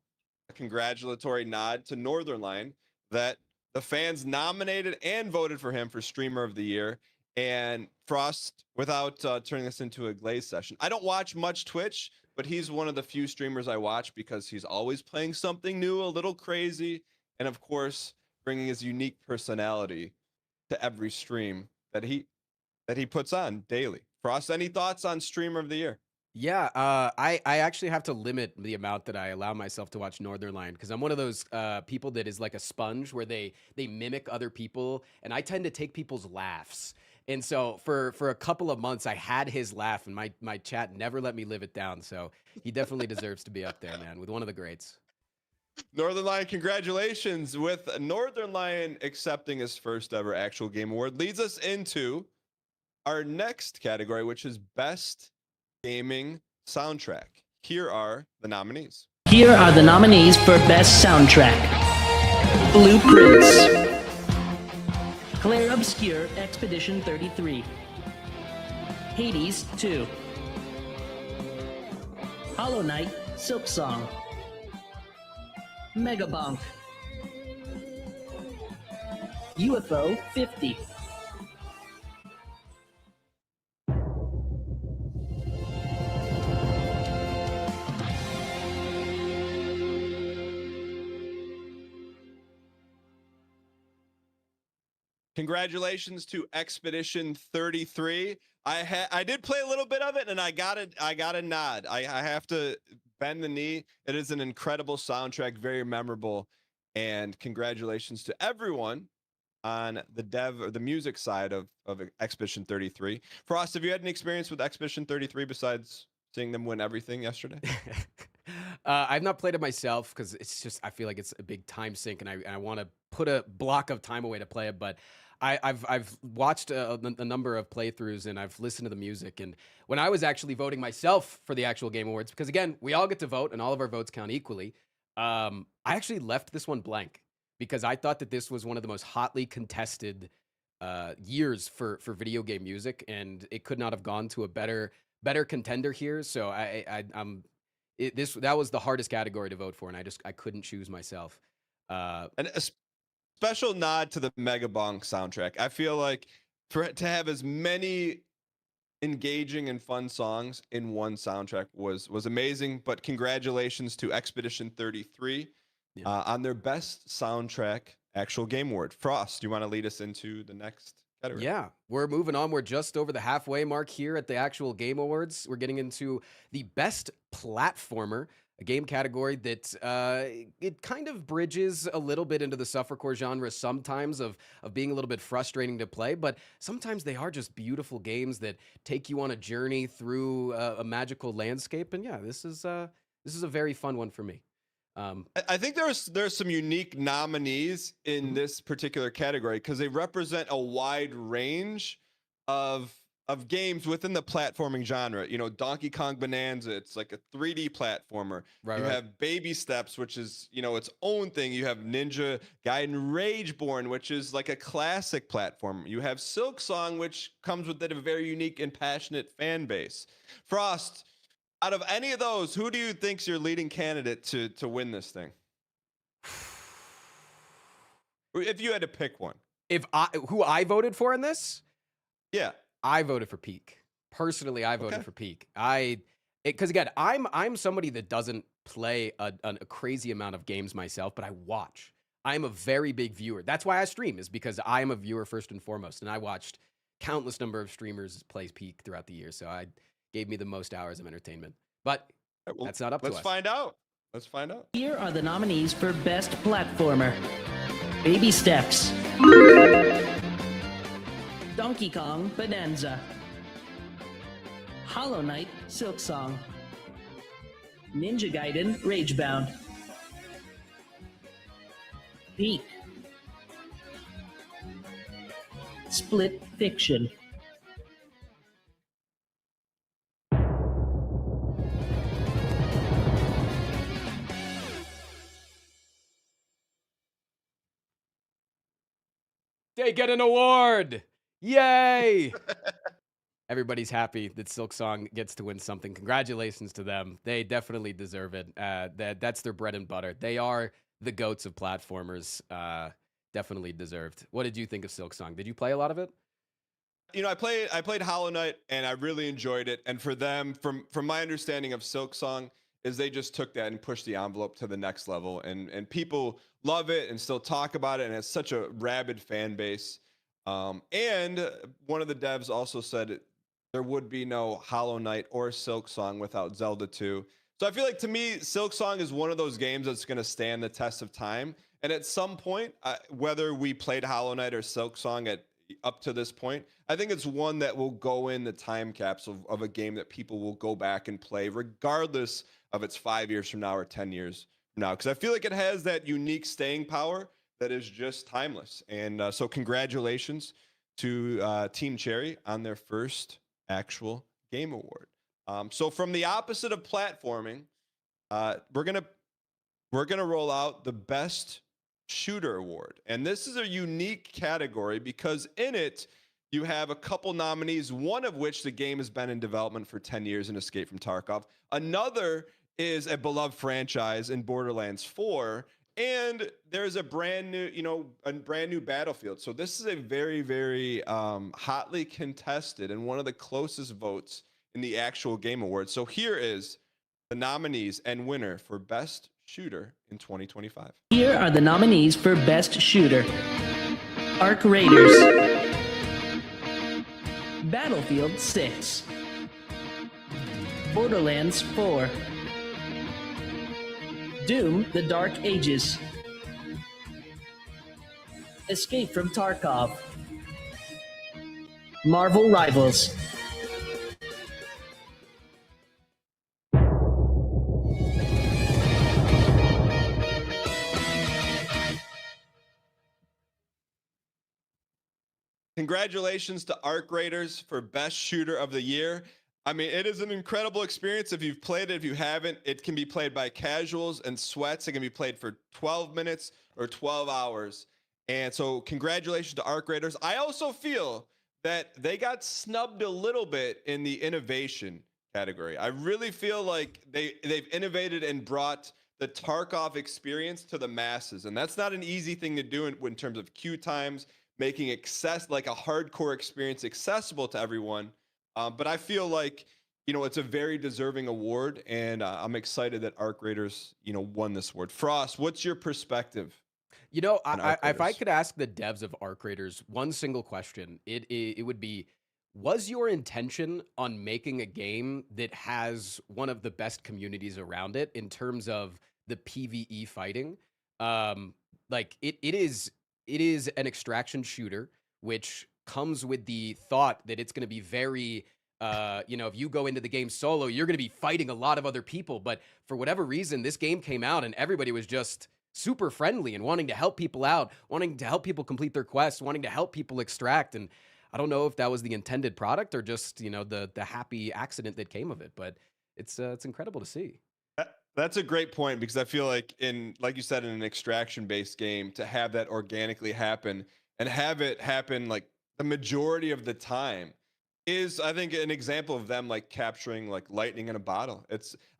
N: a congratulatory nod to Northern Lion that the fans nominated and voted for him for Streamer of the Year. And Frost, without turning this into a Glaze session, I don't watch much Twitch, but he's one of the few streamers I watch because he's always playing something new, a little crazy, and of course, bringing his unique personality to every stream that he puts on daily. Frost, any thoughts on Streamer of the Year?
B: Yeah, I actually have to limit the amount that I allow myself to watch Northern Lion, because I'm one of those people that is like a sponge where they mimic other people, and I tend to take people's laughs. And so for a couple of months, I had his laugh, and my chat never let me live it down. So he definitely deserves to be up there, man, with one of the greats.
N: Northern Lion, congratulations. With Northern Lion accepting his first ever actual game award, leads us into our next category, which is Best Gaming Soundtrack. Here are the nominees.
O: Here are the nominees for Best Soundtrack. Blueprints. Claire Obscure, Expedition 33. Hades 2. Hollow Knight, Silk Song. Megabonk. UFO 50.
N: Congratulations to Expedition 33. I did play a little bit of it, and I got a nod. I have to bend the knee. It is an incredible soundtrack, very memorable, and congratulations to everyone on the dev or the music side of Expedition 33. Frost, have you had any experience with Expedition 33 besides seeing them win everything yesterday?
B: I've not played it myself because it's just, I feel like it's a big time sink, and I want to put a block of time away to play it. But I've watched a number of playthroughs, and I've listened to the music. And when I was actually voting myself for the actual Game Awards, because again, we all get to vote and all of our votes count equally. I actually left this one blank because I thought that this was one of the most hotly contested years for video game music, and it could not have gone to a better contender here. So that was the hardest category to vote for, and I couldn't choose myself.
N: And a special nod to the Mega Bong soundtrack. I feel like to have as many engaging and fun songs in one soundtrack was amazing. But congratulations to Expedition 33 on their best soundtrack actual game award. Frost, do you want to lead us into the next category?
B: Yeah, we're moving on. We're just over the halfway mark here at the actual game awards. We're getting into the best platformer, a game category that it kind of bridges a little bit into the suffercore genre sometimes of being a little bit frustrating to play, but sometimes they are just beautiful games that take you on a journey through a magical landscape. And yeah, this is a very fun one for me.
N: I think there's some unique nominees in this particular category because they represent a wide range of games within the platforming genre. You know, Donkey Kong Bonanza, it's like a 3D platformer. You have Baby Steps, which is, you know, its own thing. You have Ninja Gaiden Rageborn, which is like a classic platform. You have Silk Song, which comes with a very unique and passionate fan base. Frost, out of any of those, who do you think's your leading candidate to win this thing? If you had to pick one.
B: Who I voted for in this?
N: Yeah.
B: I voted for Peak. Personally, I voted for Peak. Because again, I'm somebody that doesn't play a crazy amount of games myself, but I watch. I'm a very big viewer. That's why I stream, is because I'm a viewer first and foremost. And I watched countless number of streamers play Peak throughout the year. So I gave me the most hours of entertainment. But that's not up to us.
N: Let's find out. Let's find out.
O: Here are the nominees for Best Platformer. Baby Steps. Donkey Kong Bonanza. Hollow Knight Silk Song. Ninja Gaiden Ragebound. Peak. Split Fiction.
B: They get an award! Yay! Everybody's happy that Silk Song gets to win something. Congratulations to them. They definitely deserve it. That's their bread and butter. They are the GOATs of platformers. Definitely deserved. What did you think of Silk Song? Did you play a lot of it?
N: You know, I played Hollow Knight and I really enjoyed it. And for them, from my understanding of Silk Song, is they just took that and pushed the envelope to the next level. And people love it and still talk about it. And it's such a rabid fan base. And one of the devs also said there would be no Hollow Knight or Silk Song without Zelda 2. So I feel like, to me, Silk Song is one of those games that's going to stand the test of time. And at some point, whether we played Hollow Knight or Silk Song up to this point, I think it's one that will go in the time capsule of a game that people will go back and play, regardless of it's 5 years from now or 10 years from now. Because I feel like it has that unique staying power that is just timeless. And so congratulations to Team Cherry on their first actual game award. So from the opposite of platforming, we're gonna roll out the Best Shooter Award. And this is a unique category because in it, you have a couple nominees, one of which the game has been in development for 10 years in Escape from Tarkov. Another is a beloved franchise in Borderlands 4. And there's a brand new Battlefield. So this is a very, very hotly contested and one of the closest votes in the actual Game Awards. So here is the nominees and winner for Best Shooter in 2025.
O: Here are the nominees for Best Shooter. Arc Raiders. Battlefield 6. Borderlands 4. Doom: The Dark Ages. Escape from Tarkov. Marvel Rivals.
N: Congratulations to Arc Raiders for Best Shooter of the Year. I mean, it is an incredible experience. If you've played it, if you haven't, it can be played by casuals and sweats. It can be played for 12 minutes or 12 hours. And so congratulations to Arc Raiders. I also feel that they got snubbed a little bit in the innovation category. I really feel like they've innovated and brought the Tarkov experience to the masses. And that's not an easy thing to do in terms of queue times, making like a hardcore experience accessible to everyone. But I feel like, it's a very deserving award, and I'm excited that Arc Raiders, won this award. Frost, what's your perspective?
B: If I could ask the devs of Arc Raiders one single question, it would be, was your intention on making a game that has one of the best communities around it in terms of the PvE fighting? It is an extraction shooter, which comes with the thought that it's going to be very, if you go into the game solo, you're going to be fighting a lot of other people. But for whatever reason, this game came out and everybody was just super friendly and wanting to help people out, wanting to help people complete their quests, wanting to help people extract. And I don't know if that was the intended product or just, the happy accident that came of it, but it's incredible to see.
N: That's a great point, because I feel like like you said, in an extraction based game, to have that organically happen and have it happen like the majority of the time is, I think, an example of them like capturing like lightning in a bottle.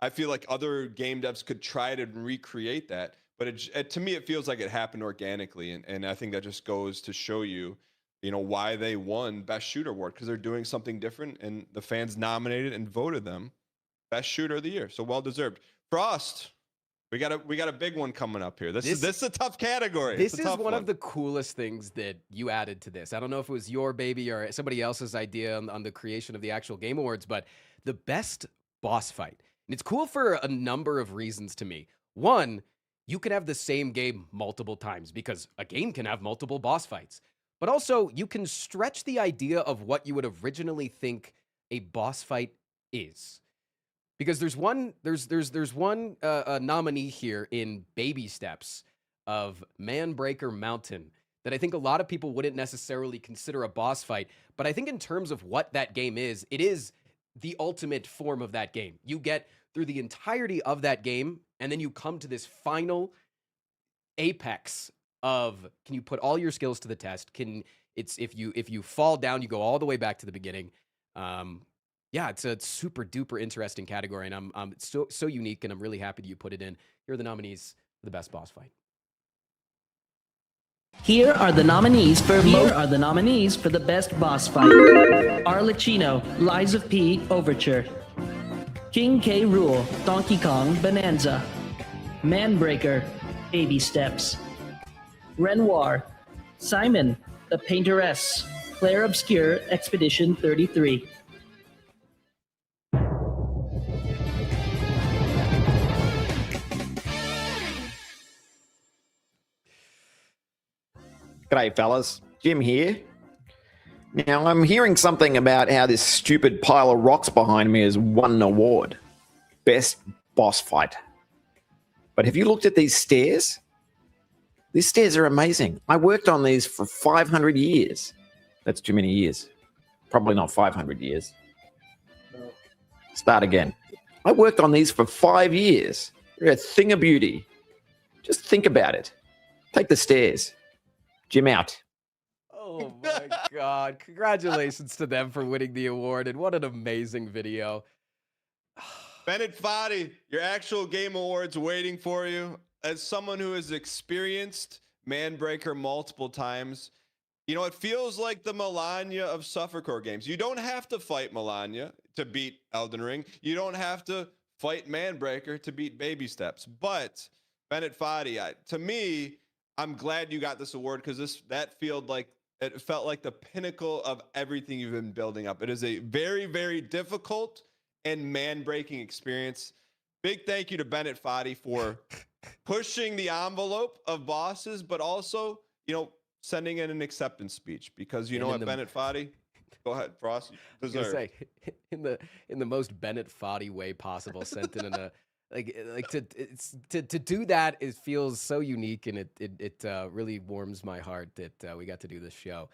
N: I feel like other game devs could try to recreate that, but to me, it feels like it happened organically. And I think that just goes to show you, why they won Best Shooter Award, because they're doing something different and the fans nominated and voted them Best Shooter of the Year. So well deserved. Frost, we got a big one coming up here. This is a tough category.
B: This is one of the coolest things that you added to this. I don't know if it was your baby or somebody else's idea on the creation of the actual Game Awards, but the best boss fight. And it's cool for a number of reasons to me. One, you can have the same game multiple times because a game can have multiple boss fights. But also, you can stretch the idea of what you would originally think a boss fight is. Because there's one nominee here in Baby Steps of Manbreaker Mountain that I think a lot of people wouldn't necessarily consider a boss fight. But I think in terms of what that game is, it is the ultimate form of that game. You get through the entirety of that game, and then you come to this final apex of, can you put all your skills to the test? If you fall down, you go all the way back to the beginning. Yeah, it's a super duper interesting category, and it's so unique, and I'm really happy that you put it in. Here are the nominees for the best boss fight.
O: Here are the nominees for the best boss fight. Arlecchino, Lies of P, Overture. King K. Rool, Donkey Kong, Bonanza. Manbreaker, Baby Steps. Renoir, Simon, The Painteress, Claire Obscure, Expedition 33.
R: G'day, fellas. Jim here. Now, I'm hearing something about how this stupid pile of rocks behind me has won an award. Best boss fight. But have you looked at these stairs? These stairs are amazing. I worked on these for 500 years. That's too many years. Probably not 500 years. Start again. I worked on these for 5 years. They're a thing of beauty. Just think about it. Take the stairs. Jim out.
B: Oh my God. Congratulations to them for winning the award, and what an amazing video.
N: Bennett Foddy, your actual Game Awards waiting for you. As someone who has experienced Manbreaker multiple times, it feels like the Melania of Suffercore games. You don't have to fight Melania to beat Elden Ring. You don't have to fight Manbreaker to beat Baby Steps. But Bennett Foddy, to me, I'm glad you got this award, because it felt like the pinnacle of everything you've been building up. It is a very, very difficult and man-breaking experience. Big thank you to Bennett Foddy for pushing the envelope of bosses, but also, sending in an acceptance speech, because Bennett Foddy, go ahead, Frost.
B: I was gonna say, in the most Bennett Foddy way possible, sent in a to do that, it feels so unique, and it really warms my heart that we got to do this show.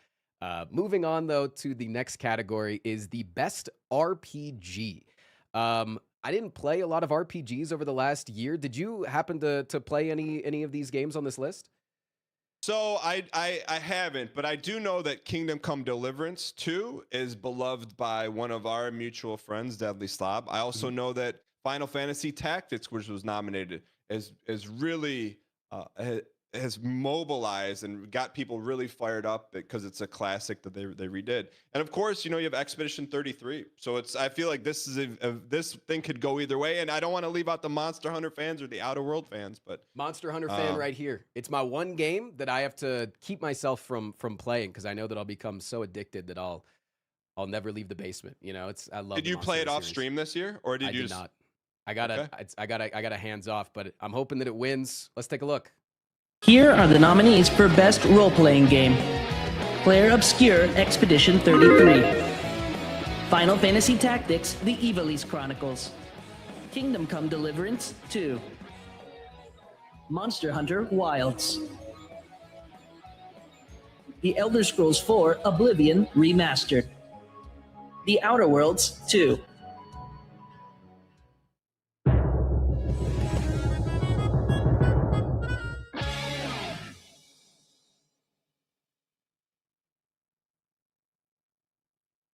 B: Moving on, though, to the next category is the best RPG. I didn't play a lot of RPGs over the last year. Did you happen to play any of these games on this list?
N: So I haven't, but I do know that Kingdom Come Deliverance 2 is beloved by one of our mutual friends, Deadly Slob. I also know that Final Fantasy Tactics, which was nominated, is really has mobilized and got people really fired up because it's a classic that they redid. And of course, you know, you have Expedition 33. So I feel like this is this thing could go either way. And I don't want to leave out the Monster Hunter fans or the Outer World fans, but
B: Monster Hunter fan right here. It's my one game that I have to keep myself from playing because I know that I'll become so addicted that I'll never leave the basement. You know, I love.
N: Did you play it off stream this year, or did you?
B: Did not. I got a hands off, but I'm hoping that it wins. Let's take a look.
O: Here are the nominees for Best Role-Playing Game. Claire Obscure Expedition 33. Final Fantasy Tactics The Ivalice Chronicles. Kingdom Come Deliverance 2. Monster Hunter Wilds. The Elder Scrolls 4 Oblivion Remastered. The Outer Worlds 2.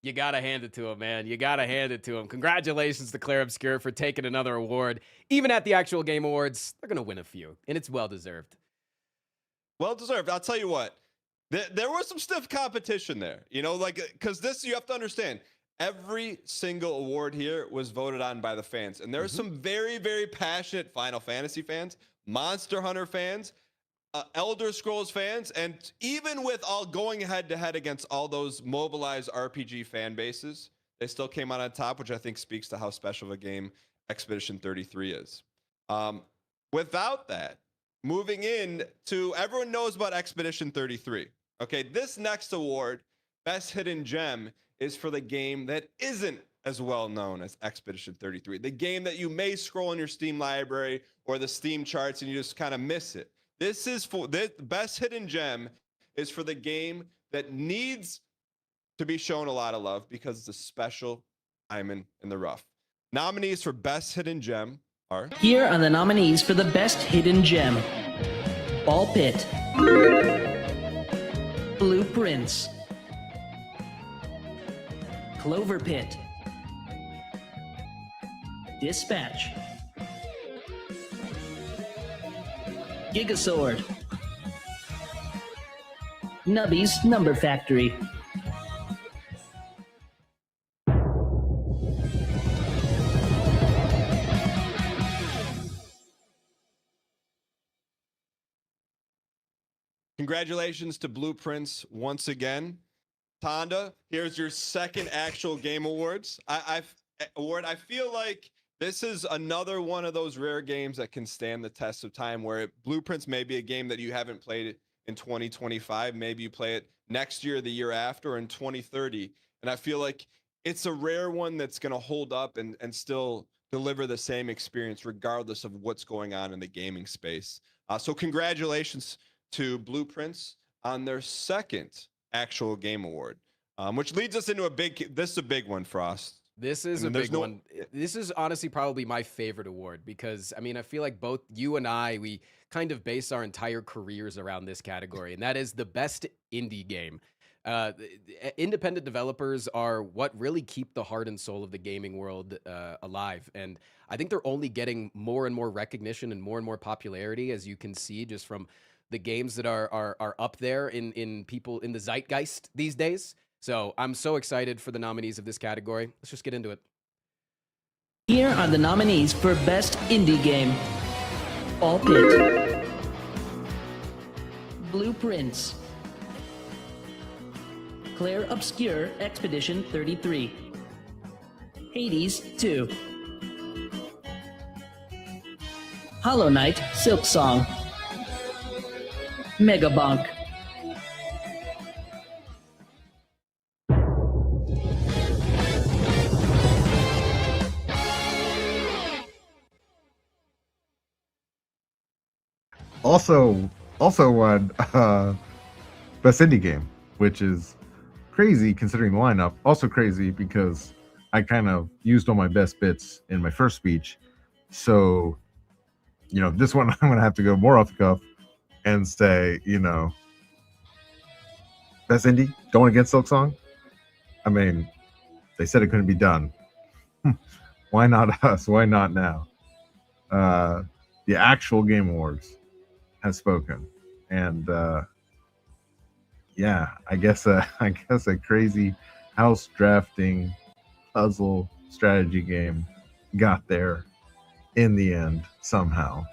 B: You gotta hand it to him, man. You gotta hand it to him. Congratulations to Claire Obscure for taking another award. Even at the actual Game Awards, they're gonna win a few, and it's well-deserved.
N: Well-deserved. I'll tell you what. There was some stiff competition there. You know, like, because this, you have to understand, every single award here was voted on by the fans. And there are some very, very passionate Final Fantasy fans, Monster Hunter fans, Elder Scrolls fans, and even with all going head-to-head against all those mobilized RPG fan bases, they still came out on top, which I think speaks to how special of a game Expedition 33 is. Without that, moving in to, everyone knows about Expedition 33. Okay, this next award, Best Hidden Gem, is for the game that isn't as well known as Expedition 33. The game that you may scroll in your Steam library or the Steam charts and you just kind of miss it. This is for the Best Hidden Gem is for the game that needs to be shown a lot of love because it's a special diamond in the rough. Nominees for Best Hidden Gem are...
O: Here are the nominees for the Best Hidden Gem. Ball Pit. Blueprints. Clover Pit. Dispatch. Gigasword. Nubby's Number Factory.
N: Congratulations to Blueprints once again. Tonda, here's your second actual game awards. I feel like this is another one of those rare games that can stand the test of time, where Blueprints may be a game that you haven't played in 2025. Maybe you play it next year, the year after, or in 2030. And I feel like it's a rare one that's going to hold up and still deliver the same experience regardless of what's going on in the gaming space. So congratulations to Blueprints on their second actual game award, which leads us into this is a big one, Frost.
B: This is a big one. This is honestly probably my favorite award because, I mean, I feel like both you and I, we kind of base our entire careers around this category, and that is the best indie game. Independent developers are what really keep the heart and soul of the gaming world alive, and I think they're only getting more and more recognition and more popularity, as you can see just from the games that are up there in people in the zeitgeist these days. So I'm so excited for the nominees of this category. Let's just get into it.
O: Here are the nominees for Best Indie Game. Ball Pit. Blueprints. Claire Obscure Expedition 33. Hades 2. Hollow Knight Silk Song. Megabonk.
P: Also won Best Indie Game, which is crazy considering the lineup. Also crazy because I kind of used all my best bits in my first speech. So, this one I'm going to have to go more off the cuff and say, best indie going against Silk Song. I mean, they said it couldn't be done. Why not us? Why not now? The actual Game Awards has spoken, and yeah, I guess a crazy house drafting puzzle strategy game got there in the end somehow.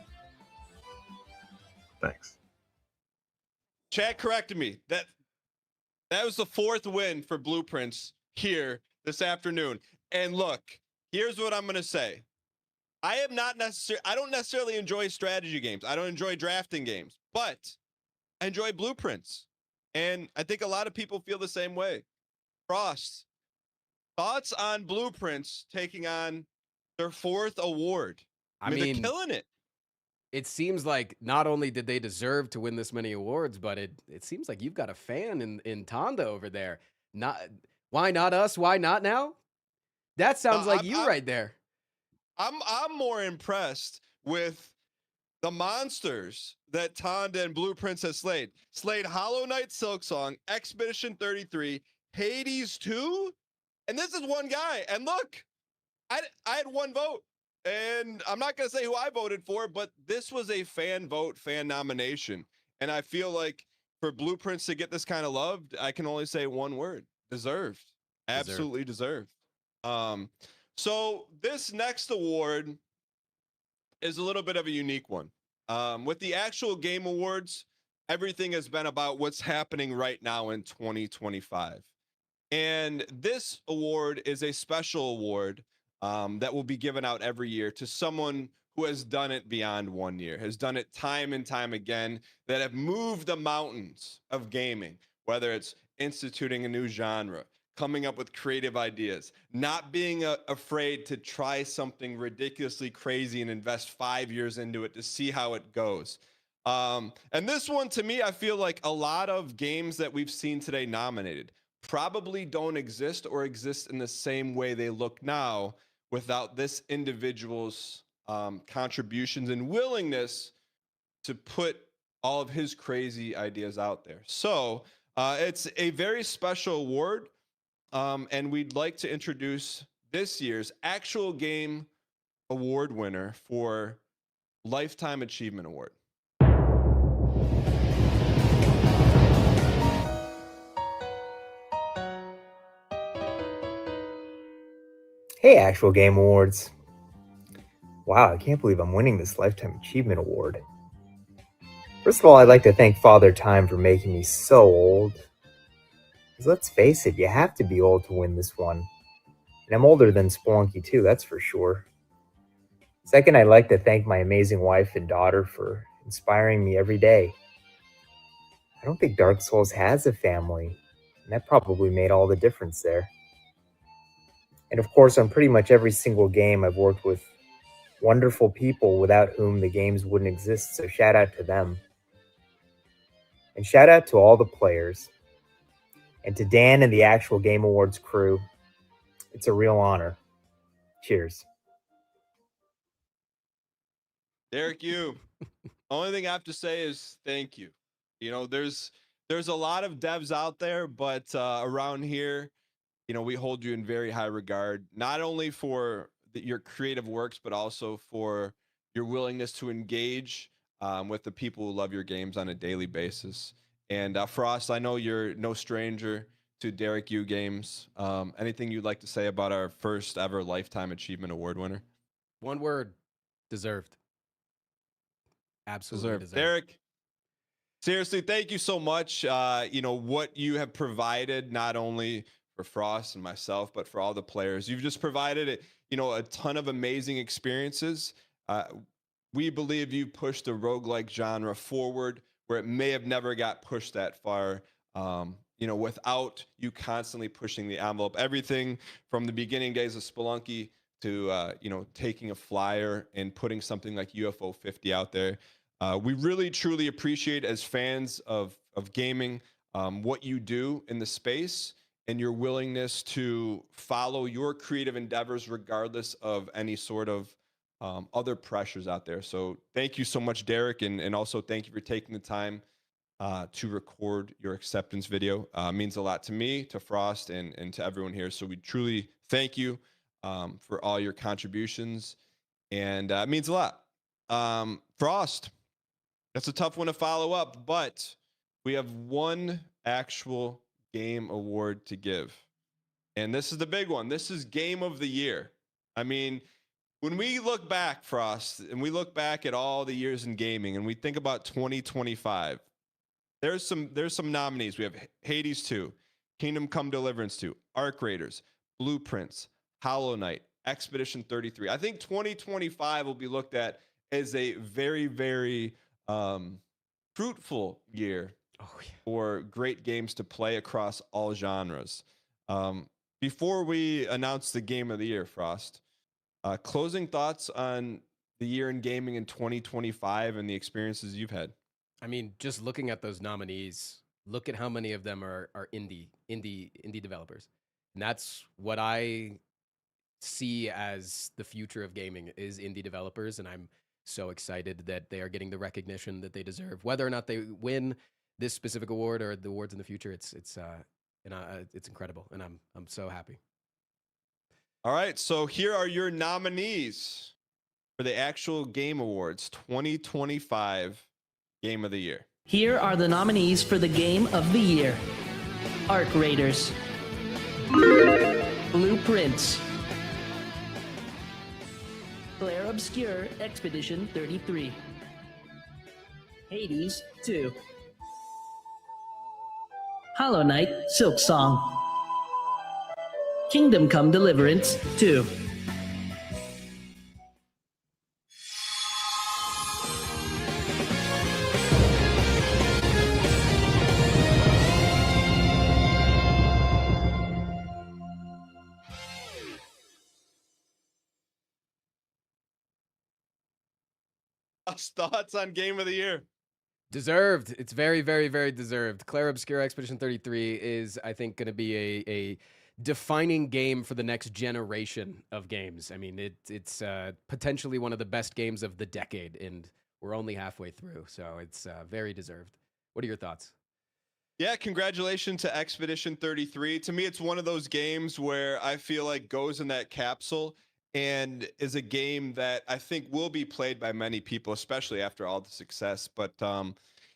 P: Thanks.
N: Chat corrected me. That was the 4th win for Blueprints here this afternoon. And look, here's what I'm gonna say. I don't necessarily enjoy strategy games. I don't enjoy drafting games, but I enjoy Blueprints. And I think a lot of people feel the same way. Frost, thoughts on Blueprints taking on their 4th award? I mean, they're killing it.
B: It seems like not only did they deserve to win this many awards, but it seems like you've got a fan in Tonda over there. Why not us? Why not now? That sounds like you right there.
N: I'm more impressed with the monsters that Tonda and Blueprints has slayed. Slayed Hollow Knight Silksong, Expedition 33, Hades 2, and this is one guy. And look, I had one vote. And I'm not going to say who I voted for, but this was a fan vote, fan nomination. And I feel like for Blueprints to get this kind of love, I can only say one word: deserved. Absolutely deserved. So this next award is a little bit of a unique one. With the actual Game Awards, everything has been about what's happening right now in 2025. And this award is a special award that will be given out every year to someone who has done it beyond 1 year, has done it time and time again, that have moved the mountains of gaming, whether it's instituting a new genre, coming up with creative ideas, not being afraid to try something ridiculously crazy and invest 5 years into it to see how it goes. And this one, to me, I feel like a lot of games that we've seen today nominated probably don't exist or exist in the same way they look now without this individual's contributions and willingness to put all of his crazy ideas out there. So it's a very special award, and we'd like to introduce this year's actual game award winner for Lifetime Achievement Award.
S: Hey, Actual Game Awards. Wow, I can't believe I'm winning this Lifetime Achievement Award. First of all, I'd like to thank Father Time for making me so old. Because let's face it, you have to be old to win this one. And I'm older than Spelunky too, that's for sure. Second, I'd like to thank my amazing wife and daughter for inspiring me every day. I don't think Dark Souls has a family, and that probably made all the difference there. And of course, on pretty much every single game, I've worked with wonderful people without whom the games wouldn't exist, so shout out to them. And shout out to all the players. And to Dan and the Actual Game Awards crew. It's a real honor. Cheers.
N: Derek, only thing I have to say is thank you. You know, there's a lot of devs out there, but around here, you know, we hold you in very high regard, not only for your creative works, but also for your willingness to engage with the people who love your games on a daily basis. And Frost, I know you're no stranger to Derek Yu Games. Anything you'd like to say about our first ever Lifetime Achievement Award winner?
B: One word: deserved. Absolutely deserved.
N: Derek, seriously, thank you so much. You know, what you have provided, not only for Frost and myself, but for all the players. You've just provided, you know, a ton of amazing experiences. We believe you pushed the roguelike genre forward where it may have never got pushed that far, you know, without you constantly pushing the envelope. Everything from the beginning days of Spelunky to, you know, taking a flyer and putting something like UFO 50 out there. We really, truly appreciate, as fans of gaming, what you do in the space. and your willingness to follow your creative endeavors regardless of any sort of other pressures out there. So thank you so much, Derek, and also thank you for taking the time to record your acceptance video. Means a lot to me, to Frost, and to everyone here. So we truly thank you for all your contributions, and it means a lot. Frost, that's a tough one to follow up, but we have one actual game award to give. And this is the big one. This is Game of the Year. I mean, when we look back, Frost, and we look back at all the years in gaming and we think about 2025, there's some nominees. We have Hades 2, Kingdom Come Deliverance 2, Arc Raiders, Blueprints, Hollow Knight, Expedition 33. I think 2025 will be looked at as a very, very fruitful year for great games to play across all genres. Before we announce the Game of the Year, Frost, closing thoughts on the year in gaming in 2025 and the experiences you've had.
B: I mean, just looking at those nominees, look at how many of them are indie developers. And that's what I see as the future of gaming is indie developers. And I'm so excited that they are getting the recognition that they deserve. Whether or not they win this specific award or the awards in the future, it's incredible. And I'm so happy.
N: All right, so here are your nominees for the actual Game Awards 2025 Game of the Year.
O: Here are the nominees for the Game of the Year. Arc Raiders, Blueprints, Clair Obscur Expedition 33, Hades 2, Hollow Knight Silksong, Kingdom Come Deliverance 2.
N: Thoughts on Game of the Year?
B: Deserved. It's very, very, very deserved. Clair Obscur Expedition 33 is, I think, going to be a defining game for the next generation of games. I mean, it's potentially one of the best games of the decade, and we're only halfway through, so it's very deserved. What are your thoughts?
N: Yeah, congratulations to Expedition 33. To me, it's one of those games where I feel like goes in that capsule and is a game that I think will be played by many people, especially after all the success. But,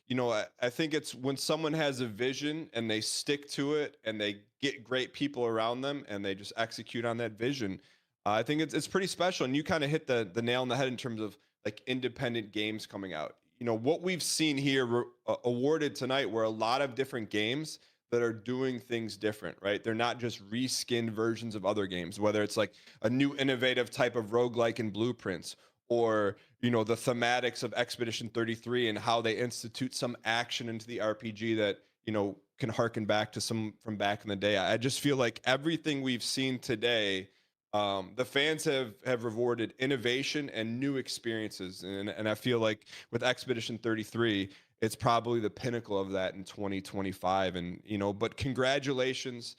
N: you know, I think it's when someone has a vision and they stick to it and they get great people around them and they just execute on that vision. I think it's pretty special. And you kind of hit the nail on the head in terms of like independent games coming out. You know, what we've seen here awarded tonight were a lot of different games that are doing things different, right? They're not just reskinned versions of other games, whether it's like a new innovative type of roguelike in Blueprints, or, you know, the thematics of Expedition 33 and how they institute some action into the RPG that, you know, can harken back to some from back in the day. I just feel like everything we've seen today, the fans have rewarded innovation and new experiences. And I feel like with Expedition 33, it's probably the pinnacle of that in 2025. And, you know, but congratulations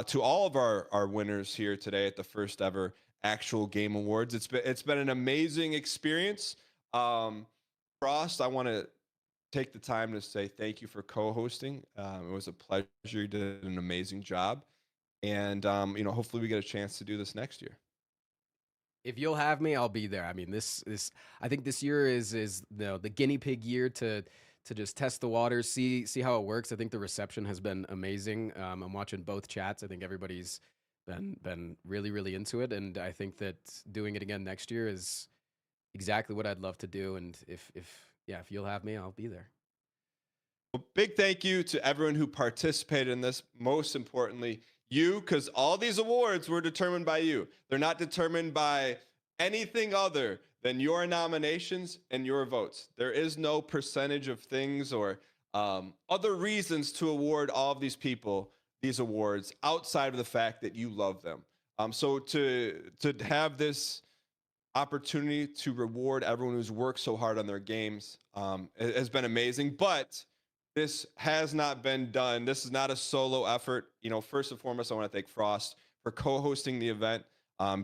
N: to all of our winners here today at the first ever actual Game Awards. It's been an amazing experience. Frost, I want to take the time to say thank you for co-hosting. It was a pleasure. You did an amazing job. And, you know, hopefully we get a chance to do this next year.
B: If you'll have me, I'll be there. I mean, I think this year is the guinea pig year to just test the waters, see how it works. I think the reception has been amazing. I'm watching both chats. I think everybody's been really, really into it. And I think that doing it again next year is exactly what I'd love to do. And if you'll have me, I'll be there.
N: Well, big thank you to everyone who participated in this. Most importantly, you, because all these awards were determined by you. They're not determined by anything other than your nominations and your votes. There is no percentage of things or other reasons to award all of these people these awards outside of the fact that you love them. So to have this opportunity to reward everyone who's worked so hard on their games has been amazing. But This has not been done. This is not a solo effort. You know, first and foremost, I want to thank Frost for co-hosting the event.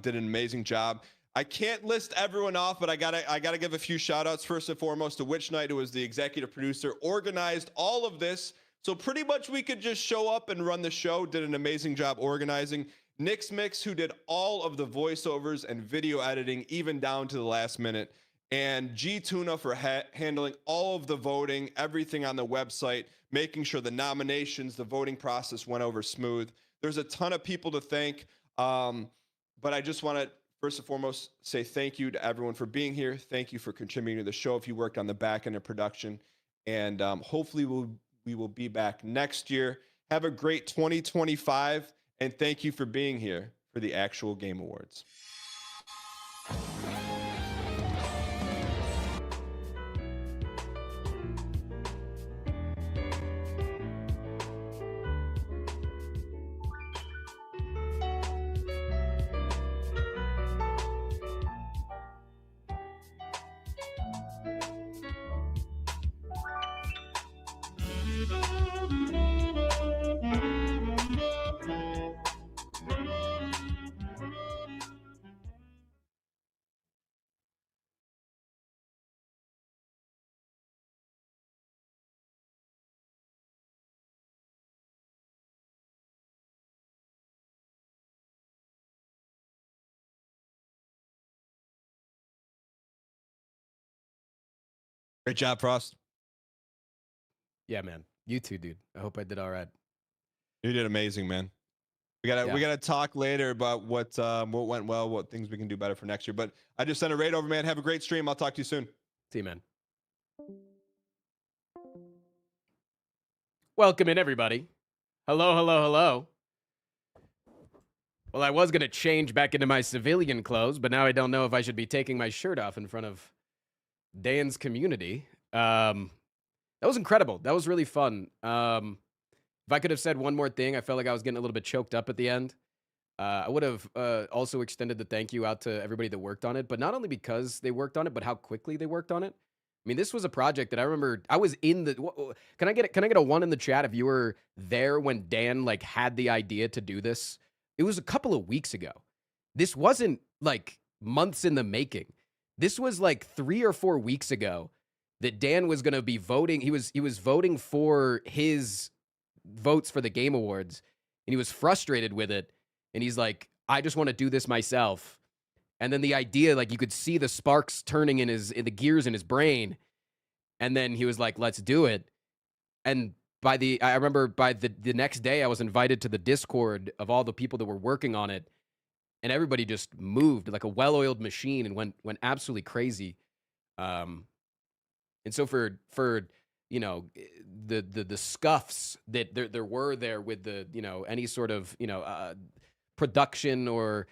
N: Did an amazing job. I can't list everyone off, but I gotta give a few shout outs. First and foremost to Witch Knight, who was the executive producer, organized all of this. So pretty much we could just show up and run the show. Did an amazing job organizing. Nix Mix, who did all of the voiceovers and video editing, even down to the last minute. And G Tuna for handling all of the voting, everything on the website, making sure the nominations, the voting process went over smooth. There's a ton of people to thank, but I just want to first and foremost say thank you to everyone for being here. Thank you for contributing to the show if you worked on the back end of production, and hopefully we will be back next year. Have a great 2025, and thank you for being here for the actual Game Awards. Great job, Frost.
B: Yeah, man. You too, dude. I hope I did all right.
N: You did amazing, man. We gotta talk later about what went well, what things we can do better for next year. But I just sent a raid over, man. Have a great stream. I'll talk to you soon.
B: See you, man. Welcome in, everybody. Hello, hello, hello. Well, I was gonna change back into my civilian clothes, but now I don't know if I should be taking my shirt off in front of Dan's community. That was incredible. That was really fun. If I could have said one more thing, I felt like I was getting a little bit choked up at the end. I would have also extended the thank you out to everybody that worked on it, but not only because they worked on it, but how quickly they worked on it. I mean, this was a project that I remember I was in the. Can I get a one in the chat if you were there when Dan like had the idea to do this? It was a couple of weeks ago. This wasn't like months in the making. This was like 3 or 4 weeks ago that Dan was going to be voting. He was voting for his votes for the Game Awards, and he was frustrated with it. And he's like, I just want to do this myself. And then the idea, like you could see the sparks turning in the gears in his brain. And then he was like, let's do it. And I remember by the next day, I was invited to the Discord of all the people that were working on it. And everybody just moved like a well-oiled machine and went absolutely crazy. And so for you know, the scuffs that there were there with the, you know, any sort of, you know, production or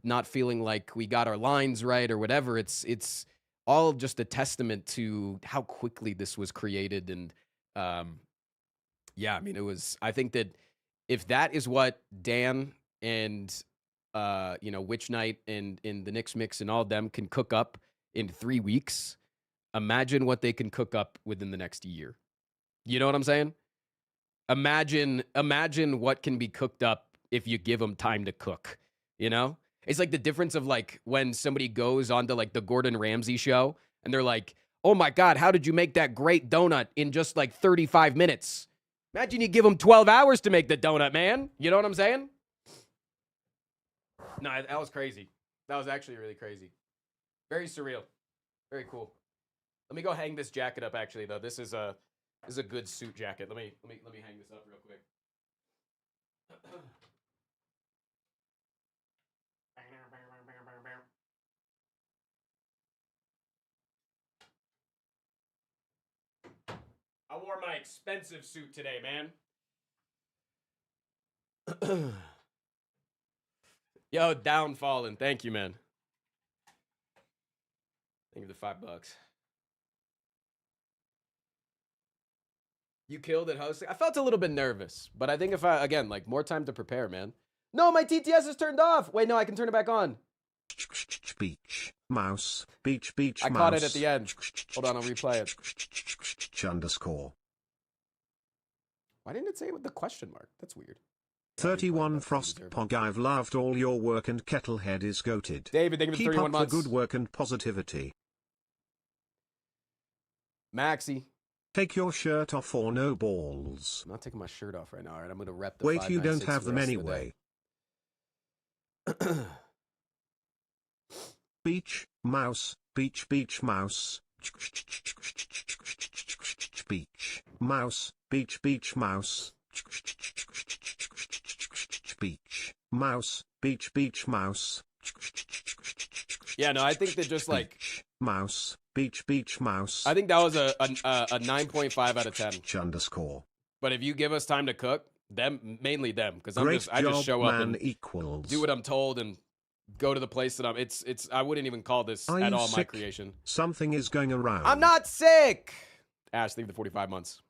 B: not feeling like we got our lines right or whatever, it's all just a testament to how quickly this was created. And yeah, I mean, I think that if that is what Dan and you know, Witch Knight and the Nix Mix and all of them can cook up in 3 weeks, imagine what they can cook up within the next year. You know what I'm saying? Imagine what can be cooked up if you give them time to cook, you know? It's like the difference of like when somebody goes onto like the Gordon Ramsay show and they're like, oh my God, how did you make that great donut in just like 35 minutes? Imagine you give them 12 hours to make the donut, man. You know what I'm saying? No, that was crazy. That was actually really crazy. Very surreal. Very cool. Let me go hang this jacket up. Actually, though, this is a good suit jacket. Let me hang this up real quick. I wore my expensive suit today, man. Yo, down fallen. Thank you, man. Thank you for the $5. You killed it hosting. I felt a little bit nervous, but I think if I, again, like more time to prepare, man. No, my TTS is turned off. Wait, no, I can turn it back on.
A: Beach, mouse, beach,
B: I
A: mouse.
B: caught it at the end. Hold on, I'll replay it.
A: Underscore.
B: Why didn't it say it with the question mark? That's weird.
A: 31 Frostpog. I've loved all your work and Kettlehead is goated.
B: David, thank you for
A: Keep
B: 31
A: up
B: months.
A: the good work and positivity.
B: Maxi.
A: Take your shirt off or no balls.
B: I'm not taking my shirt off right now. All right, I'm going to rep the
A: Wait, you don't
B: 596
A: have
B: for the
A: them
B: rest of the
A: anyway.
B: day.
A: Beach, mouse, beach, beach, mouse. Beach, mouse, beach, beach, mouse. Beach, mouse, beach, beach, mouse.
B: Yeah, no, I think that just like
A: mouse, beach, beach, mouse.
B: I think that was a 9.5 out of 10.
A: Underscore.
B: But if you give us time to cook, them mainly them, because I just show up and
A: equals.
B: do what I'm told and go to the place that I'm. It's. I wouldn't even call this
A: Are
B: at
A: you
B: all my
A: sick?
B: creation.
A: Something is going around.
B: I'm not sick. Ash, leave the 45 months.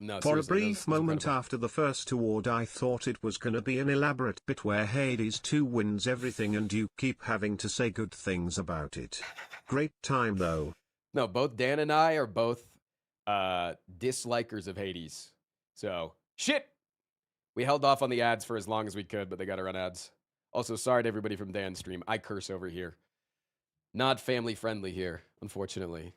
B: No,
A: For a
B: seriously,
A: brief
B: that's
A: moment
B: incredible.
A: after the first award I thought it was gonna be an elaborate bit where Hades 2 wins everything and you keep having to say good things about it. Great time though.
B: No, both Dan and I are both dislikers of Hades. So, shit! We held off on the ads for as long as we could, but they got to run ads. Also, sorry to everybody from Dan's stream. I curse over here. Not family friendly here, unfortunately.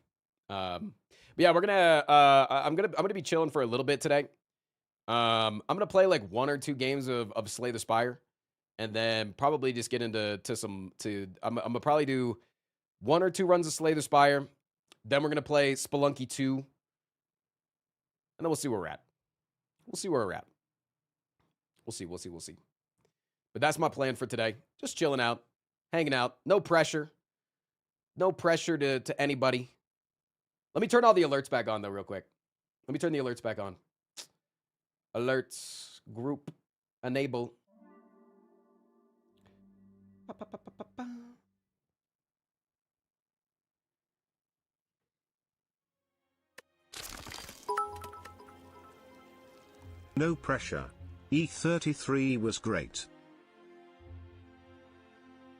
B: But yeah, we're gonna. I'm gonna be chilling for a little bit today. I'm gonna play like 1 or 2 games of Slay the Spire, and then probably just get into I'm gonna probably do 1 or 2 runs of Slay the Spire. Then we're gonna play Spelunky 2, and then we'll see where we're at. We'll see where we're at. We'll see. But that's my plan for today. Just chilling out, hanging out. No pressure. No pressure to anybody. Let me turn all the alerts back on, though, real quick. Let me turn the alerts back on. Alerts, group, enable.
A: No pressure. A33 was great.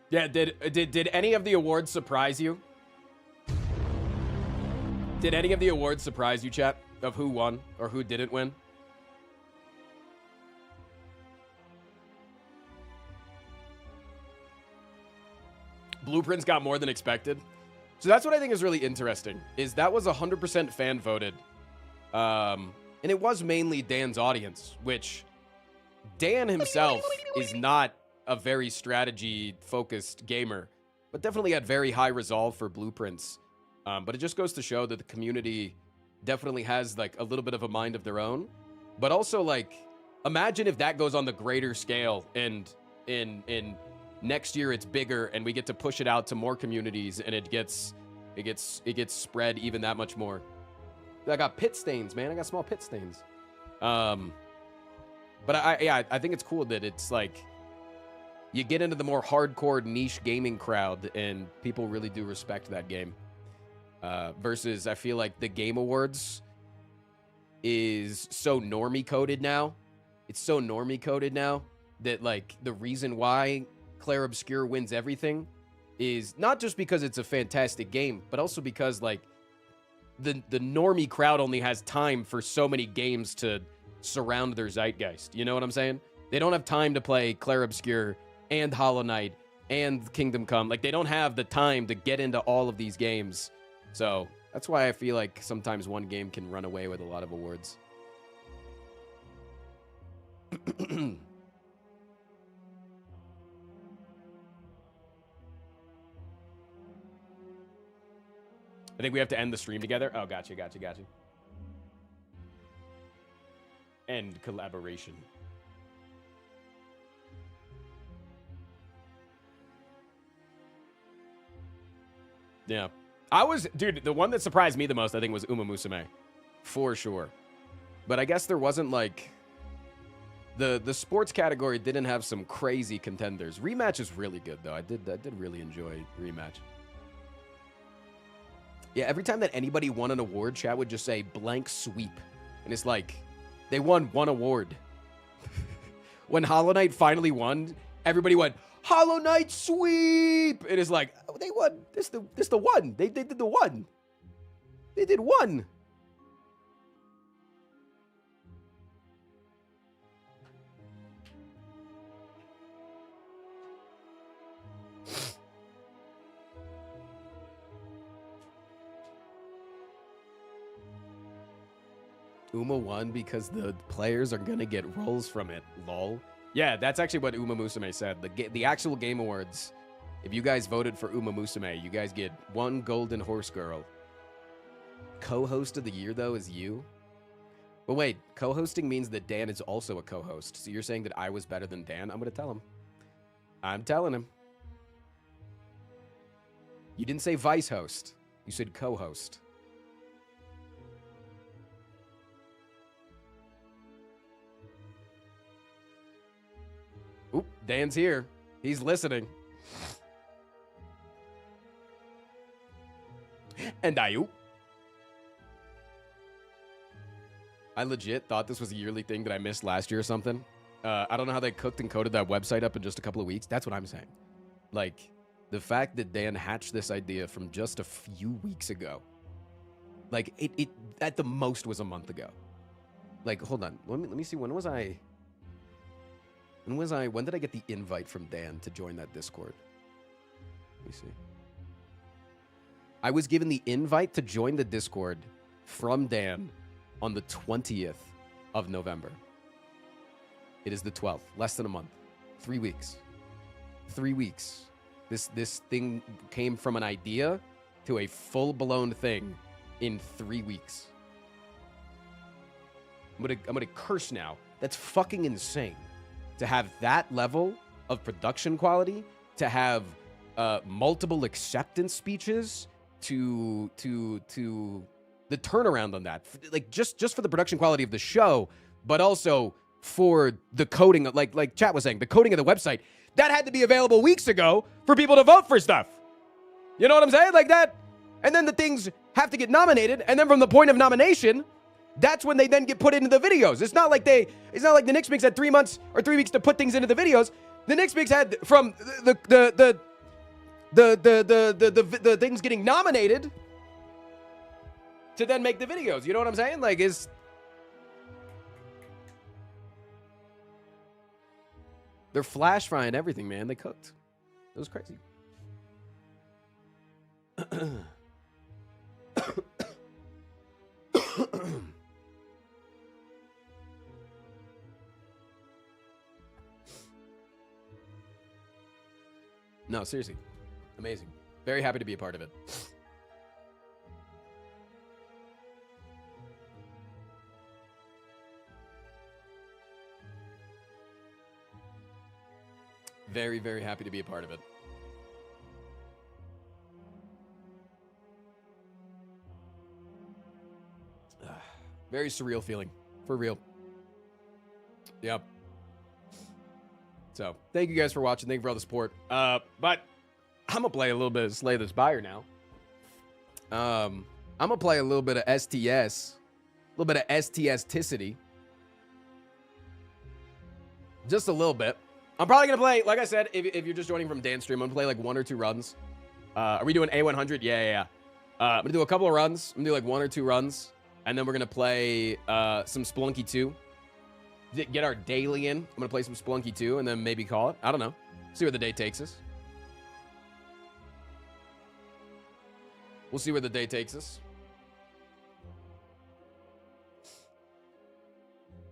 B: Yeah, did any of the awards surprise you? Did any of the awards surprise you, chat? Of who won or who didn't win? Blueprints got more than expected. So that's what I think is really interesting, is that was 100% fan voted. And it was mainly Dan's audience, which Dan himself is not a very strategy-focused gamer, but definitely had very high resolve for Blueprints. But it just goes to show that the community definitely has like a little bit of a mind of their own. But also, like, imagine if that goes on the greater scale and in next year it's bigger and we get to push it out to more communities and it gets spread even that much more. I got pit stains, man. I got small pit stains. But I think it's cool that it's like you get into the more hardcore niche gaming crowd and people really do respect that game. Versus I feel like the Game Awards is so normie coded now. It's so normie coded now that like the reason why Clair Obscur wins everything is not just because it's a fantastic game, but also because like the normie crowd only has time for so many games to surround their zeitgeist. You know what I'm saying? They don't have time to play Clair Obscur and Hollow Knight and Kingdom Come. Like they don't have the time to get into all of these games. So that's why I feel like sometimes one game can run away with a lot of awards. I think we have to end the stream together. Oh, gotcha. End collaboration. Yeah. Dude, the one that surprised me the most, I think, was Uma Musume. For sure. But I guess there wasn't, like... The sports category didn't have some crazy contenders. Rematch is really good, though. I did really enjoy Rematch. Yeah, every time that anybody won an award, chat would just say, blank sweep. And it's like, they won one award. When Hollow Knight finally won, everybody went, Hollow Knight sweep! It is like, oh, they won. This the one. They did the one. They did one. Uma won because the players are gonna get roles from it. Lol. Yeah, that's actually what Uma Musume said. The actual Game Awards. If you guys voted for Uma Musume, you guys get 1 golden horse girl. Co-host of the year though is you. But wait, co-hosting means that Dan is also a co-host. So you're saying that I was better than Dan? I'm gonna tell him. I'm telling him. You didn't say vice host. You said co-host. Oop, Dan's here. He's listening. And I legit thought this was a yearly thing that I missed last year or something. I don't know how they cooked and coded that website up in just a couple of weeks. That's what I'm saying. Like, the fact that Dan hatched this idea from just a few weeks ago. Like, it at the most was a month ago. Like, hold on. Let me see. When did I get the invite from Dan to join that Discord? Let me see. I was given the invite to join the Discord from Dan on the 20th of November. It is the 12th, less than a month. 3 weeks. 3 weeks. This thing came from an idea to a full-blown thing in 3 weeks. I'm gonna curse now. That's fucking insane. To have that level of production quality, to have multiple acceptance speeches, to the turnaround on that, like just for the production quality of the show, but also for the coding, like chat was saying, the coding of the website that had to be available weeks ago for people to vote for stuff. You know what I'm saying? Like that, and then the things have to get nominated, and then from the point of nomination, that's when they then get put into the videos. It's not like the Knicks Mix had 3 months or 3 weeks to put things into the videos. The Knicks Mix had from the things getting nominated to then make the videos. You know what I'm saying? Like, they're flash frying everything, man. They cooked. It was crazy. No, seriously. Amazing. Very happy to be a part of it. Very, very happy to be a part of it. Very surreal feeling. For real. Yep. So, thank you guys for watching. Thank you for all the support. But I'm going to play a little bit of Slay the Spire now. I'm going to play a little bit of STS. A little bit of STS-ticity. Just a little bit. I'm probably going to play, like I said, if you're just joining from Dan's stream, I'm going to play like 1 or 2 runs. Are we doing A100? Yeah. I'm going to do a couple of runs. I'm going to do like 1 or 2 runs. And then we're going to play some Splunky 2. Get our daily in. I'm going to play some Splunky 2 and then maybe call it. I don't know. See where the day takes us. We'll see where the day takes us.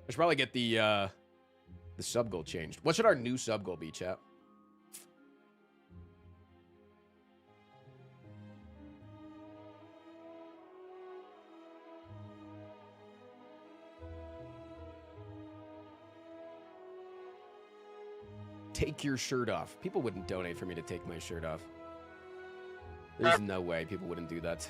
B: I should probably get the sub goal changed. What should our new sub goal be, chat? Take your shirt off. People wouldn't donate for me to take my shirt off. There's no way people wouldn't do that.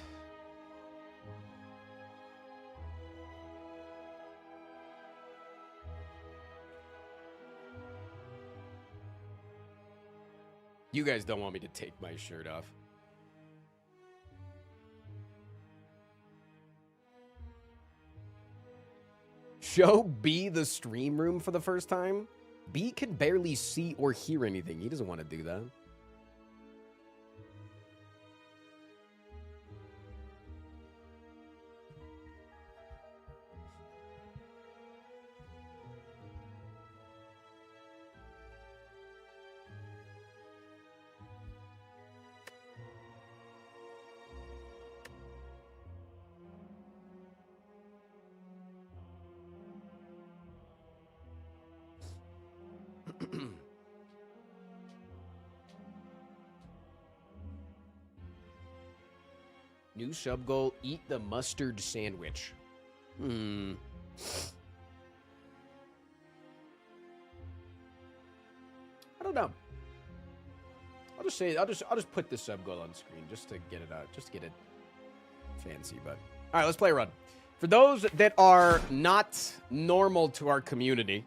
B: You guys don't want me to take my shirt off. Show B the stream room for the first time? B can barely see or hear anything. He doesn't want to do that. New sub goal, eat the mustard sandwich. I don't know. I'll just put the sub goal on screen just to get it out, just to get it fancy. But all right, let's play a run. For those that are not normal to our community,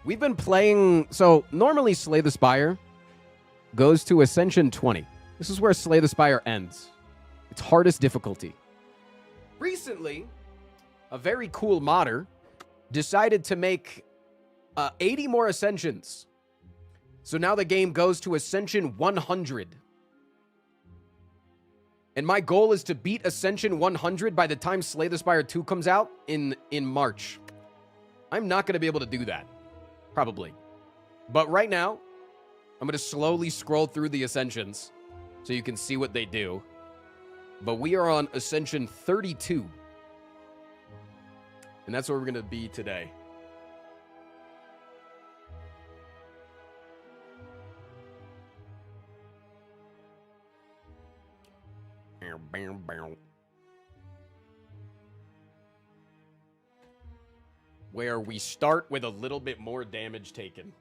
B: we've been playing. So normally, Slay the Spire goes to Ascension 20. This is where Slay the Spire ends. It's hardest difficulty. Recently, a very cool modder decided to make 80 more Ascensions. So now the game goes to Ascension 100. And my goal is to beat Ascension 100 by the time Slay the Spire 2 comes out in March. I'm not going to be able to do that. Probably. But right now, I'm going to slowly scroll through the Ascensions so you can see what they do. But we are on Ascension 32. And that's where we're going to be today. Where we start with a little bit more damage taken.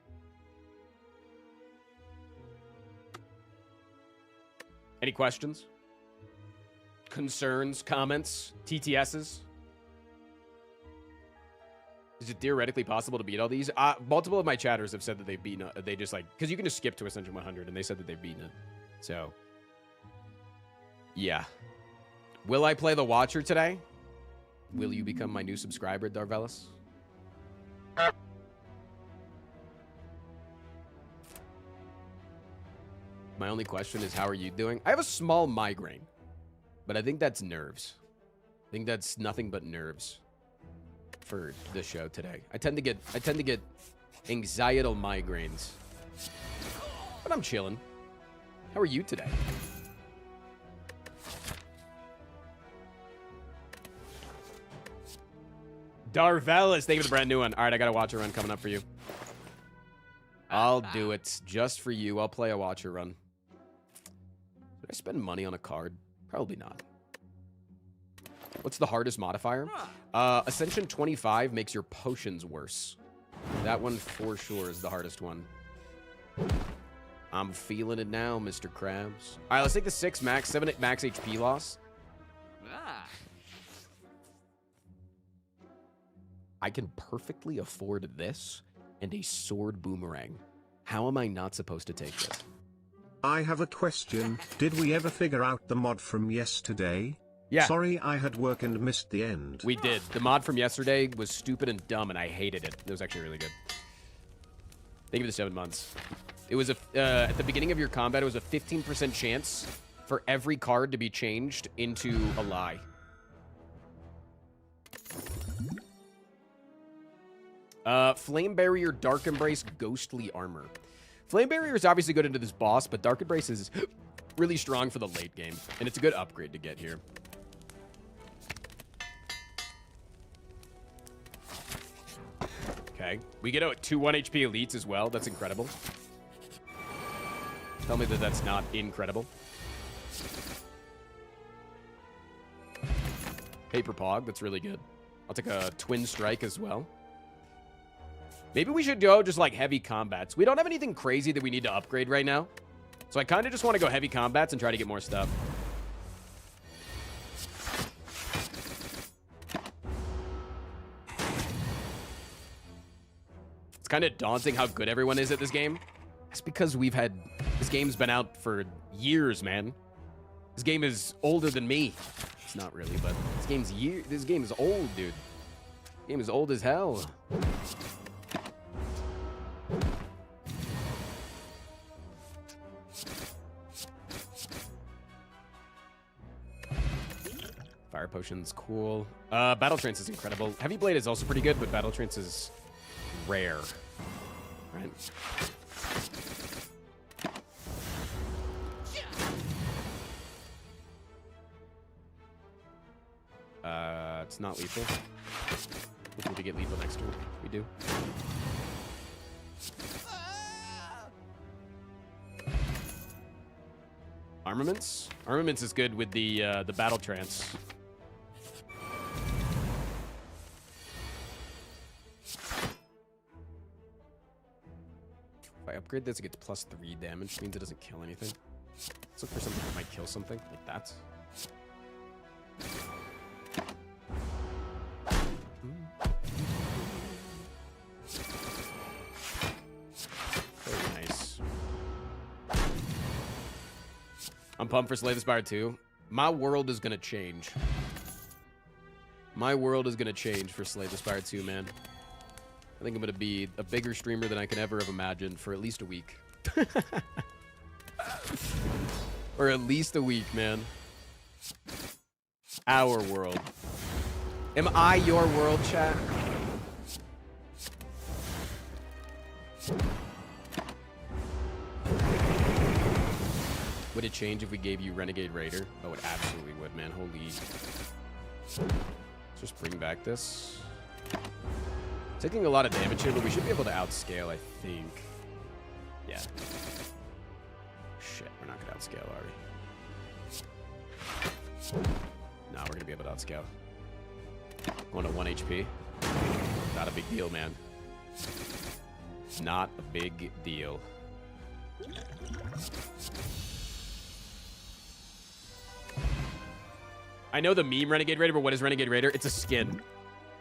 B: Any questions? Concerns, comments, TTSs? Is it theoretically possible to beat all these? Multiple of my chatters have said that they've beaten it. They just like, because you can just skip to Ascension 100, and they said that they've beaten it. So, yeah. Will I play the Watcher today? Will you become my new subscriber, Darvelis? My only question is, how are you doing? I have a small migraine, but I think that's nerves. I think that's nothing but nerves for the show today. I tend to get anxietal migraines, but I'm chilling. How are you today? Darvelis, thank you for the brand new one. All right, I got a Watcher run coming up for you. I'll do it just for you. I'll play a Watcher run. Did I spend money on a card? Probably not. What's the hardest modifier? Ascension 25 makes your potions worse. That one for sure is the hardest one. I'm feeling it now, Mr. Krabs. All right, let's take the 6 max, 7 max HP loss. I can perfectly afford this and a sword boomerang. How am I not supposed to take this?
A: I have a question. Did we ever figure out the mod from yesterday?
B: Yeah.
A: Sorry, I had work and missed the end.
B: We did. The mod from yesterday was stupid and dumb, and I hated it. It was actually really good. Thank you for the 7 months. It was at the beginning of your combat, it was a 15% chance for every card to be changed into a lie. Flame Barrier, Dark Embrace, Ghostly Armor. Flame Barrier is obviously good into this boss, but Dark Embrace is really strong for the late game, and it's a good upgrade to get here. Okay, we get out 2 1 HP elites as well. That's incredible. Tell me that that's not incredible. Paper Pog, that's really good. I'll take a Twin Strike as well. Maybe we should go just like heavy combats. We don't have anything crazy that we need to upgrade right now. So I kind of just want to go heavy combats and try to get more stuff. It's kind of daunting how good everyone is at this game. That's because this game's been out for years, man. This game is older than me. It's not really, but this game is old, dude. This game is old as hell. Fire Potion's cool. Battle Trance is incredible. Heavy Blade is also pretty good, but Battle Trance is rare. Right? It's not lethal. We need to get lethal next turn. We do. Armaments? Armaments is good with the battle trance. If I upgrade this, it gets +3 damage. Means it doesn't kill anything. Let's look for something that might kill something, like that. Very nice. I'm pumped for Slay the Spire 2. My world is gonna change. My world is gonna change for Slay the Spire 2, man. I think I'm gonna be a bigger streamer than I could ever have imagined for at least a week. Or at least a week, man. Our world. Am I your world, chat? Would it change if we gave you Renegade Raider? Oh, it absolutely would, man. Holy. Let's just bring back this. Taking a lot of damage here, but we should be able to outscale, I think. Yeah. Shit, we're not gonna outscale, are we? Nah, we're gonna be able to outscale. Going to 1 HP. Not a big deal, man. Not a big deal. I know the meme Renegade Raider, but what is Renegade Raider? It's a skin.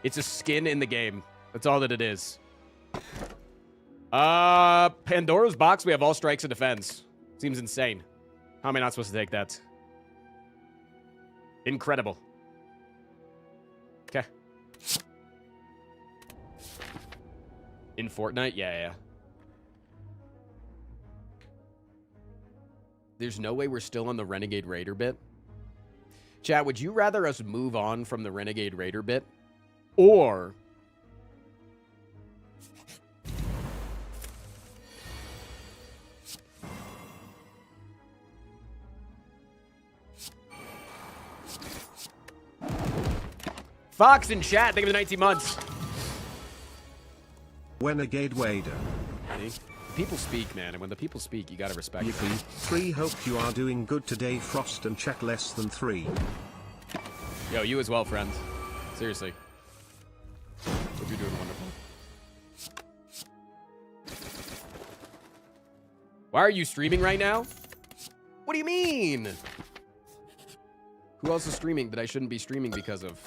B: It's a skin in the game. That's all that it is. Pandora's Box, we have all strikes and defense. Seems insane. How am I not supposed to take that? Incredible. Okay. In Fortnite? Yeah. There's no way we're still on the Renegade Raider bit. Chat, would you rather us move on from the Renegade Raider bit? Or... Fox in chat, thank you for the 19 months.
A: Renegade Raider.
B: People speak, man, and when the people speak, you gotta respect
A: Yippee.
B: them.
A: 3 hope you are doing good today, Frost, and check less than 3.
B: Yo, you as well, friend. Seriously. Hope you're doing wonderful. Why are you streaming right now? What do you mean? Who else is streaming that I shouldn't be streaming because of?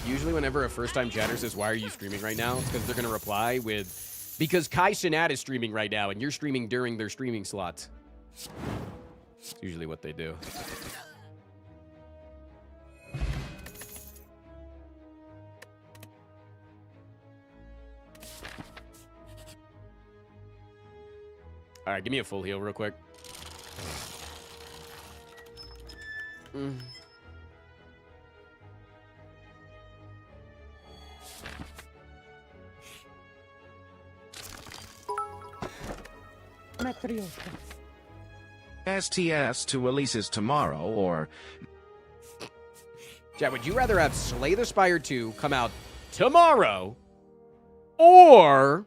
B: Usually whenever a first-time chatter says, why are you streaming right now? It's because they're going to reply with, because Kai Cenat is streaming right now, and you're streaming during their streaming slot. It's usually what they do. All right, give me a full heal real quick.
T: STS to releases tomorrow, or...
B: Chat, would you rather have Slay the Spire 2 come out tomorrow, or...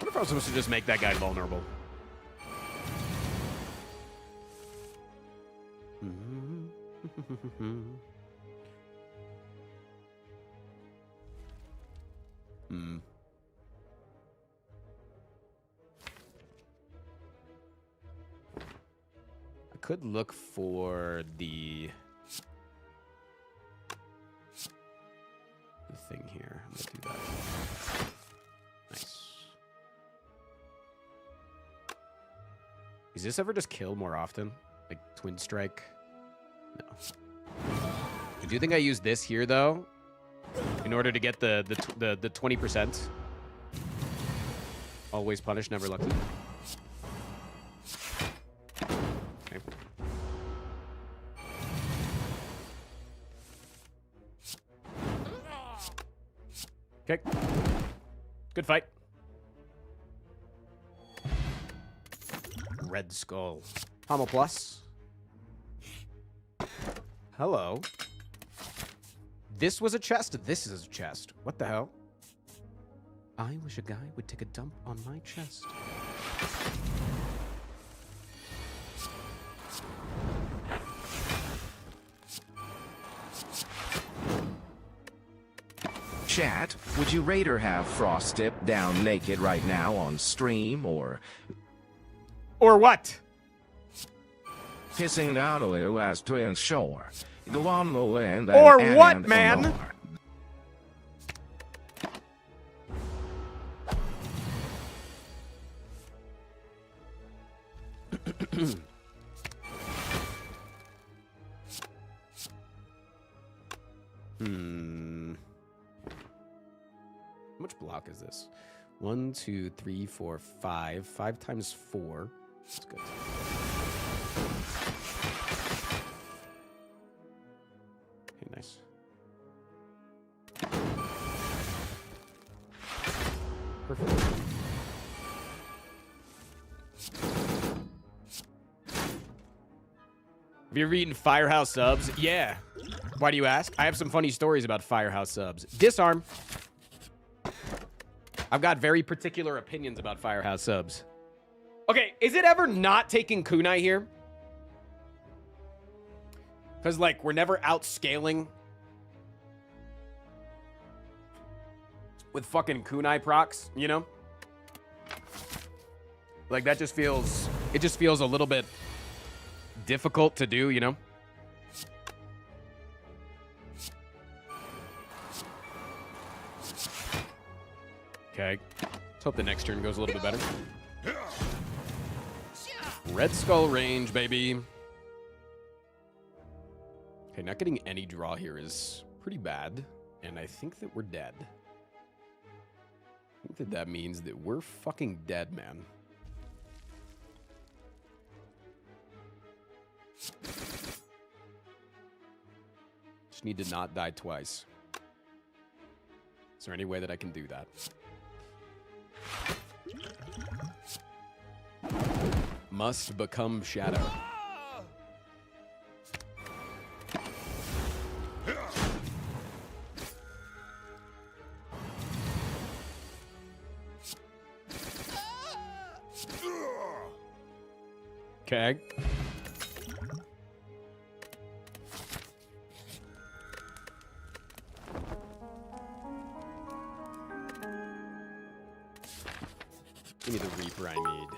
B: What if I was supposed to just make that guy vulnerable? I could look for the thing here. I'm gonna do that. Nice. Does this ever just kill more often? Like Twin Strike. No. I do think I use this here though, in order to get the 20%. Always punish, never lucky. Okay. Okay. Good fight. Red Skull. Pommel Plus. Hello. This was a chest. This is a chest. What the hell? I wish a guy would take a dump on my chest.
T: Chat, would you rather have Frost dip down naked right now on stream, or
B: what?
T: Pissing down a little as to ensure go on the wind
B: Or
T: and
B: what,
T: and
B: man?
T: honor.
B: How much block is this? 1, 2, 3, 4, 5. 5 times 4. That's good. Okay, nice. Perfect. Have you ever eaten Firehouse subs? Yeah. Why do you ask? I have some funny stories about Firehouse subs. Disarm. I've got very particular opinions about Firehouse subs. Okay, is it ever not taking kunai here? Because, like, we're never outscaling with fucking kunai procs, you know? Like, that just feels... It just feels a little bit difficult to do, you know? Okay. Let's hope the next turn goes a little bit better. Red Skull range, baby. Okay, not getting any draw here is pretty bad. And I think that we're dead. I think that means that we're fucking dead, man. Just need to not die twice. Is there any way that I can do that? Must become shadow. Okay. Give me the Reaper I need.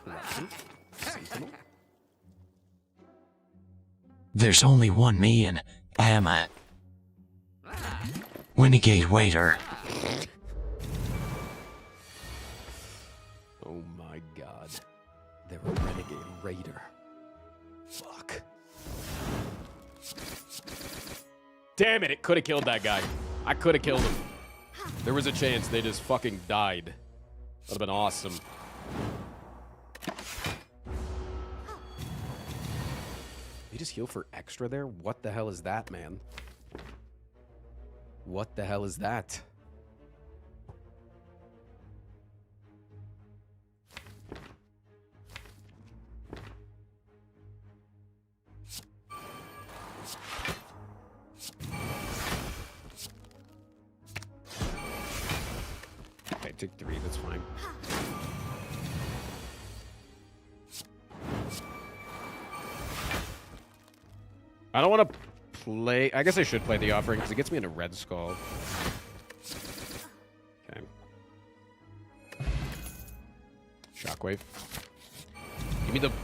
B: Corruption. Sentinel.
I: There's only one me, and I am a renegade waiter.
B: Oh my god. They're a renegade raider. Fuck. Damn it, it could have killed that guy. I could have killed him. There was a chance they just fucking died. That would have been awesome. They just heal for extra there? What the hell is that, man? What the hell is that? Okay, take 3, that's fine. I don't want to play... I guess I should play the offering because it gets me into Red Skull. Okay. Shockwave.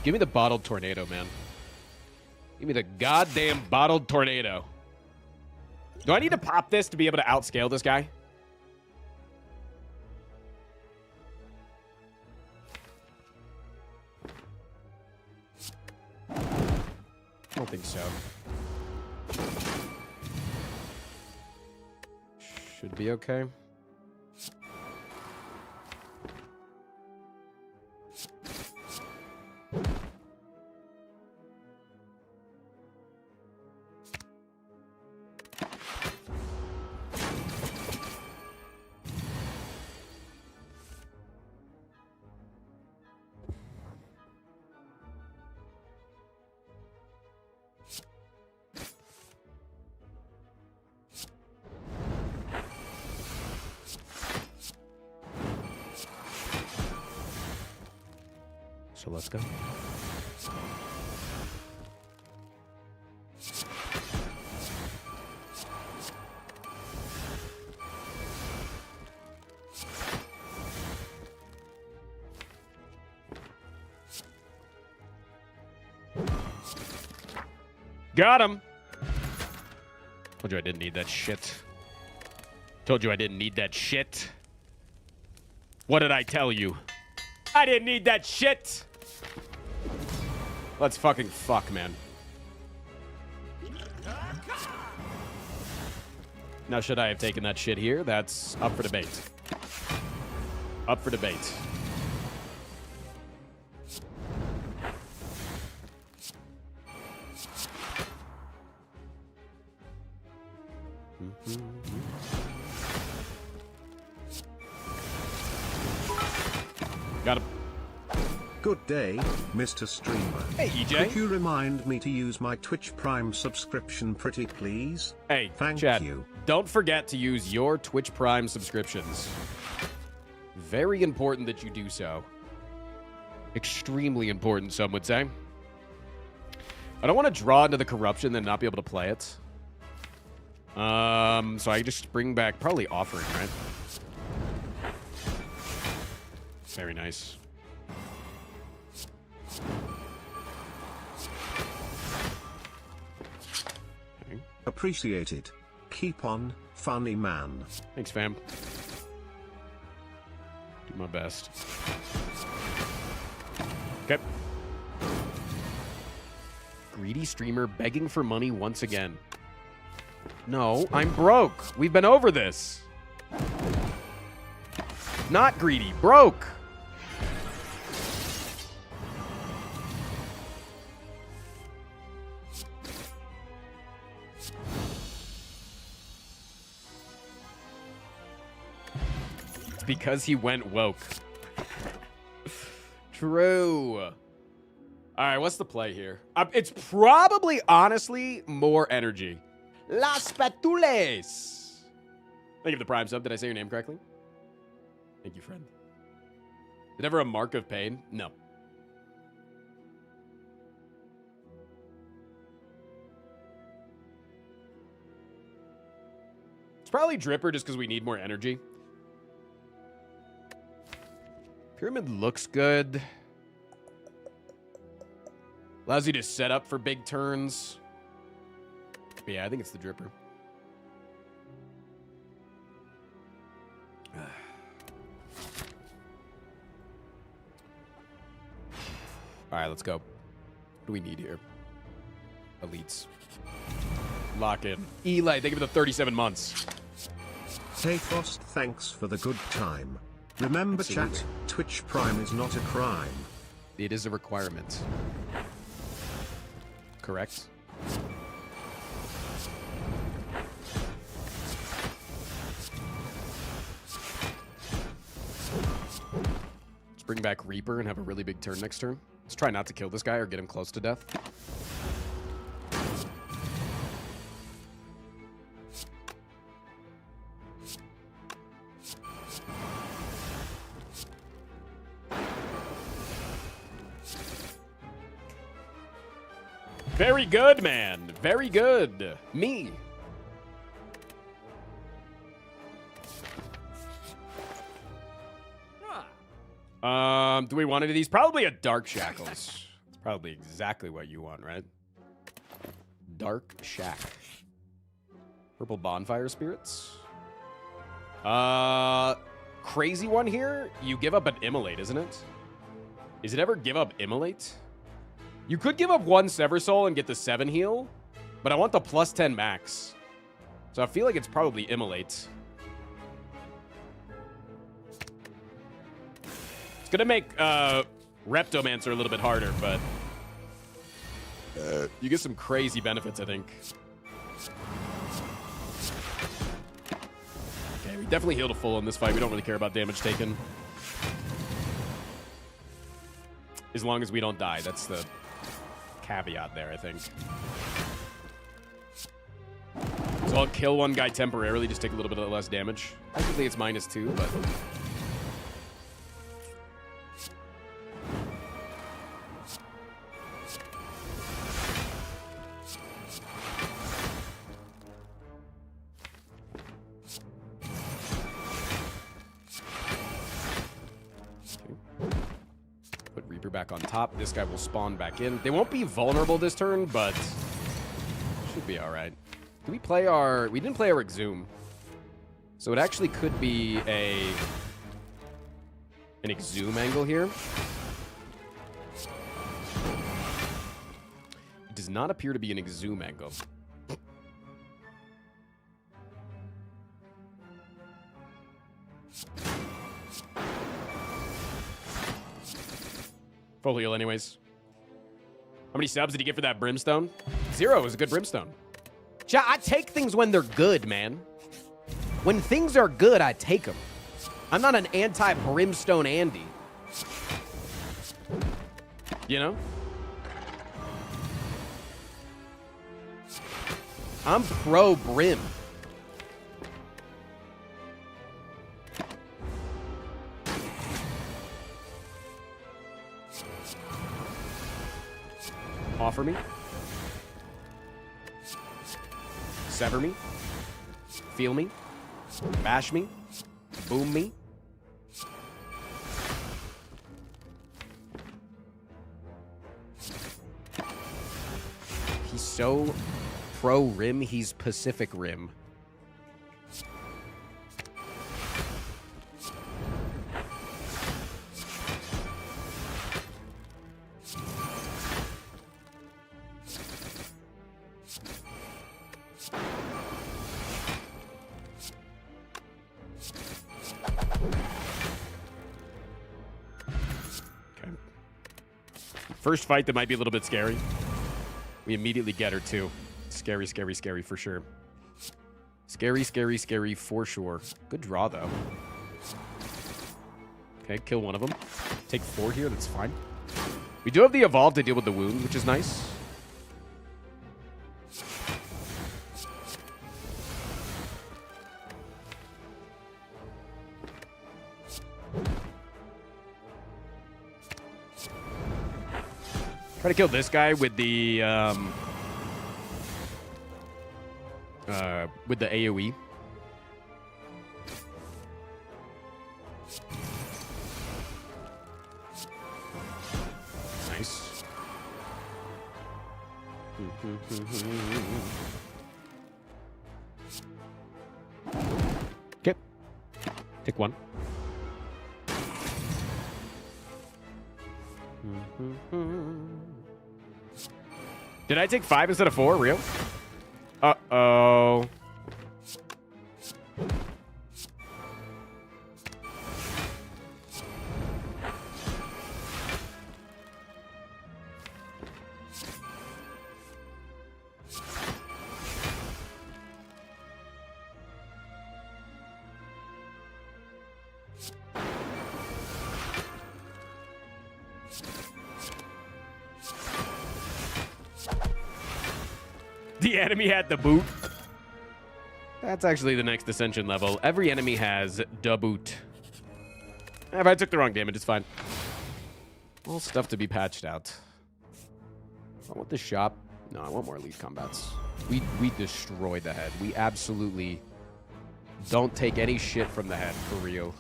B: Give me the bottled tornado, man. Give me the goddamn bottled tornado. Do I need to pop this to be able to outscale this guy? don't think so. Should be okay. So let's go. Got him. Told you I didn't need that shit. Told you I didn't need that shit. What did I tell you? I didn't need that shit. Let's fucking fuck, man. Now, should I have taken that shit here? That's up for debate. Up for debate. Got him.
A: Good day, Mr. Streamer.
B: Hey, EJ.
A: Could you remind me to use my Twitch Prime subscription pretty please?
B: Hey,
A: thank
B: Chad,
A: you.
B: Don't forget to use your Twitch Prime subscriptions. Very important that you do so. Extremely important, some would say. I don't want to draw into the corruption and then not be able to play it. So I just bring back probably offering, right? Very nice. Okay.
A: Appreciate it. Keep on, funny man.
B: Thanks, fam. Do my best. Okay. Greedy streamer begging for money once again. No, I'm broke. We've been over this. Not greedy, broke. It's because he went woke. True. All right, what's the play here? It's probably, honestly, more energy. Las Patules. Thank you for the prime sub. Did I say your name correctly? Thank you, friend. Is it ever a mark of pain? No. It's probably Dripper just because we need more energy. Pyramid looks good. Allows you to set up for big turns. But yeah, I think it's the Dripper. All right, let's go. What do we need here? Elites. Lock in. Eli, thank you for the 37 months.
A: Hey Frost, thanks for the good time. Remember
B: Absolutely.
A: chat, Twitch Prime is not a crime.
B: It is a requirement. Correct? Let's bring back Reaper and have a really big turn next turn. Let's try not to kill this guy or get him close to death. Very good, man. Very good. Me. Do we want any of these? Probably a Dark Shackles. It's probably exactly what you want, right? Dark Shack. Purple Bonfire Spirits. Crazy one here. You give up an Immolate, isn't it? Is it ever give up Immolate? You could give up 1 Sever Soul and get the 7 heal, but I want the plus 10 max. So I feel like it's probably Immolate. It's going to make Reptomancer a little bit harder, but you get some crazy benefits, I think. Okay, we definitely healed a full in this fight. We don't really care about damage taken. As long as we don't die. That's the caveat there, I think. So I'll kill one guy temporarily, just take a little bit of less damage. Technically it's -2, but... Put Reaper back on top. This guy will spawn back in. They won't be vulnerable this turn, but should be all right. Did we play our... We didn't play our Exhume. So it actually could be an Exhume angle here. It does not appear to be an Exhume angle. Full heal anyways. How many subs did he get for that Brimstone? 0 is a good Brimstone. I take things when they're good, man. When things are good, I take them. I'm not an anti-Brimstone Andy. You know? I'm pro-Brim. Offer me. Sever me. Feel me. Bash me. Boom me. He's so pro-Rim, he's Pacific Rim. First fight that might be a little bit scary. We immediately get her too. Scary, scary, scary for sure. Scary, scary, scary for sure. Good draw though. Okay, kill one of them. Take 4 here, that's fine. We do have the Evolve to deal with the wound, which is nice. Try to kill this guy with the AoE. Nice. Okay. Take 1. Did I take 5 instead of 4? Real? Uh-oh. The enemy had the boot. That's actually the next Ascension level. Every enemy has the boot. If I took the wrong damage, it's fine. All stuff to be patched out. I want the shop. No, I want more elite combats. We destroy the head. We absolutely don't take any shit from the head, for real.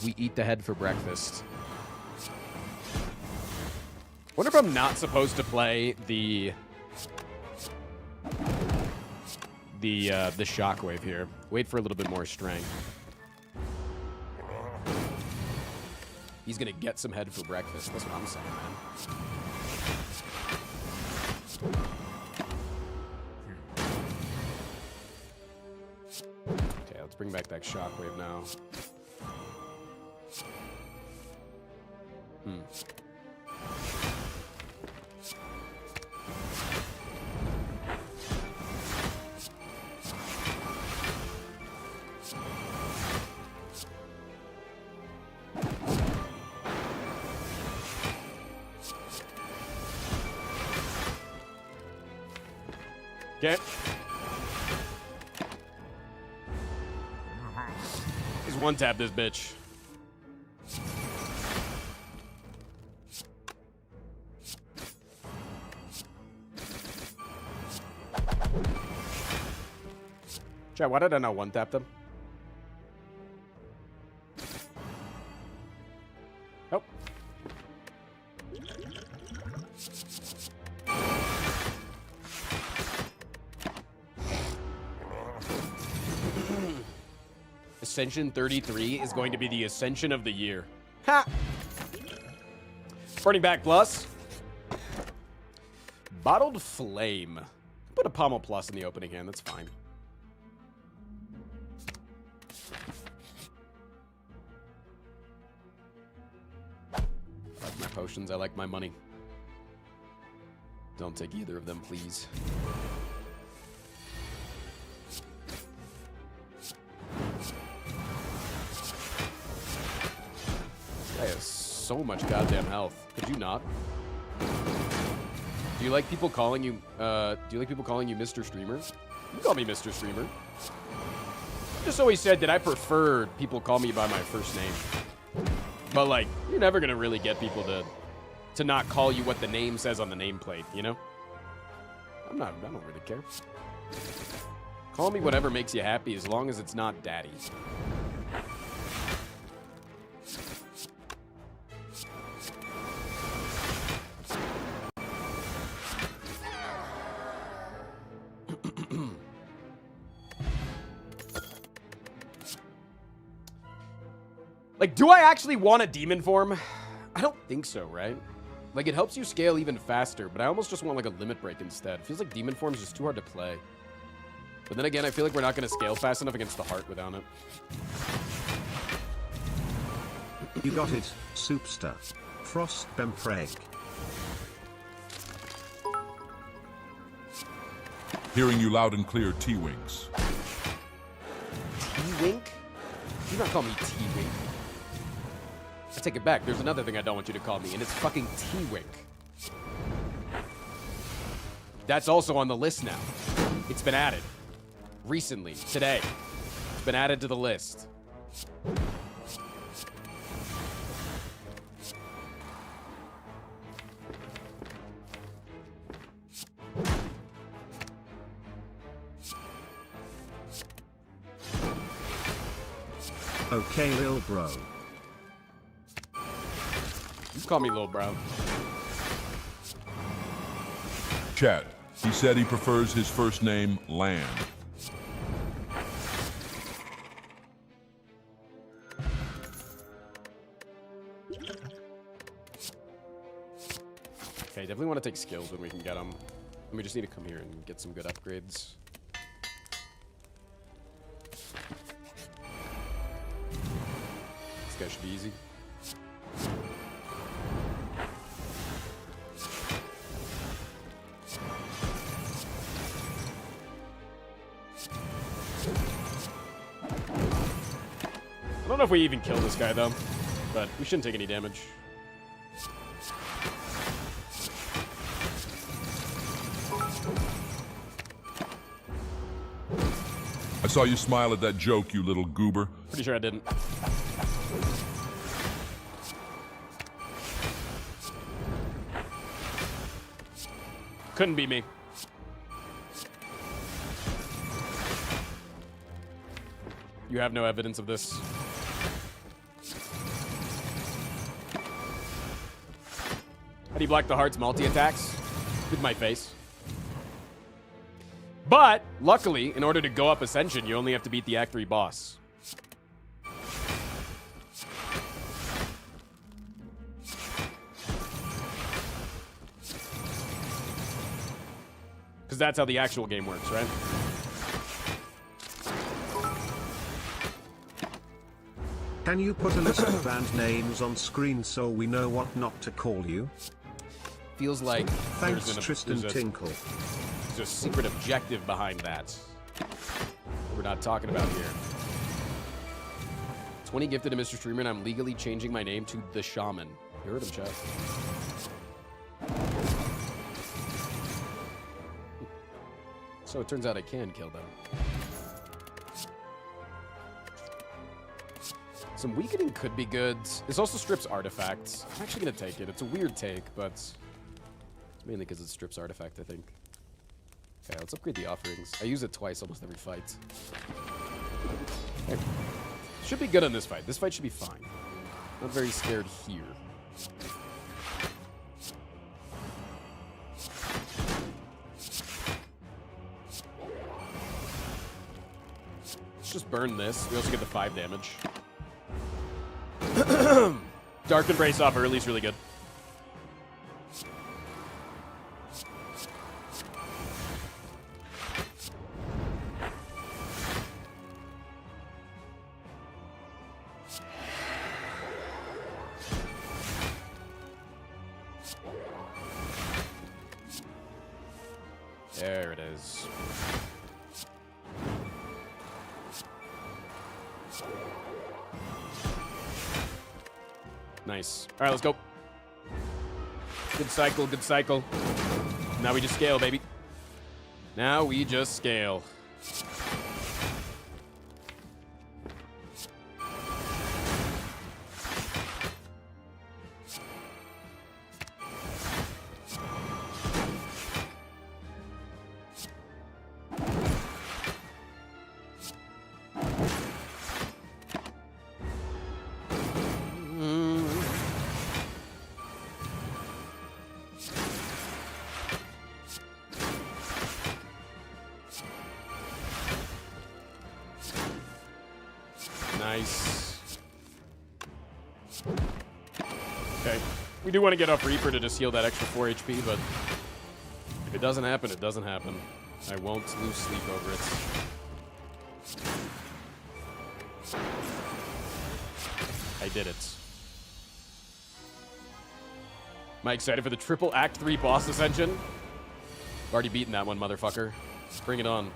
B: We eat the head for breakfast. Wonder if I'm not supposed to play the shockwave here. Wait for a little bit more strength. He's gonna get some head for breakfast. That's what I'm saying, man. Okay, let's bring back that shockwave now. Okay. Just one tap this bitch. Chat, why did I not one tap them? Nope. Ascension 33 is going to be the Ascension of the year. Ha! Burning back plus. Bottled Flame. Put a Pommel Plus in the opening hand, that's fine. I like my potions, I like my money. Don't take either of them, please. I have so much goddamn health. Could you not? Do you like people calling you, Mr. Streamer? You can call me Mr. Streamer. I just always said that I prefer people call me by my first name. But, like, you're never gonna really get people to not call you what the name says on the nameplate, you know? I don't really care. Call me whatever makes you happy as long as it's not daddy. Like, do I actually want a demon form? I don't think so, right? Like, it helps you scale even faster, but I almost just want, like, a limit break instead. It feels like demon form's just too hard to play. But then again, I feel like we're not going to scale fast enough against the heart without it.
A: You got it, Soupster. Frost Bempreg.
D: Hearing you loud and clear, T-Winks.
B: T-Wink? Do not call me T-Wink. I take it back. There's another thing I don't want you to call me, and it's fucking T-Wink. That's also on the list now. It's been added. Recently. Today. It's been added to the list.
A: Okay, lil bro.
B: You call me Lil Bro.
D: Chat. He said he prefers his first name, Land.
B: Okay, definitely want to take skills when we can get them. And we just need to come here and get some good upgrades. This guy should be easy. I don't know if we even kill this guy, though. But we shouldn't take any damage.
D: I saw you smile at that joke, you little goober.
B: Pretty sure I didn't. Couldn't be me. You have no evidence of this. How do you block the heart's multi-attacks? With my face. But, luckily, in order to go up Ascension, you only have to beat the Act 3 boss. that's how the actual game works, right?
A: Can you put a list of band names on screen so we know what not to call you?
B: Feels like
A: Thanks, Tristan Tinkle.
B: There's a secret objective behind that. We're not talking about here. 20 gifted to Mr. Streamer, and I'm legally changing my name to The Shaman. You heard him, chat. So it turns out I can kill them. Some weakening could be good. This also strips artifacts. I'm actually going to take it. It's a weird take, but it's mainly because it strips artifact, I think. Okay, let's upgrade the offerings. I use it twice almost every fight. Okay. Should be good on this fight. This fight should be fine. Not very scared here. Let's just burn this. We also get the 5 damage. Dark Embrace off early is really good. There it is. Nice. All right, let's go. Good cycle, good cycle. Now we just scale, baby. Now we just scale. Nice. Okay. We do want to get off Reaper to just heal that extra 4 HP, but if it doesn't happen, it doesn't happen. I won't lose sleep over it. I did it. Am I excited for the triple Act 3 boss Ascension? I've already beaten that one, motherfucker. Bring it on.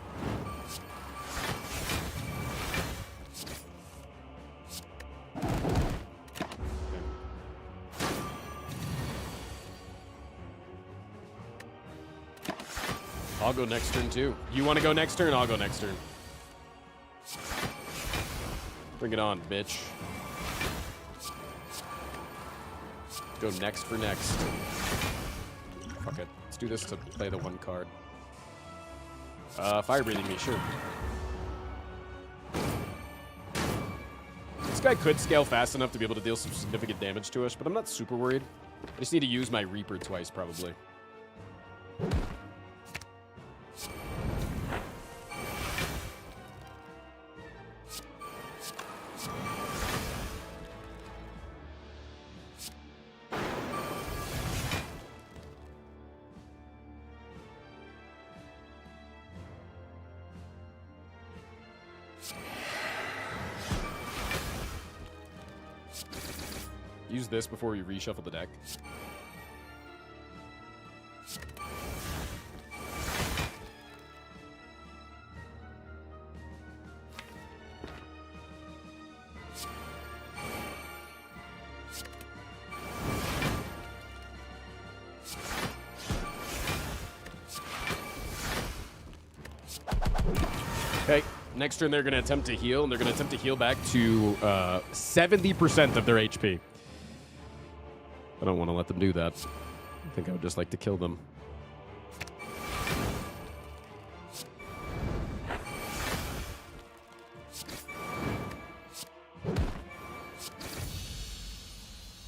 B: I'll go next turn, too. You want to go next turn? I'll go next turn. Bring it on, bitch. Go next for next. Fuck it. Let's do this to play the 1 card. Fire breathing me, sure. This guy could scale fast enough to be able to deal some significant damage to us, but I'm not super worried. I just need to use my Reaper twice, probably. Use this before we reshuffle the deck. Okay, next turn they're going to attempt to heal, and they're going to attempt to heal back to 70% of their HP. I don't want to let them do that. I think I would just like to kill them.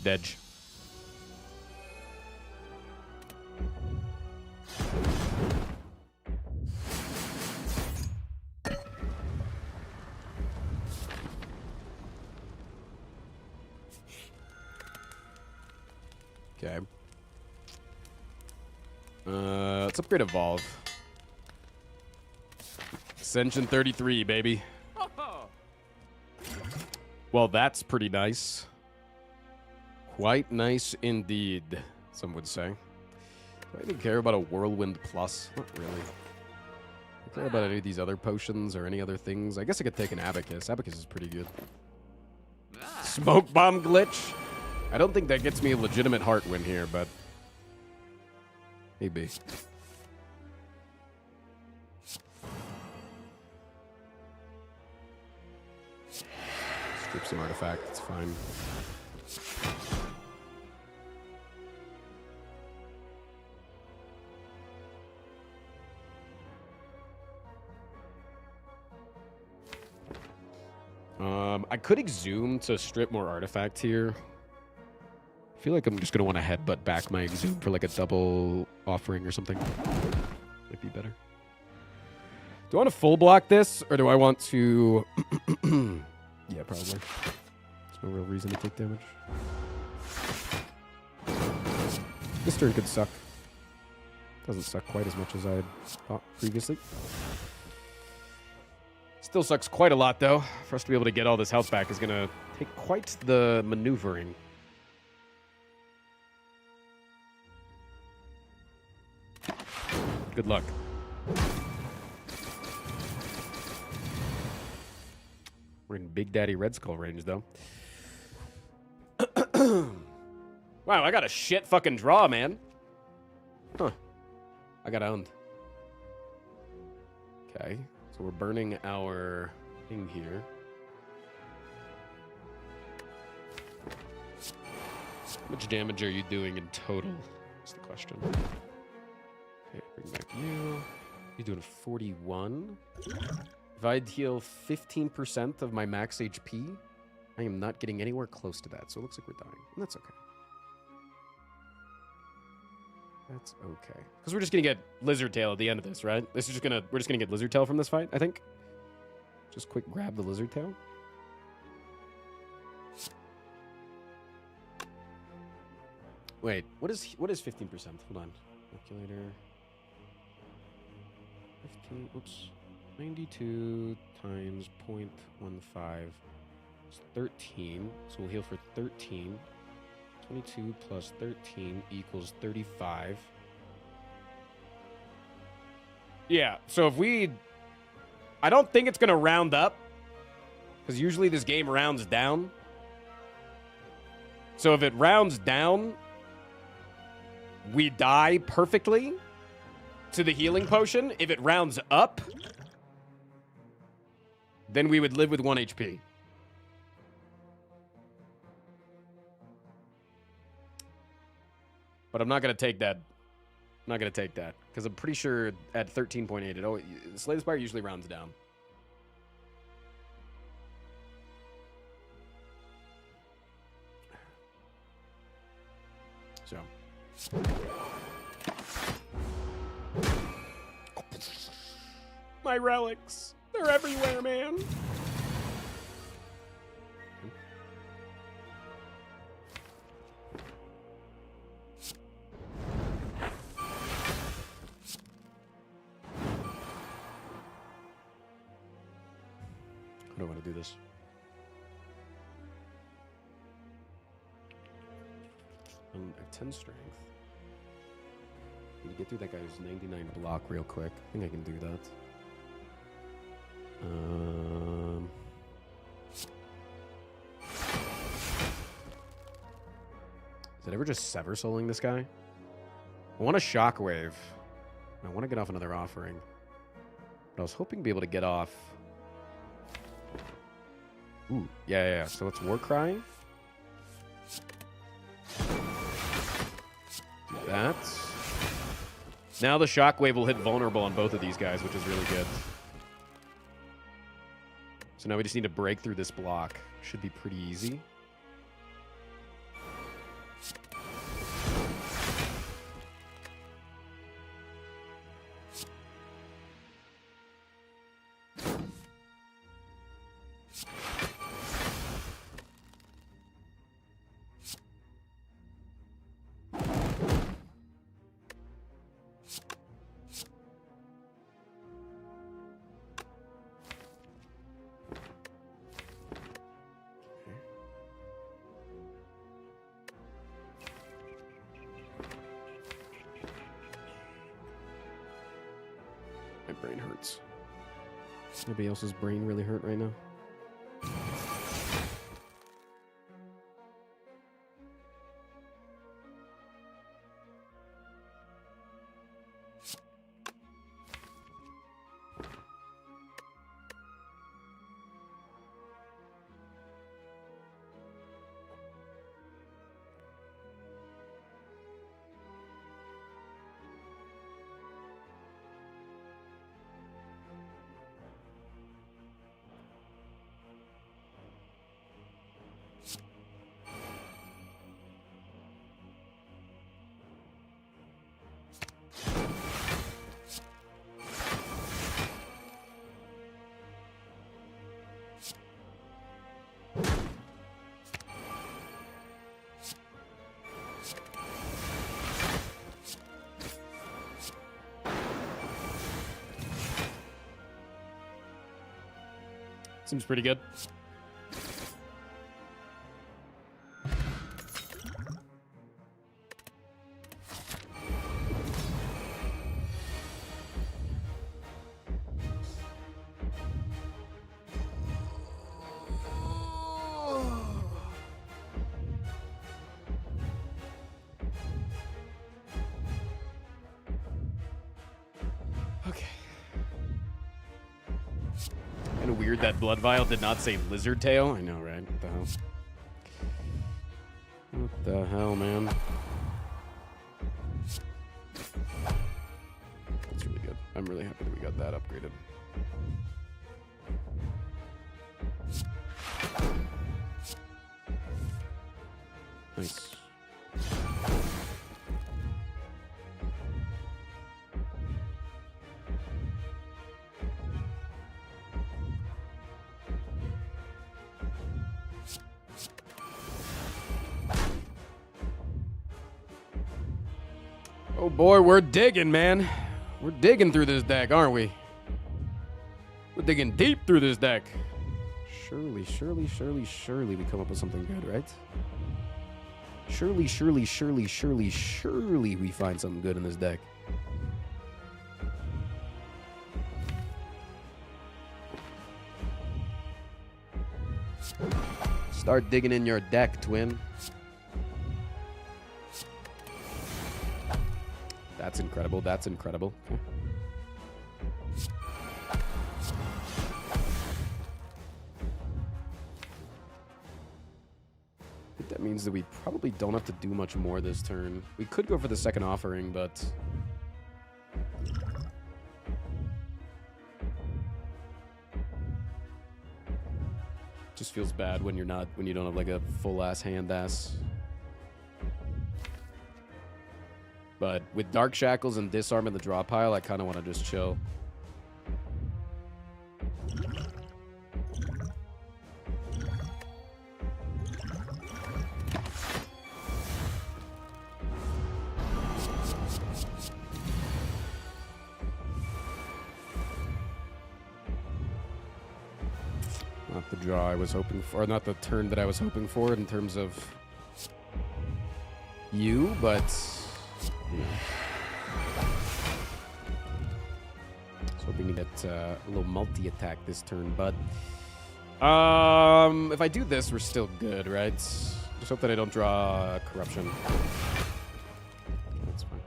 B: Dedge. Okay. Let's upgrade Evolve. Ascension 33, baby. Well, that's pretty nice. Quite nice indeed, some would say. Do I even care about a Whirlwind Plus? Not really. I care about any of these other potions or any other things. I guess I could take an Abacus. Abacus is pretty good. Smoke Bomb Glitch? I don't think that gets me a legitimate heart win here, but maybe. Strip some artifact, it's fine. I could exhume to strip more artifact here. I feel like I'm just going to want to headbutt back my exhume for like a double offering or something. Might be better. Do I want to full block this, or do I want to... Yeah, probably. There's no real reason to take damage. This turn could suck. Doesn't suck quite as much as I had thought previously. Still sucks quite a lot, though. For us to be able to get all this health back is going to take quite the maneuvering. Good luck. We're in Big Daddy Red Skull range, though. Wow, I got a shit fucking draw, man. Huh. I got owned. Okay. So we're burning our thing here. How much damage are you doing in total? That's the question. Okay, bring back you. You're doing 41. If I'd heal 15% of my max HP, I am not getting anywhere close to that. So it looks like we're dying. And that's okay. That's okay. Because we're just going to get Lizard Tail at the end of this, right? We're just going to get Lizard Tail from this fight, I think. Just quick grab the Lizard Tail. Wait, what is 15%? Hold on. Calculator. 15, oops. 92 times 0.15 is 13. So we'll heal for 13. 22 plus 13 equals 35. Yeah, so if we... I don't think it's going to round up, because usually this game rounds down. So if it rounds down, we die perfectly to the healing potion. If it rounds up, then we would live with 1 HP. But I'm not going to take that. I'm not going to take that. Because I'm pretty sure at 13.8, it always, Slay the Spire usually rounds down. So. My relics. They're everywhere, man. I don't want to do this. I have 10 strength. Need to get through that guy's 99 block real quick. I think I can do that. Is it ever just Sever Souling this guy? I want a Shockwave. I want to get off another offering. But I was hoping to be able to get off... Ooh, yeah. So it's Warcry. Do that. Now the Shockwave will hit vulnerable on both of these guys, which is really good. So now we just need to break through this block. Should be pretty easy. brain hurts. Anybody else's brain really hurt right now? Seems pretty good. Kind of weird that Blood Vial did not say Lizard Tail. I know, right? What the hell? What the hell, man? That's really good. I'm really happy that we got that upgraded. Nice. Oh boy, we're digging, man. We're digging through this deck, aren't we? We're digging deep through this deck. Surely, surely, surely, surely we come up with something good, right? Surely, surely, surely, surely, surely we find something good in this deck. Start digging in your deck, twin. That's incredible. That's incredible. Okay. I think that means that we probably don't have to do much more this turn. We could go for the second offering, but just feels bad when you don't have like a full ass hand ass. But with Dark Shackles and Disarm in the draw pile, I kind of want to just chill. Not the draw I was hoping for, or not the turn that I was hoping for in terms of you, but... Yeah. So hoping to get a little multi-attack this turn, but if I do this, we're still good, right? Just hope that I don't draw Corruption. That's fine.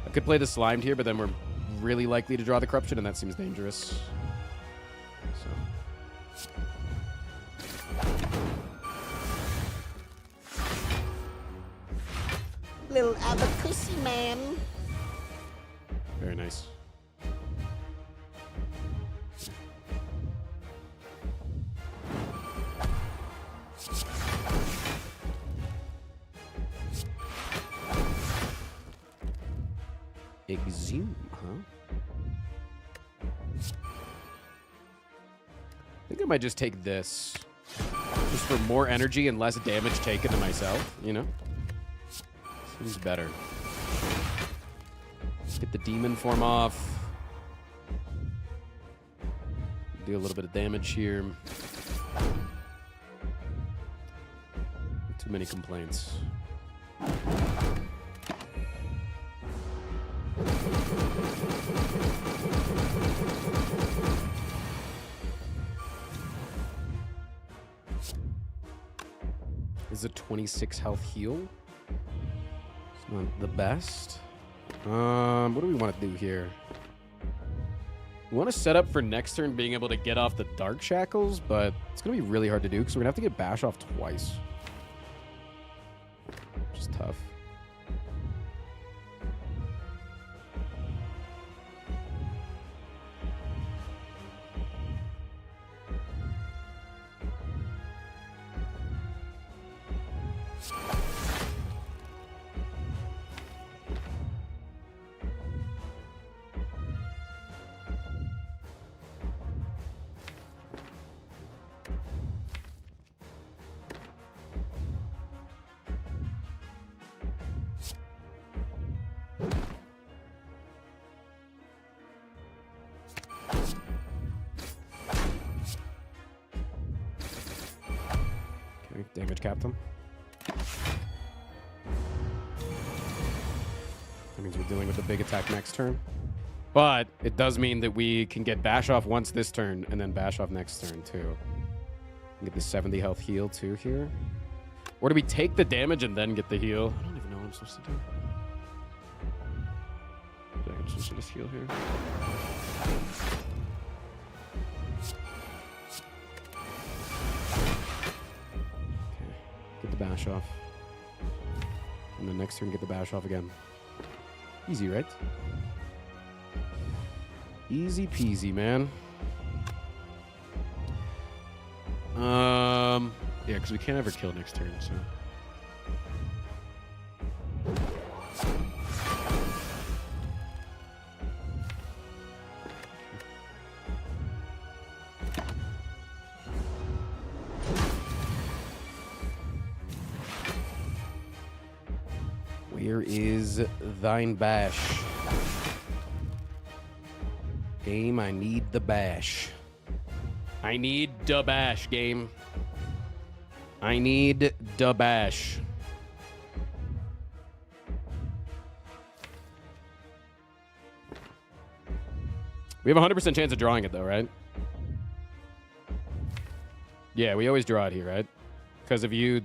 B: I could play the Slimed here, but then we're really likely to draw the Corruption, and that seems dangerous. So.
U: Little Abacusi man.
B: Very nice. Exhume, huh? I think I might just take this. Just for more energy and less damage taken to myself, you know? Seems better. Get the demon form off. Do a little bit of damage here. Too many complaints. a 26 health heal. It's not the best. What do we want to do here? We want to set up for next turn being able to get off the Dark Shackles, but it's going to be really hard to do because we're going to have to get Bash off twice. Which is tough. Damage capped him. That means we're dealing with a big attack next turn. But it does mean that we can get Bash off once this turn and then Bash off next turn too. Get the 70 health heal too here. Or do we take the damage and then get the heal? I don't even know what I'm supposed to do. I can just heal here. Get the Bash off. And then next turn, get the Bash off again. Easy, right? Easy peasy, man. Yeah, because we can't ever kill next turn, so. Where is thine bash? Game, I need the bash. I need the bash, game. I need the bash. We have a 100% chance of drawing it, though, right? Yeah, we always draw it here, right? Because if you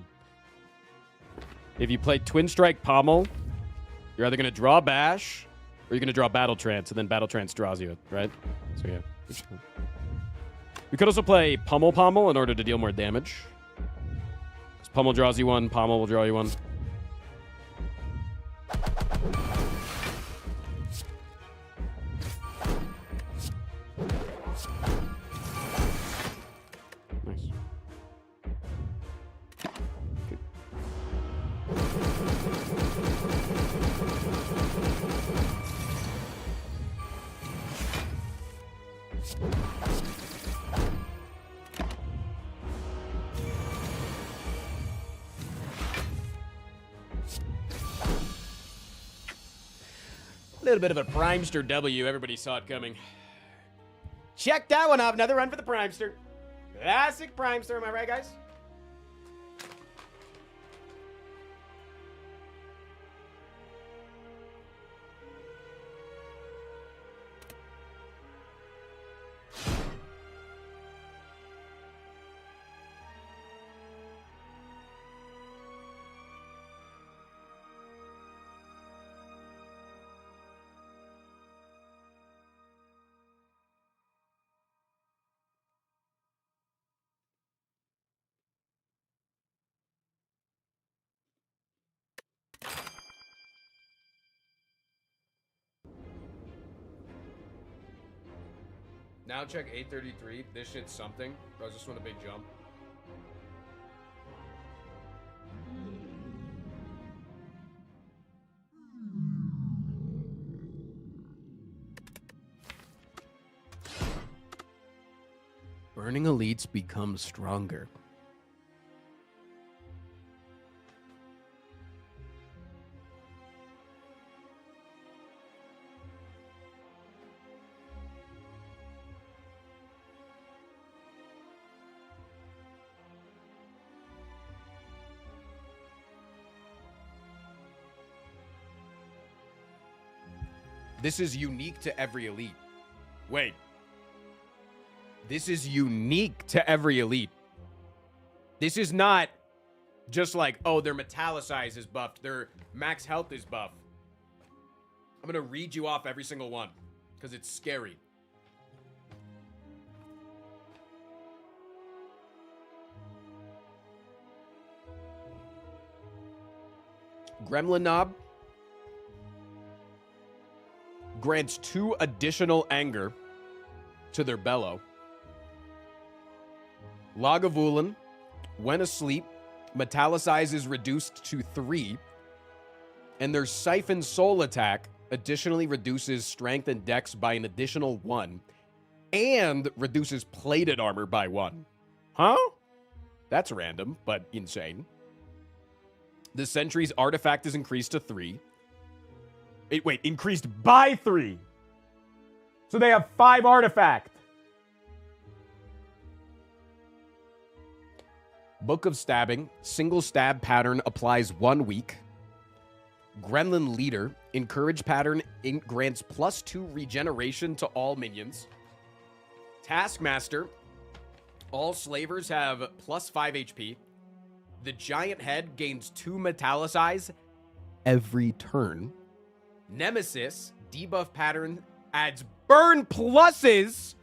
B: play Twin Strike Pommel, you're either going to draw Bash or you're going to draw Battle Trance, and then Battle Trance draws you, right? So, yeah. We could also play Pummel Pommel in order to deal more damage. Because Pummel draws you one, Pommel will draw you one. Nice. Okay. A little bit of a Primester W. Everybody saw it coming. Check that one off. Another run for the Primester. Classic Primester. Am I right, guys? Now check A33. This shit's something. Or is this one a big jump? Burning elites become stronger. This is unique to every elite. Wait. This is unique to every elite. This is not Just like, oh, their metallicize is buffed. Their max health is buffed. I'm going to read you off every single one because it's scary. Gremlin Knob grants 2 additional anger to their bellow. Lagavulin, when asleep, metallicize is reduced to 3, and their Siphon Soul attack additionally reduces strength and dex by an additional 1, and reduces plated armor by 1. Huh? That's random, but insane. The Sentry's artifact is increased to 3. Wait, increased by 3. So they have 5 artifact. Book of Stabbing. Single stab pattern applies 1 week. Gremlin Leader. Encourage pattern grants +2 regeneration to all minions. Taskmaster. All slavers have +5 HP. The Giant Head gains 2 metallicize every turn. Nemesis. Debuff pattern adds burn pluses.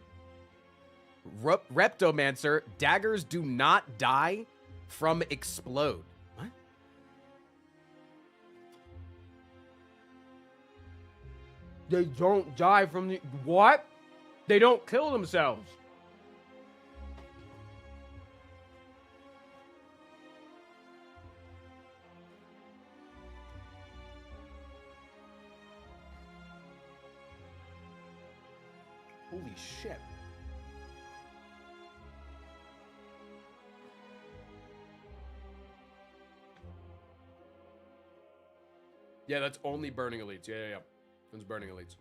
B: Reptomancer, daggers do not die from explode. What? They don't die from the... What? They don't kill themselves. Holy shit. Yeah, that's only burning elites. Yeah. That's burning elites.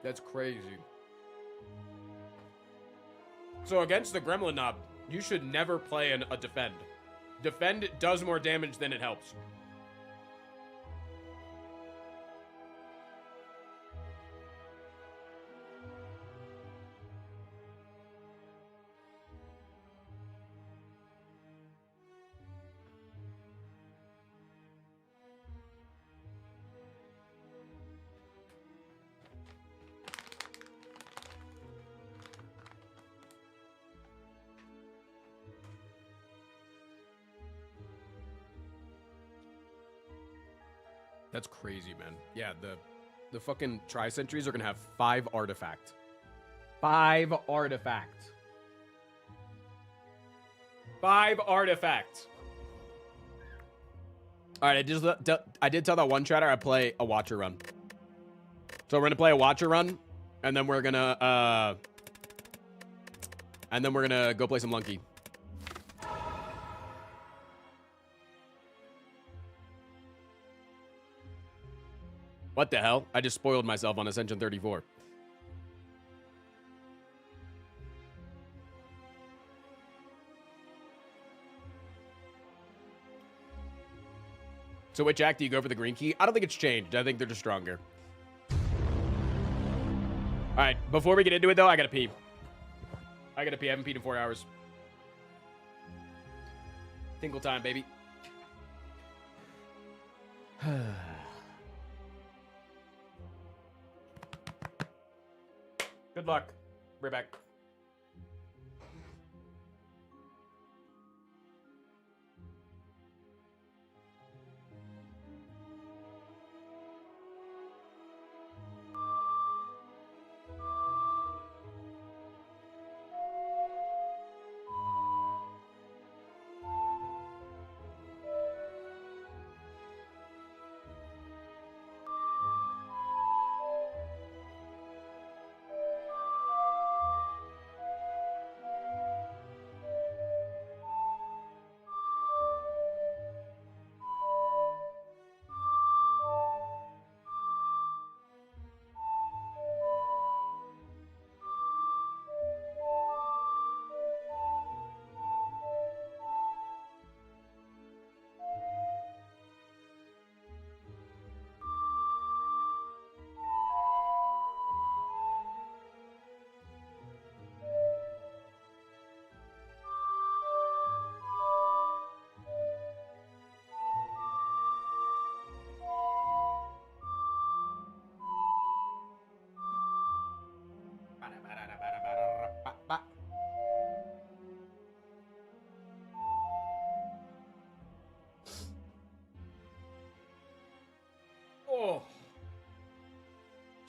B: That's crazy. So against the Gremlin Knob, you should never play a defend. Defend does more damage than it helps. That's crazy, man. Yeah, the fucking Tri-Sentries are gonna have 5 artifact. 5 artifact. 5 artifact. All right, I did tell that one chatter I'd play a Watcher run. So we're gonna play a Watcher run, and then we're gonna go play some Lunky. What the hell? I just spoiled myself on Ascension 34. So which act do you go for the green key? I don't think it's changed. I think they're just stronger. All right, before we get into it, though, I gotta pee. I haven't peed in 4 hours. Tinkle time, baby. Good luck. Right back.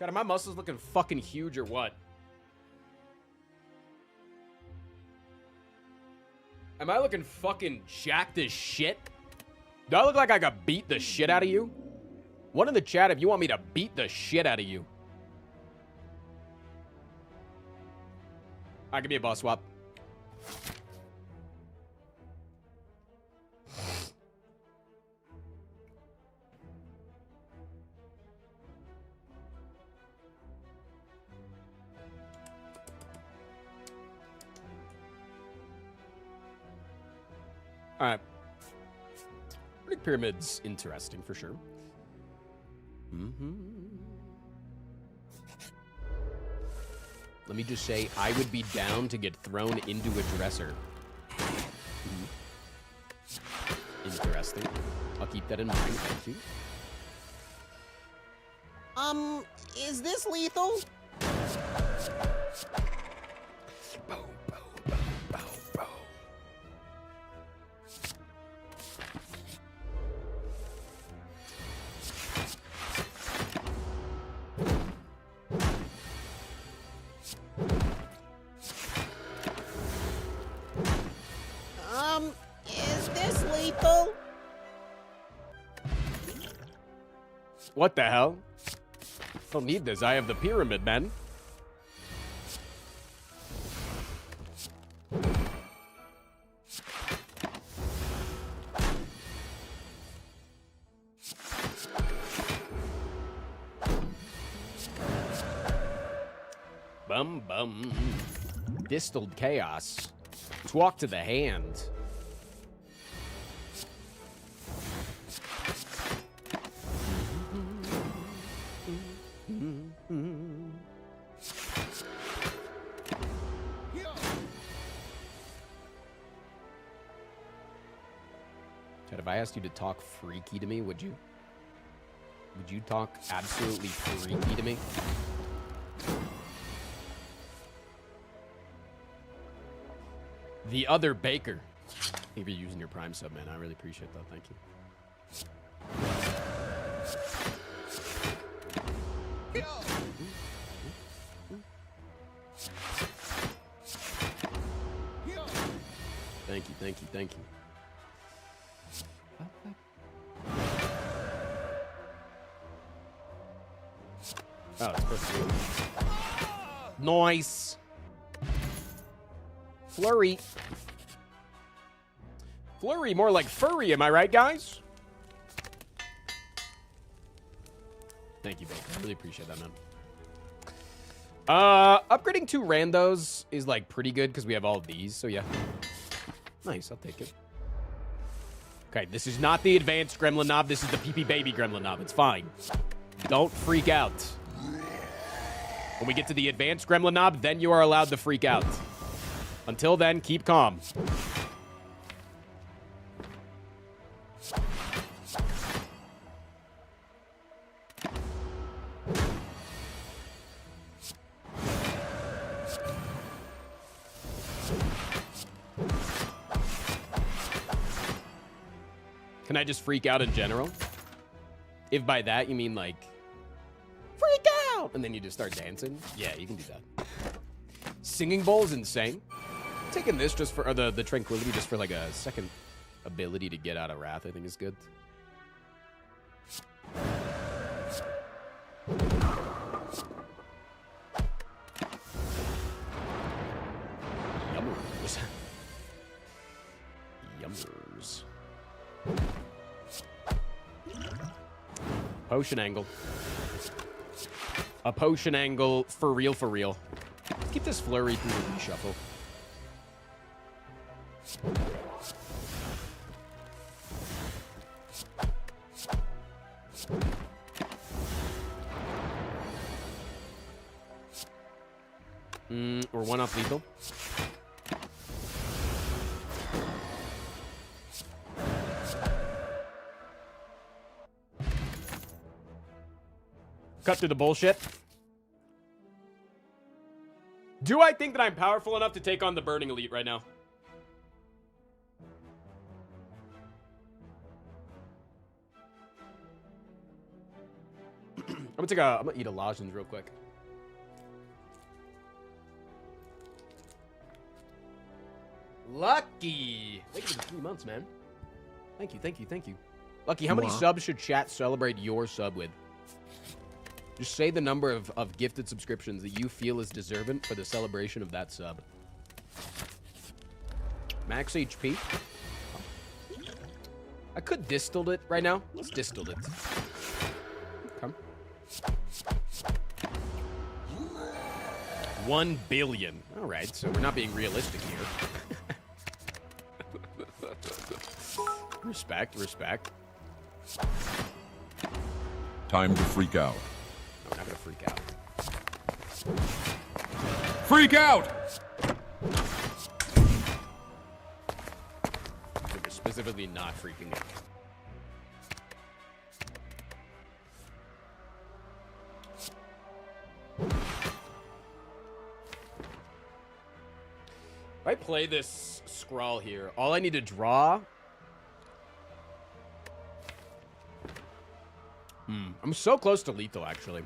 B: God, are my muscles looking fucking huge or what? Am I looking fucking jacked as shit? Do I look like I could beat the shit out of you? One in the chat if you want me to beat the shit out of you. Alright, give me a boss swap. Alright. Runic Pyramid's interesting for sure. Let me just say, I would be down to get thrown into a dresser. Interesting. I'll keep that in mind. Thank you.
U: Is this lethal? Is this lethal?
B: What the hell? Don't need this. I have the pyramid, man. Bum bum. Distilled chaos. Let's walk to the hand. Chad, if I asked you to talk freaky to me, would you? Would you talk absolutely freaky to me? The other baker. Thank you for using your Prime sub, man. I really appreciate that. Thank you. Thank you, thank you, thank you. Oh, it's supposed to be. Nice. Flurry. Flurry, more like furry, am I right, guys? Thank you, Baker. I really appreciate that, man. Upgrading 2 randos is, like, pretty good because we have all of these, so yeah. Nice, I'll take it. Okay, this is not the advanced gremlin knob. This is the PP baby gremlin knob. It's fine. Don't freak out. When we get to the advanced gremlin knob, then you are allowed to freak out. Until then, keep calm. Can I just freak out in general? If by that you mean like, freak out! And then you just start dancing? Yeah, you can do that. Singing bowl is insane. Taking this just for, or the tranquility just for like a second ability to get out of wrath, I think is good. Yummers. Yummers. Potion angle. A potion angle for real, for real. Let's keep this flurry through the reshuffle. Or one off lethal. Cut through the bullshit. Do I think that I'm powerful enough to take on the Burning Elite right now? I'm gonna eat a lozenge real quick. Lucky! Thank you for the 3 months, man. Thank you, thank you, thank you. Lucky, how many subs should chat celebrate your sub with? Just say the number of gifted subscriptions that you feel is deserving for the celebration of that sub. Max HP. I could distilled it right now. Let's distilled it. Come. 1 billion. All right, so we're not being realistic here. Respect, respect.
D: Time to freak out.
B: No, we're not gonna freak out.
D: Freak out!
B: We're specifically not freaking out. If I play this scrawl here, all I need to draw... I'm so close to lethal, actually.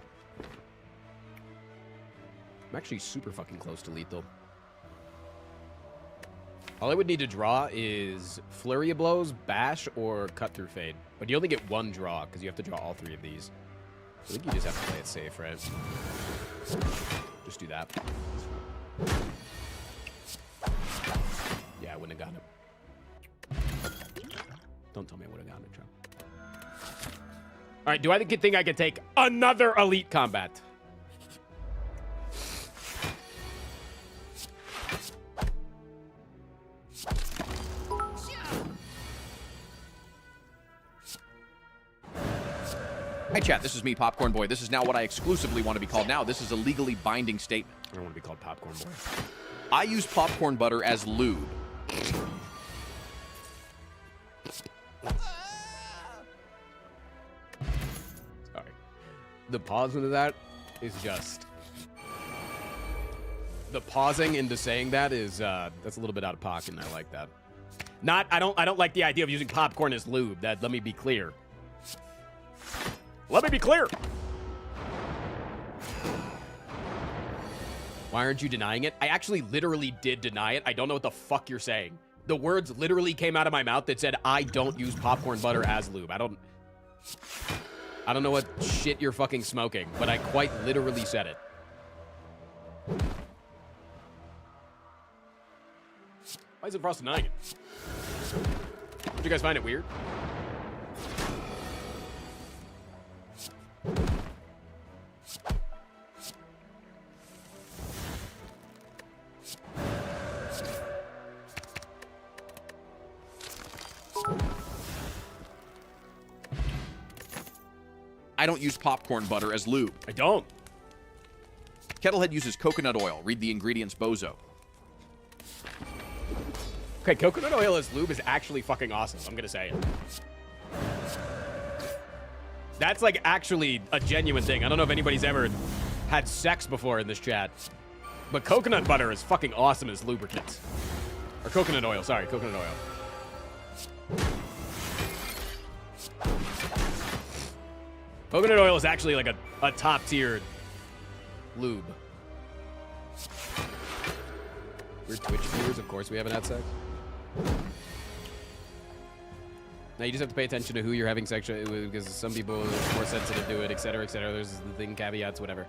B: I'm actually super fucking close to lethal. All I would need to draw is Flurry of Blows, Bash, or Cut Through Fade. But you only get 1 draw, because you have to draw all 3 of these. I think you just have to play it safe, right? Just do that. Yeah, I wouldn't have gotten it. Don't tell me I would have gotten it, Joe. All right, do I think I could take another elite combat?
H: Hi, chat. This is me, Popcorn Boy. This is now what I exclusively want to be called now. This is a legally binding statement.
B: I don't want to be called Popcorn Boy.
H: I use popcorn butter as lube.
B: Sorry. The pause into that is just... The pausing into saying that is, that's a little bit out of pocket, and I like that. I don't like the idea of using popcorn as lube. Let me be clear. Let me be clear. Why aren't you denying it? I actually literally did deny it. I don't know what the fuck you're saying. The words literally came out of my mouth that said, I don't use popcorn butter as lube. I don't know what shit you're fucking smoking, but I quite literally said it. Why is it Frost denying it? Did you guys find it weird?
H: I don't use popcorn butter as lube.
B: I don't.
H: Kettlehead uses coconut oil. Read the ingredients, bozo.
B: Okay, coconut oil as lube is actually fucking awesome. I'm gonna say it. That's like actually a genuine thing. I don't know if anybody's ever had sex before in this chat, but coconut butter is fucking awesome as lubricant. Or coconut oil, sorry, coconut oil. Coconut oil is actually like a top-tier lube. We're Twitch viewers, of course we haven't had sex. Now you just have to pay attention to who you're having sex with, because some people are more sensitive to it, etc., etc. There's the thing, caveats, whatever.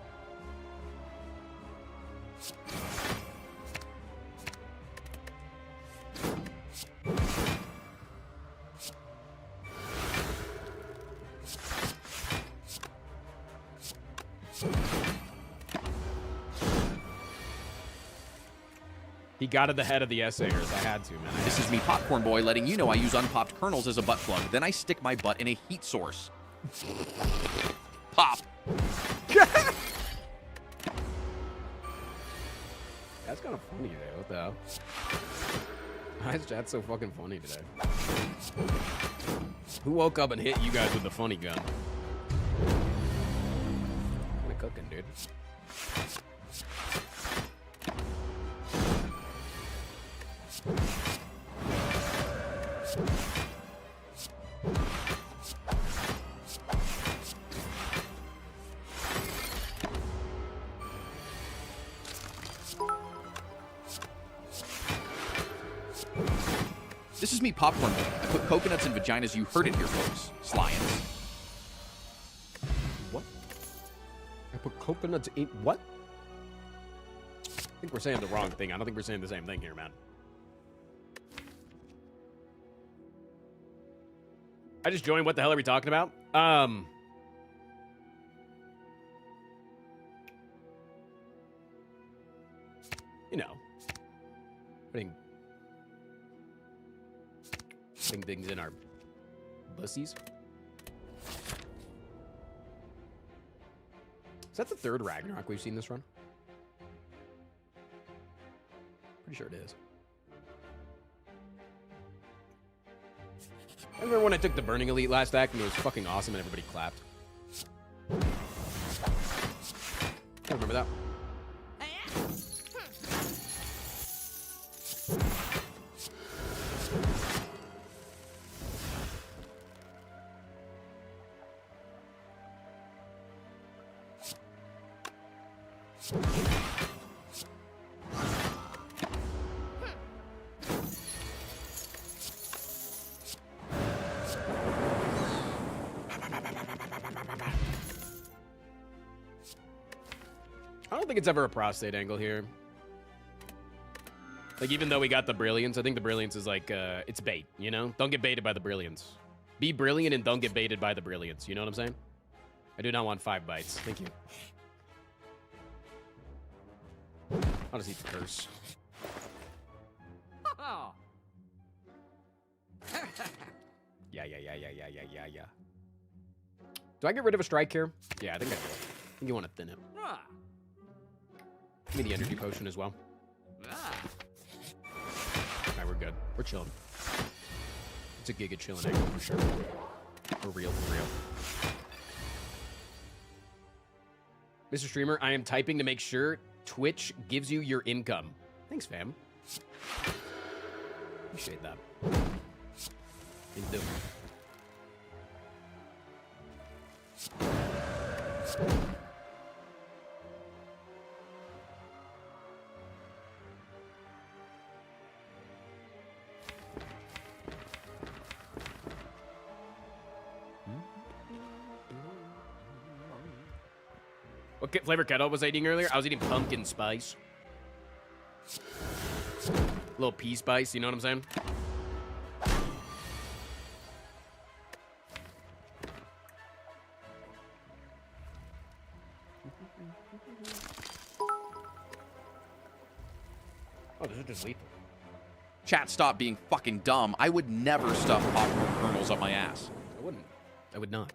B: He got at the head of the essayers. I had to, man.
H: This is me, Popcorn Boy, letting you know I use unpopped kernels as a butt plug. Then I stick my butt in a heat source. Pop.
B: That's kind of funny today. What the hell? Why is chat so fucking funny today? Who woke up and hit you guys with the funny gun? Kind of cooking, dude.
H: This is me, Popcorn Boy. I put coconuts in vaginas. You heard it here, folks. Slians.
B: What? I put coconuts in what? I think we're saying the wrong thing. I don't think we're saying the same thing here, man. I just joined. What the hell are we talking about? You know, putting things in our bussies. Is that the third Ragnarok we've seen this run? Pretty sure it is. I remember when I took the Burning Elite last act and it was fucking awesome and everybody clapped. I remember that. I don't think it's ever a prostate angle here. Like, even though we got the Brilliance, I think the Brilliance is like, it's bait, you know? Don't get baited by the Brilliance. Be brilliant and don't get baited by the Brilliance, you know what I'm saying? I do not want 5 bites. Thank you. I'll just eat the curse. Yeah. Do I get rid of a strike here? Yeah, I think I do. I think you want to thin it. Give me the energy potion as well. Alright, we're good. We're chilling. It's a giga chilling angle for sure. For real, for real. Mr. Streamer, I am typing to make sure Twitch gives you your income. Thanks, fam. Appreciate that. You do. What flavor kettle was I eating earlier? I was eating pumpkin spice. A little pea spice, you know what I'm saying? Oh, this is just lethal.
H: Chat, stop being fucking dumb. I would never stuff popcorn kernels up my ass.
B: I wouldn't. I would not.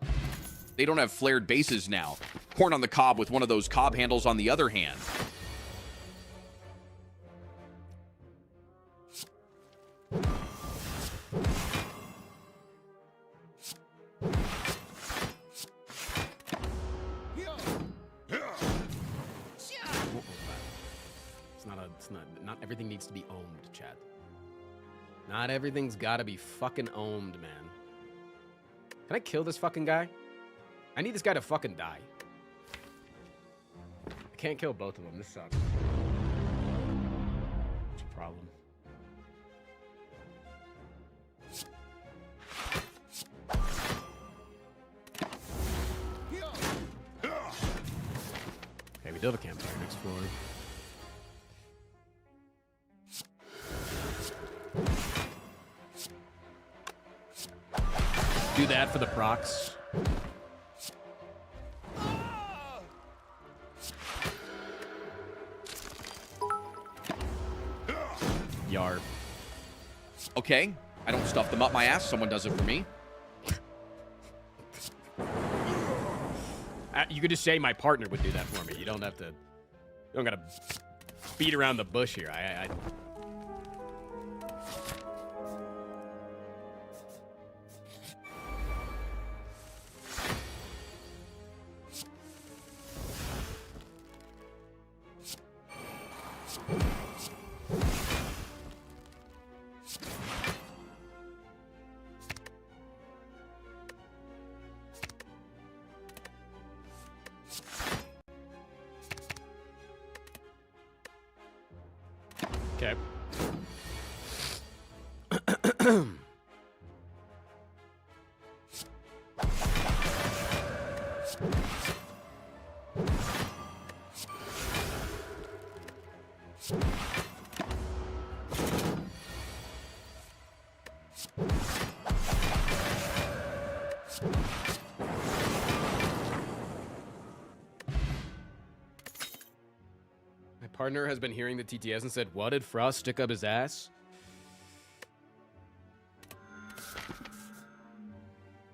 H: They don't have flared bases now. Corn on the cob with one of those cob handles on the other hand.
B: Not everything needs to be ohmed, chat. Not everything's gotta be fucking ohmed, man. Can I kill this fucking guy? I need this guy to fucking die. I can't kill both of them. This sucks. What's the problem? Okay, we do have a campfire next floor. Do that for the procs. Yar.
H: Okay, I don't stuff them up my ass. Someone does it for me.
B: You could just say my partner would do that for me. You don't have to. You don't gotta beat around the bush here. Okay. My partner has been hearing the TTS and said, "What did Frost stick up his ass?"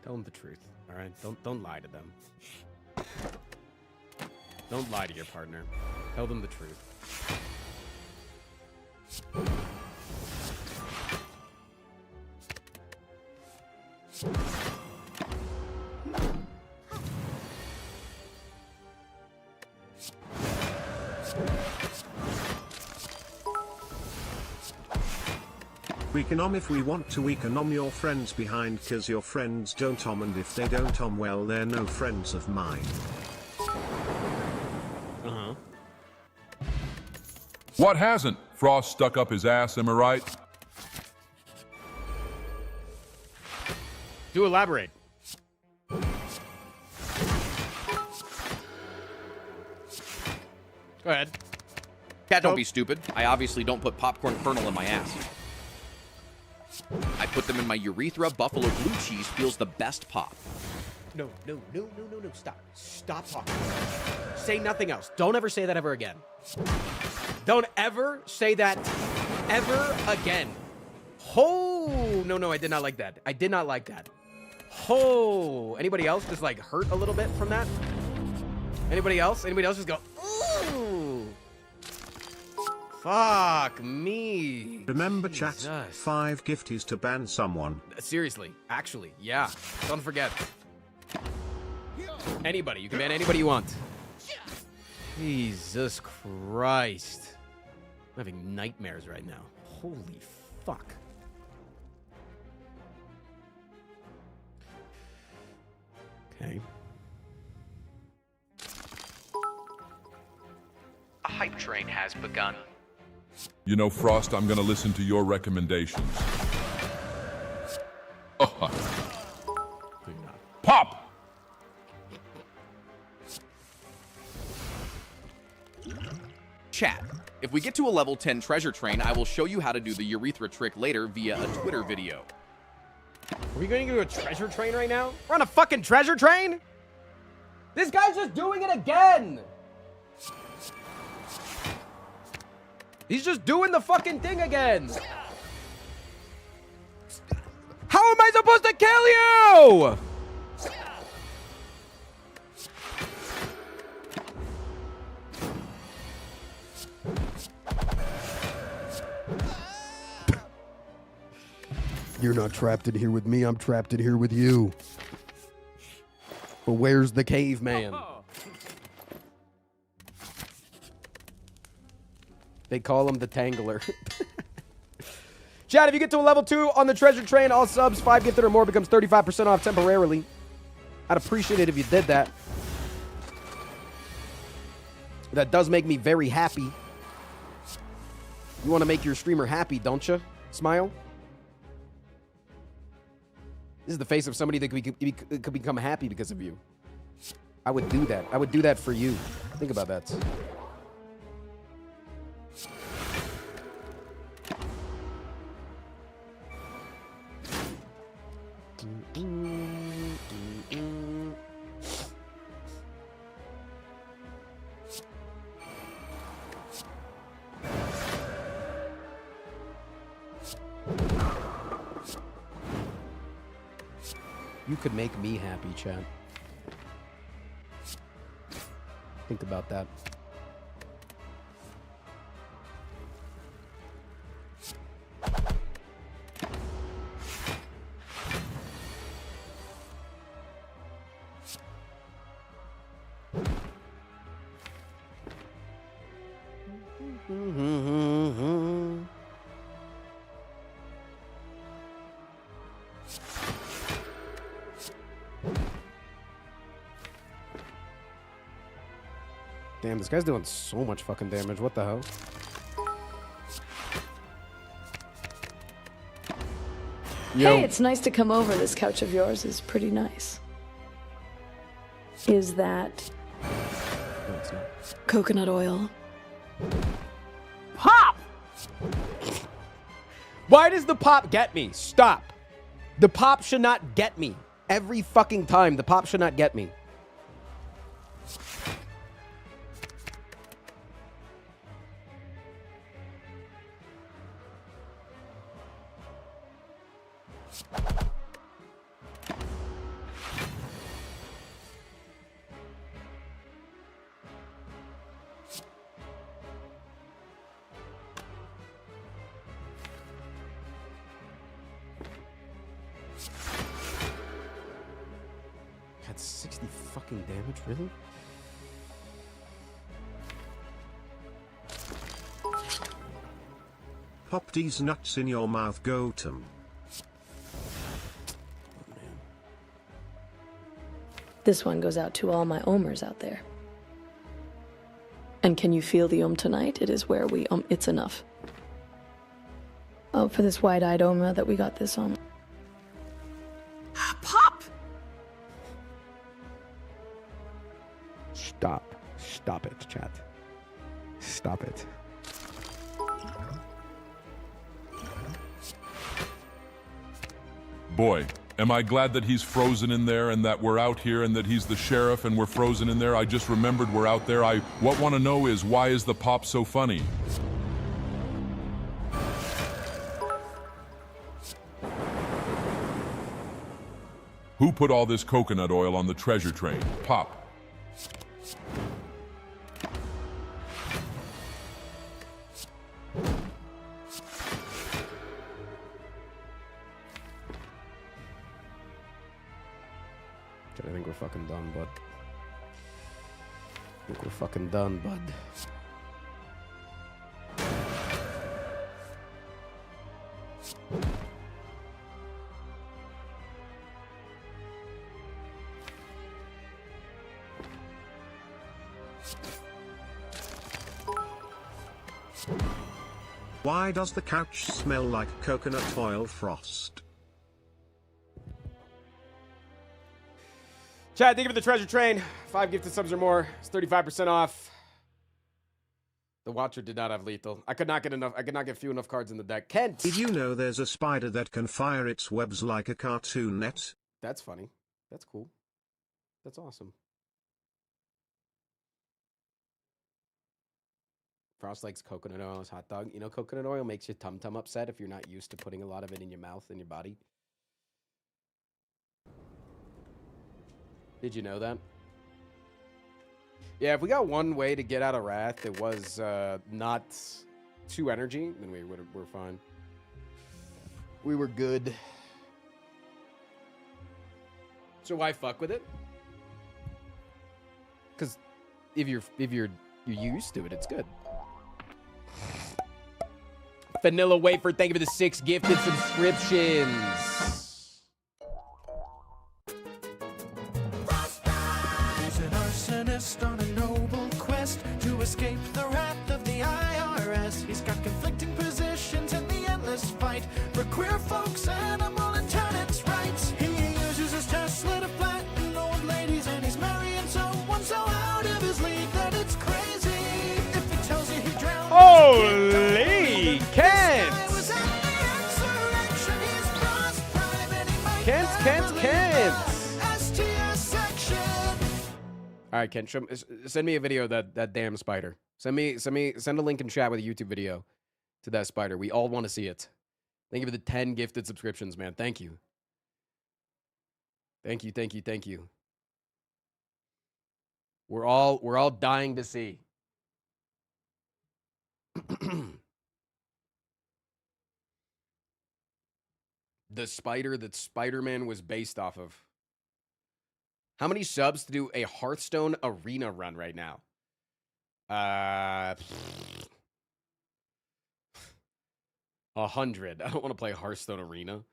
B: Tell them the truth, all right? Don't lie to them. Don't lie to your partner. Tell them the truth.
A: Weakenom if we want to weakenom your friends behind cause your friends don't and if they don't well they're no friends of mine.
B: Uh-huh.
D: What hasn't? Frost stuck up his ass, am I right?
B: Do elaborate. Go ahead.
H: Cat, don't be stupid. I obviously don't put popcorn kernel in my ass. I put them in my urethra. Buffalo blue cheese feels the best pop.
B: No. Stop. Stop talking. Say nothing else. Don't ever say that ever again. Don't ever say that ever again. Oh, no, I did not like that. I did not like that. Oh, anybody else just like hurt a little bit from that? Anybody else? Anybody else just go, ooh. Fuck me.
A: Remember
B: Jesus.
A: chat, 5 gifties to ban someone.
B: Seriously, actually, yeah. Don't forget. Anybody, you can ban anybody you want. Jesus Christ. I'm having nightmares right now. Holy fuck. Okay.
C: A hype train has begun.
D: You know, Frost, I'm gonna listen to your recommendations. Oh. Pop!
H: Chat, if we get to a level 10 treasure train, I will show you how to do the urethra trick later via a Twitter video.
B: Are we going to do a treasure train right now? We're on a fucking treasure train? This guy's just doing it again. He's just doing the fucking thing again. How am I supposed to kill you? You're not trapped in here with me, I'm trapped in here with you. But where's the caveman? They call him the Tangler. Chat, if you get to a level 2 on the treasure train, all subs, 5 gifted or more becomes 35% off temporarily. I'd appreciate it if you did that. That does make me very happy. You want to make your streamer happy, don't you? Smile. This is the face of somebody that could become happy because of you. I would do that. I would do that for you. Think about that. You could make me happy, chat. Think about that. Damn, this guy's doing so much fucking damage. What the hell? Yo.
E: Hey, it's nice to come over. This couch of yours is pretty nice. Is that coconut oil?
B: Pop! Why does the pop get me? Stop. The pop should not get me. Every fucking time, the pop should not get me. Had 60 fucking damage, really?
A: Pop these nuts in your mouth, Gotham.
E: This one goes out to all my omers out there. And can you feel the tonight? It is where we it's enough. Oh, for this wide-eyed Oma that we got this on.
L: Pop!
B: Stop. Stop it, chat. Stop it.
D: Boy, am I glad that he's frozen in there and that we're out here and that he's the sheriff and we're frozen in there. I just remembered we're out there. What want to know is, why is the pop so funny? Who put all this coconut oil on the treasure train? Pop.
B: I think we're fucking done, bud. I think we're fucking done, bud.
A: Why does the couch smell like coconut oil frost?
B: Chad, thank you for the treasure train. 5 gifted subs or more. It's 35% off. The Watcher did not have lethal. I could not get few enough cards in the deck. Kent!
A: Did you know there's a spider that can fire its webs like a cartoon net?
B: That's funny. That's cool. That's awesome. Frost likes coconut oil as hot dog. You know, coconut oil makes your tum-tum upset if you're not used to putting a lot of it in your mouth and your body. Did you know that? Yeah, if we got one way to get out of Wrath, it was not 2 energy, then we're fine. We were good. So why fuck with it? Because if you're used to it, it's good. Vanilla Wafer, thank you for the 6 gifted subscriptions.
V: He's an arsonist on a noble quest to escape the wrath of the IRS. He's got conflicting positions in the endless fight for queer folks, animal and tenants' rights. He uses his Tesla to flatten old ladies, and he's marrying someone so out of his league that it's crazy. If he tells you he drowned,
B: holy Kent! Kent! All right, Kent, send me a video of that damn spider. Send a link in chat with a YouTube video to that spider. We all want to see it. Thank you for the 10 gifted subscriptions, man. Thank you. Thank you. We're all dying to see. The spider that Spider-Man was based off of. How many subs to do a Hearthstone arena run right now? 100. I don't want to play Hearthstone arena.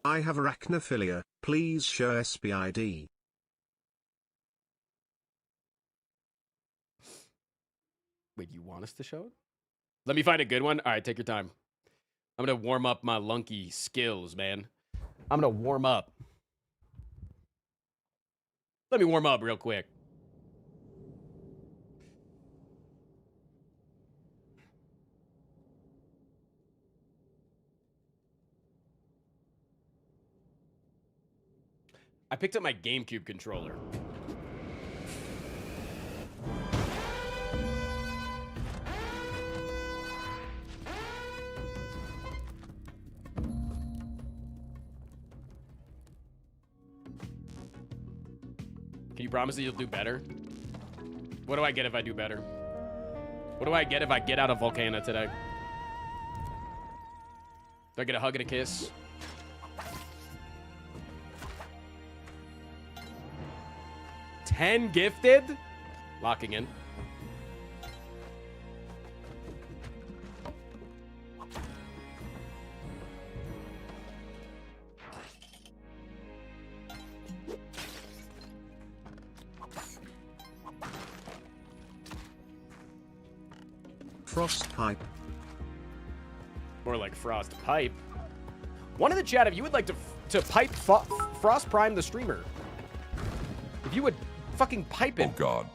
A: I have arachnophilia. Please show SPID.
B: Wait, you want us to show it? Let me find a good one. All right, take your time. I'm going to warm up my lunky skills, man. I'm going to warm up. Let me warm up real quick. I picked up my GameCube controller. Can you promise that you'll do better? What do I get if I do better? What do I get if I get out of Volcana today? Do I get a hug and a kiss? $10 gifted? Locking in.
A: Frost pipe.
B: More like frost pipe. One in the chat if you would like to pipe Frost Prime the streamer. If you would fucking pipe it.
D: Oh God.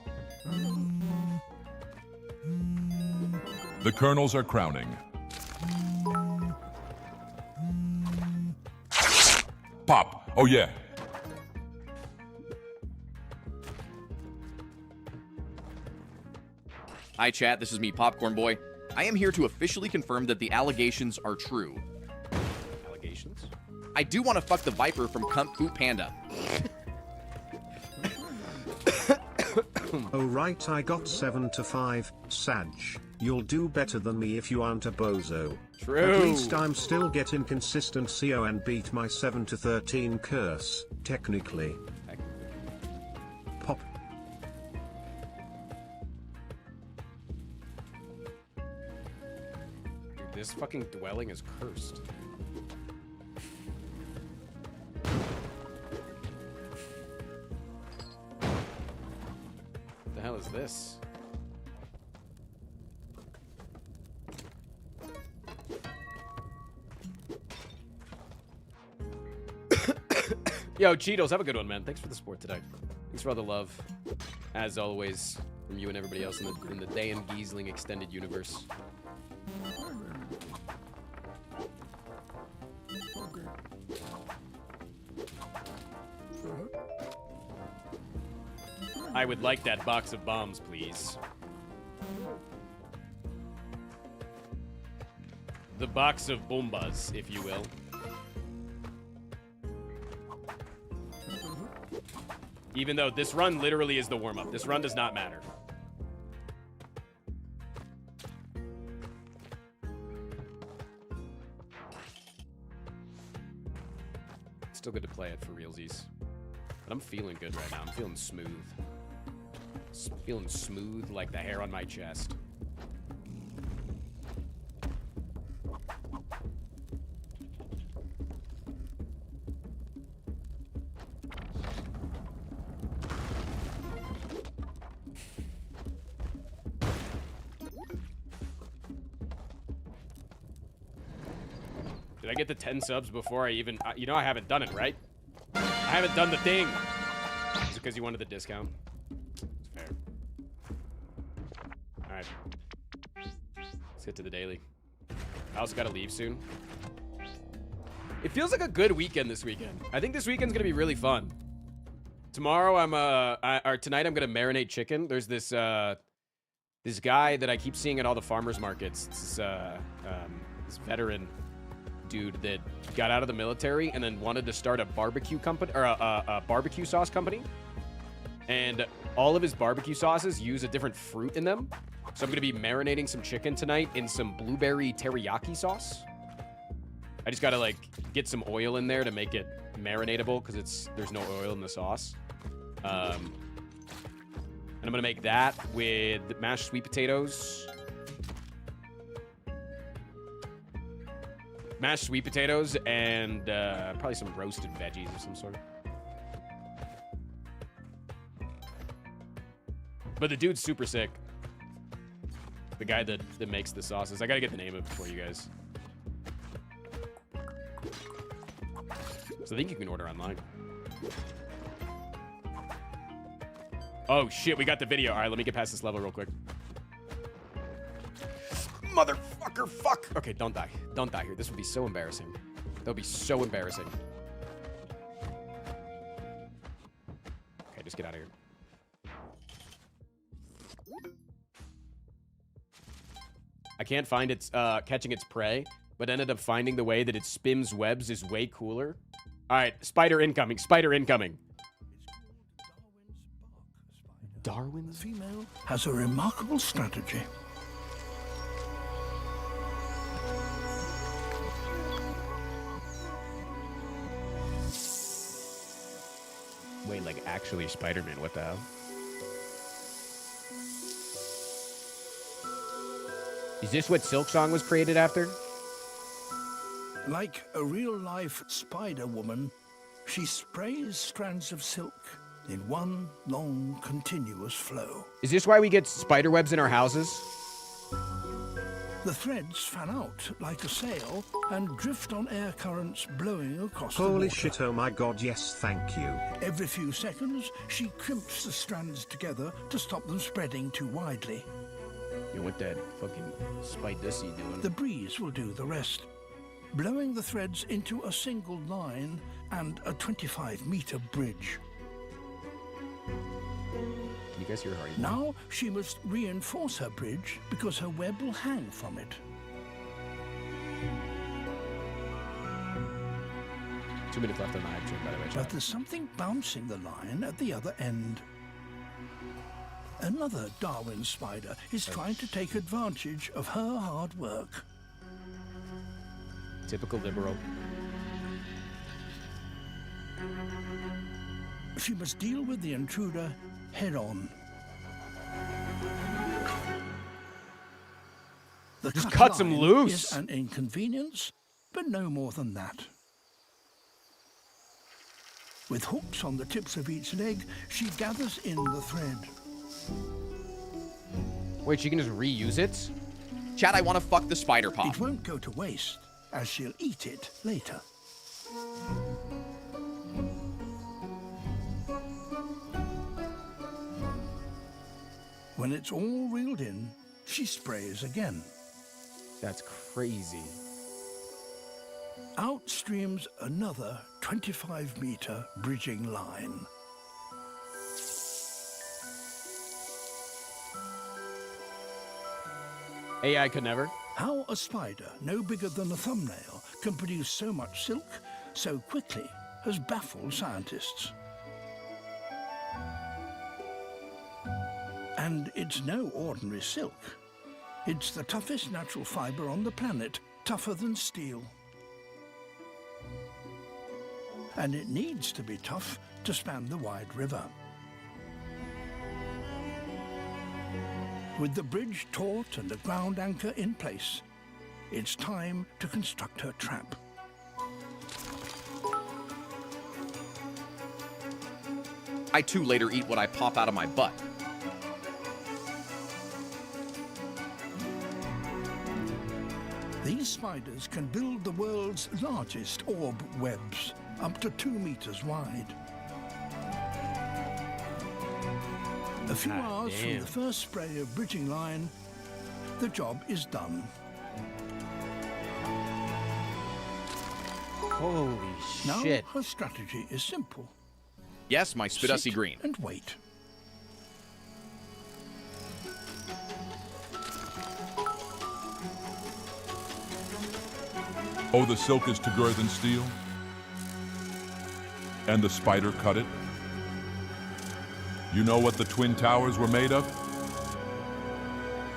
D: The Colonels are crowning. Pop. Oh yeah.
H: Hi, chat. This is me, Popcorn Boy. I am here to officially confirm that the allegations are true.
B: Allegations?
H: I do want to fuck the Viper from Kung Fu Panda.
A: Oh right, I got 7 to 5, Sag. You'll do better than me if you aren't a bozo.
B: True.
A: At least I'm still getting consistent CO and beat my 7 to 13 curse, technically. Pop.
B: Dude, this fucking dwelling is cursed. What the hell is this? Yo, Cheetos, have a good one, man. Thanks for the support today. Thanks for all the love, as always, from you and everybody else in the Dan Giesling extended universe. I would like that box of bombs, please. The box of bombas, if you will. Even though this run literally is the warm-up. This run does not matter. Still good to play it for realsies. But I'm feeling good right now. I'm feeling smooth. Feeling smooth like the hair on my chest. Did I get the 10 subs before I even... you know I haven't done it, right? I haven't done the thing. Is it because you wanted the discount? It's fair. Alright. Let's get to the daily. I also gotta leave soon. It feels like a good weekend this weekend. I think this weekend's gonna be really fun. Tomorrow or tonight I'm gonna marinate chicken. There's this this guy that I keep seeing at all the farmers markets. It's this veteran dude that got out of the military and then wanted to start a barbecue company or a barbecue sauce company. And all of his barbecue sauces use a different fruit in them. So I'm going to be marinating some chicken tonight in some blueberry teriyaki sauce. I just got to like get some oil in there to make it marinatable because there's no oil in the sauce. And I'm going to make that with mashed sweet potatoes. Mashed sweet potatoes and probably some roasted veggies of some sort. But the dude's super sick. The guy that makes the sauces. I gotta get the name of it for you guys. So I think you can order online. Oh shit, we got the video. All right, let me get past this level real quick. Motherfucker, fuck. Okay, don't die. Don't die here. This would be so embarrassing. That would be so embarrassing. Okay, just get out of here. I can't find its catching its prey, but ended up finding the way that it spins webs is way cooler. All right, spider incoming. Spider incoming. Darwin's
V: female has a remarkable strategy.
B: Wait, like actually Spider-Man, what the hell? Is this what Silk Song was created after?
V: Like a real-life spider woman, she sprays strands of silk in one long, continuous flow.
B: Is this why we get spider webs in our houses?
V: The threads fan out like a sail and drift on air currents blowing across the
A: Holy
V: water.
A: shit, oh my god, yes, thank you.
V: Every few seconds, she crimps the strands together to stop them spreading too widely.
B: Yo, what that fucking Spidussy doing?
V: The breeze will do the rest, blowing the threads into a single line and a 25-meter bridge.
B: Can you guys hear Hardy?
V: Now she must reinforce her bridge because her web will hang from it.
B: 2 minutes left on the hype train, by the way.
V: But there's something bouncing the line at the other end. Another Darwin spider is trying to take advantage of her hard work.
B: Typical liberal.
V: She must deal with the intruder head-on. The
B: Just cut him
V: line
B: loose.
V: is an inconvenience, but no more than that. With hooks on the tips of each leg, she gathers in the thread.
B: Wait, she can just reuse it?
H: Chad, I want to fuck the spider pop.
V: It won't go to waste, as she'll eat it later. When it's all reeled in, she sprays again.
B: That's crazy.
V: Out streams another 25-meter bridging line.
B: AI could never.
V: How a spider, no bigger than a thumbnail, can produce so much silk so quickly has baffled scientists. And it's no ordinary silk. It's the toughest natural fiber on the planet, tougher than steel. And it needs to be tough to span the wide river. With the bridge taut and the ground anchor in place, it's time to construct her trap.
H: I too later eat what I pop out of my butt.
V: These spiders can build the world's largest orb webs, up to 2 meters wide. A few hours from the first spray of bridging line, the job is done.
B: Holy
V: Now
B: shit.
V: her strategy is simple.
H: Yes, my Spidussy
V: Sit
H: green.
V: and wait.
D: Oh, the silk is tougher than steel? And the spider cut it? You know what the Twin Towers were made of?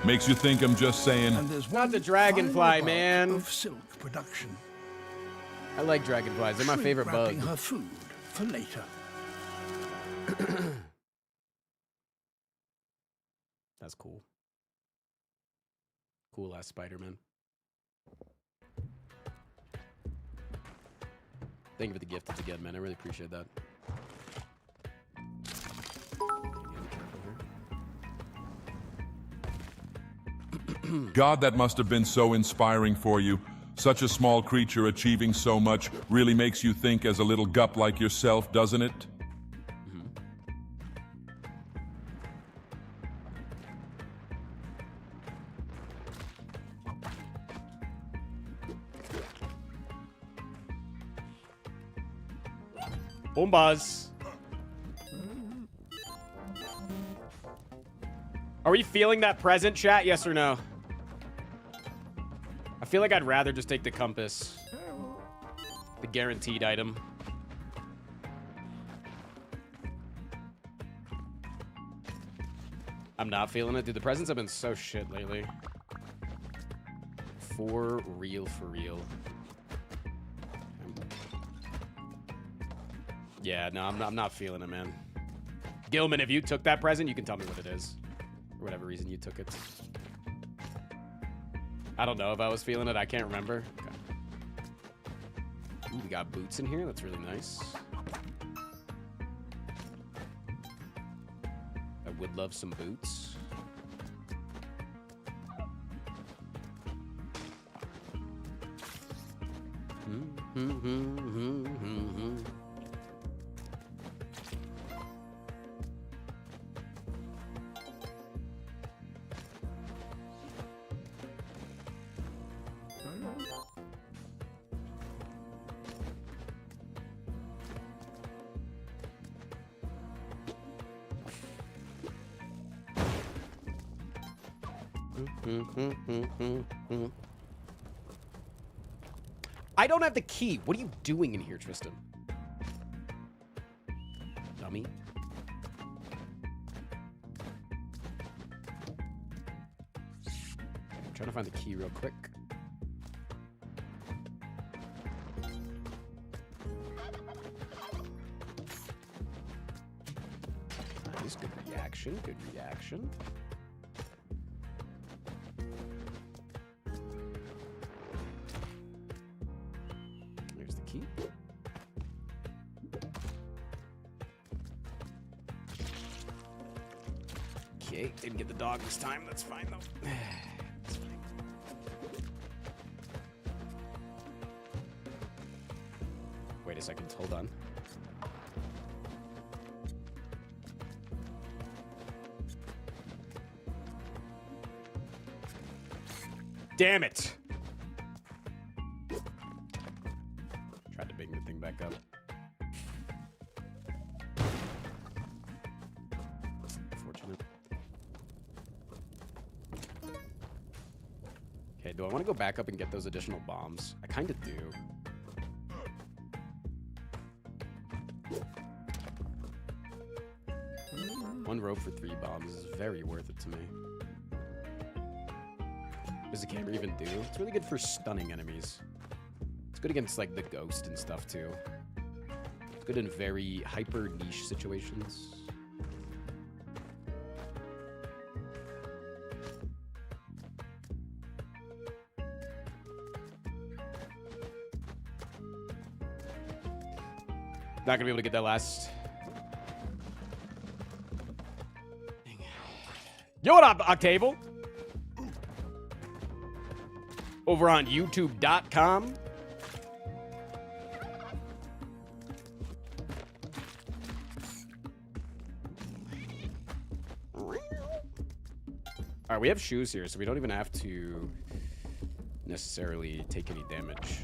D: Makes you think I'm just saying.
V: And there's
B: Not the dragonfly, man.
V: of silk production.
B: I like dragonflies. They're my
V: Shrink
B: favorite bug.
V: wrapping her food for later.
B: That's cool. Cool ass Spider-Man. Thank you for the gift once again, man. I really appreciate that.
D: God, that must have been so inspiring for you. Such a small creature achieving so much really makes you think as a little gup like yourself, doesn't it?
B: Boom buzz. Are we feeling that present, chat? Yes or no? I feel like I'd rather just take the compass. The guaranteed item. I'm not feeling it. Dude, the presents have been so shit lately. For real, for real. Yeah, no, I'm not feeling it, man. Gilman, if you took that present, you can tell me what it is. For whatever reason you took it. I don't know if I was feeling it. I can't remember. Okay. Ooh, we got boots in here. That's really nice. I would love some boots. I don't have the key. What are you doing in here, Tristan? Dummy. I'm trying to find the key real quick. Nice, good reaction, good reaction. There's the key. Okay, didn't get the dog this time. That's fine, though. That's fine. Wait a second. Hold on. Damn it. Tried to bring the thing back up. Unfortunate. Okay, do I want to go back up and get those additional bombs? I kind of do. One rope for 3 bombs is very worth it to me. What does the camera even do? It's really good for stunning enemies. It's good against, like, the ghost and stuff, too. It's good in very hyper niche situations. Not gonna be able to get that last. Yo, what up, Octable? Over on YouTube.com. All right, we have shoes here, so we don't even have to necessarily take any damage.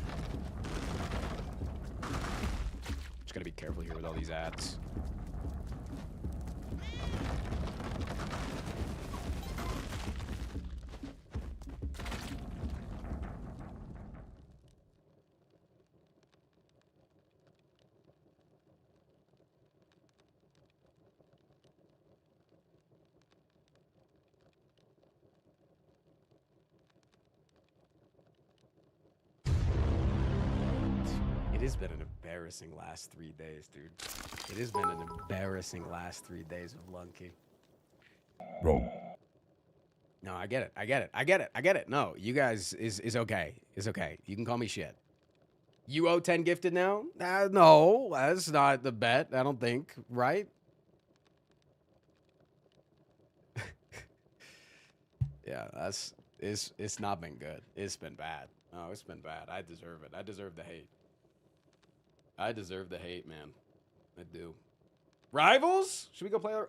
B: Just gotta be careful here with all these ads. It has been an embarrassing last 3 days, dude. It has been an embarrassing last 3 days of Lunky.
D: Bro.
B: No, I get it. I get it. I get it. I get it. No, you guys is okay. Is okay. You can call me shit. You owe 10 gifted now? No, that's not the bet. I don't think. Right? Yeah, that's It's not been good. It's been bad. Oh, it's been bad. I deserve it. I deserve the hate. I deserve the hate, man. I do. Rivals? Should we go play? All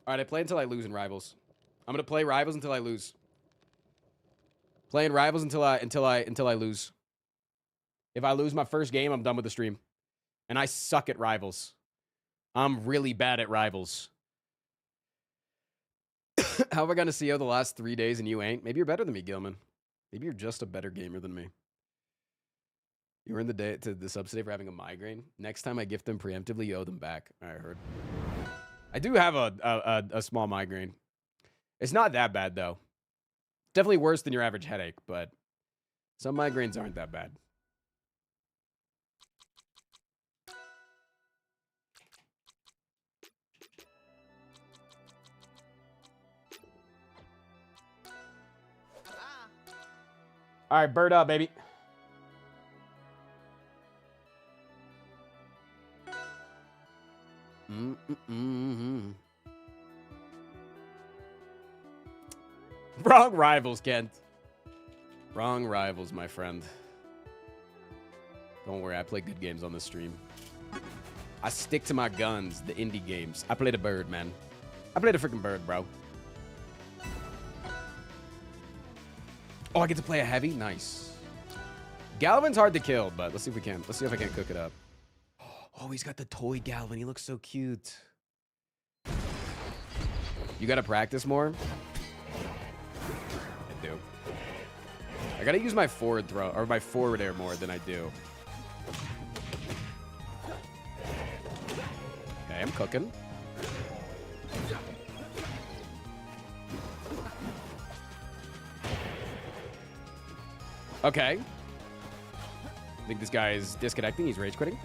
B: right, I play until I lose in Rivals. I'm gonna play Rivals until I lose. Playing Rivals until I lose. If I lose my first game, I'm done with the stream. And I suck at Rivals. I'm really bad at Rivals. How have I gotten to CO the last 3 days and you ain't? Maybe you're better than me, Gilman. Maybe you're just a better gamer than me. You earned the day to the subsidy for having a migraine. Next time I gift them preemptively, you owe them back. I heard. I do have a small migraine. It's not that bad though. Definitely worse than your average headache, but some migraines aren't that bad. All right, bird up, baby. Wrong Rivals, Kent. Wrong Rivals, my friend. Don't worry, I play good games on the stream. I stick to my guns, the indie games. I play the bird, man. I play the freaking bird, bro. Oh, I get to play a heavy? Nice. Galvin's hard to kill, but let's see if we can. Let's see if I can cook it up. Oh, he's got the toy Galvin. He looks so cute. You got to practice more? I do. I got to use my forward throw, or my forward air more than I do. Okay, I'm cooking. Okay. I think this guy is disconnecting. He's rage quitting.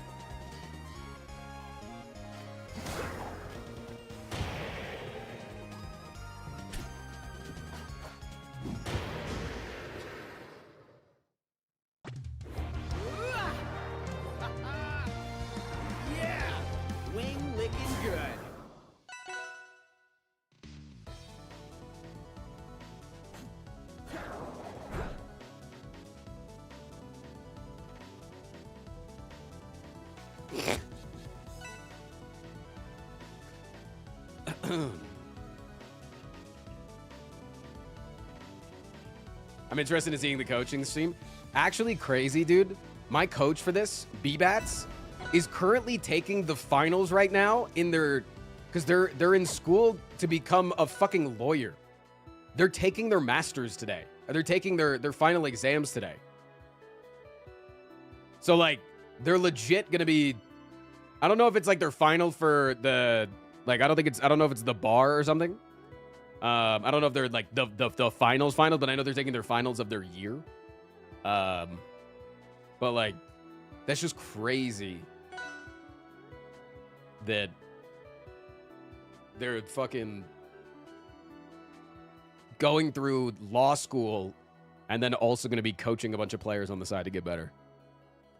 U: Yeah! Wing licking good.
B: I'm interested in seeing the coaching stream. Actually crazy, dude. My coach for this, B-Bats, is currently taking the finals right now in their... Because they're in school to become a fucking lawyer. They're taking their masters today. They're taking their final exams today. So, like, they're legit gonna be... I don't know if it's, like, their final for the... Like, I don't know if it's the bar or something. I don't know if they're like the finals, but I know they're taking their finals of their year. But like, that's just crazy that they're fucking going through law school and then also going to be coaching a bunch of players on the side to get better.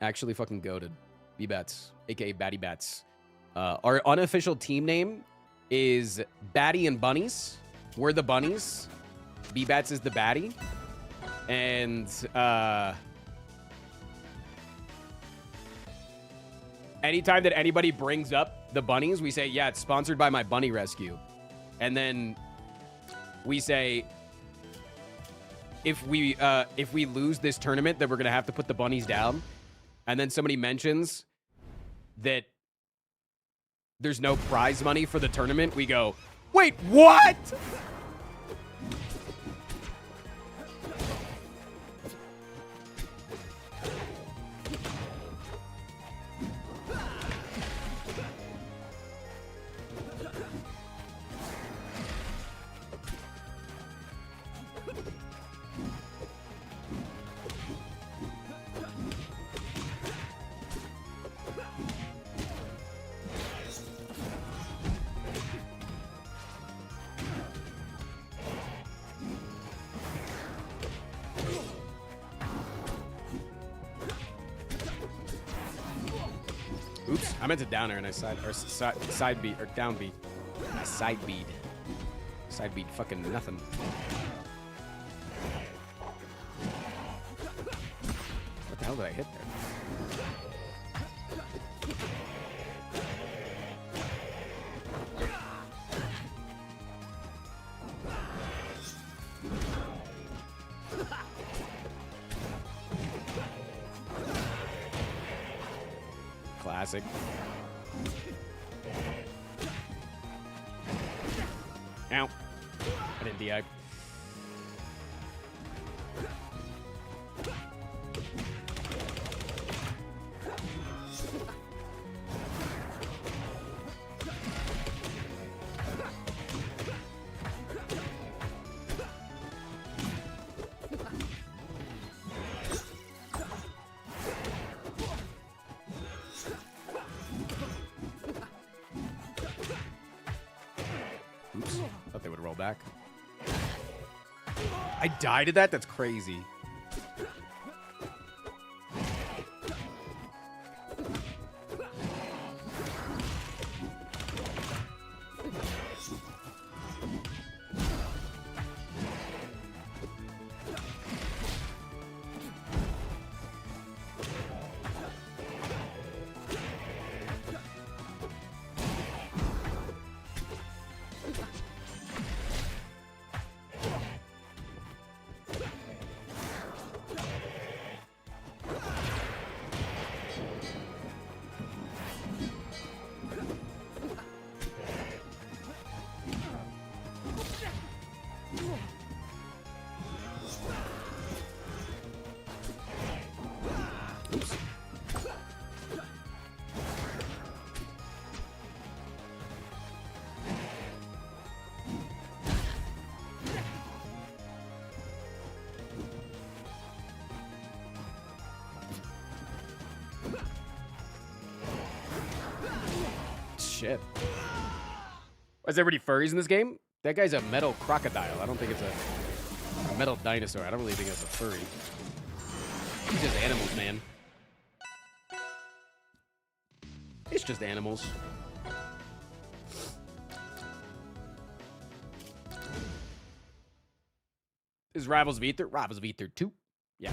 B: Actually fucking goated. B-Bats, aka Batty Bats. Our unofficial team name is Batty and Bunnies. We're the Bunnies. B-Bats is the Batty. And anytime that anybody brings up the Bunnies, we say, yeah, it's sponsored by my bunny rescue. And then we say, if we lose this tournament, then we're going to have to put the bunnies down. And then somebody mentions that there's no prize money for the tournament. We go, wait, what? Oops, I meant to down air and I side beat or down beat. I side beat. Side beat fucking nothing. hell did I hit there? Classic. Ow. I didn't DI. Oops. Thought they would roll back. I died to that? That's crazy. Shit. Is everybody furries in this game? That guy's a metal crocodile. I don't think it's a metal dinosaur. I don't really think it's a furry. He's just animals, man. It's just animals. Is Rivals of Ether? Rivals of Ether 2? Yeah.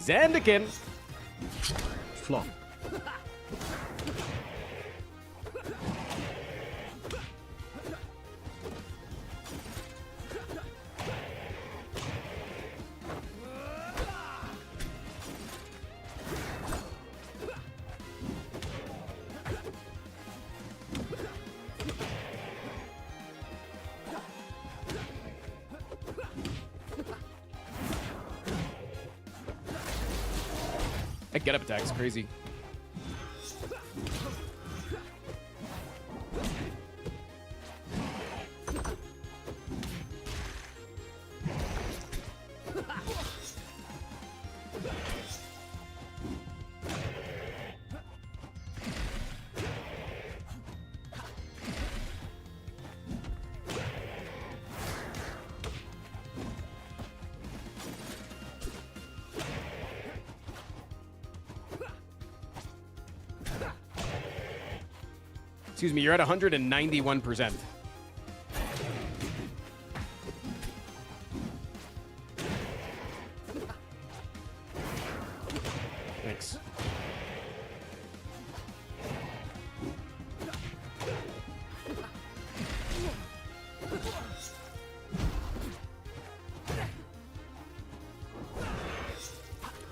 B: Zandikin.
A: Flop.
B: That get up attack is crazy. Excuse me, you're at 191%. Thanks.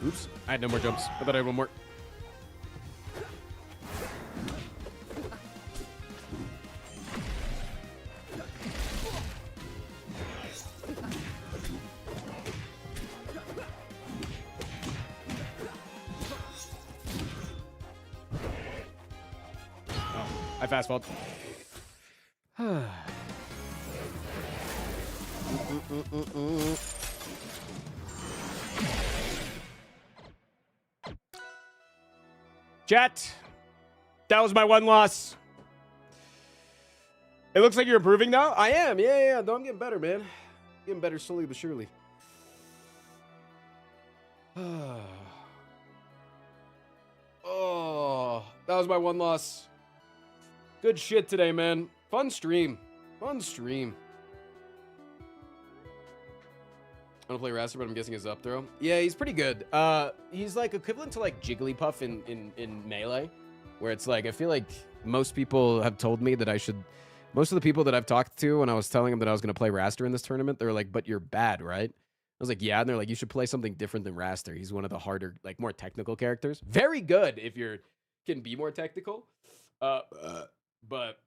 B: Oops, I had no more jumps. I thought I had one more. I fast fault. Chat, that was my one loss. It looks like you're improving now. I am. Yeah. No, I'm getting better, man. Getting better slowly but surely. Oh, that was my one loss. Good shit today, man. Fun stream. Fun stream. I don't play Raster, but I'm guessing his up throw. Yeah, he's pretty good. He's like equivalent to like Jigglypuff in Melee, where it's like I feel like most people have told me that I should. Most of the people that I've talked to when I was telling them that I was going to play Raster in this tournament, they were like, "But you're bad, right?" I was like, "Yeah," and they're like, "You should play something different than Raster. He's one of the harder, like more technical characters. Very good if you're can be more technical, but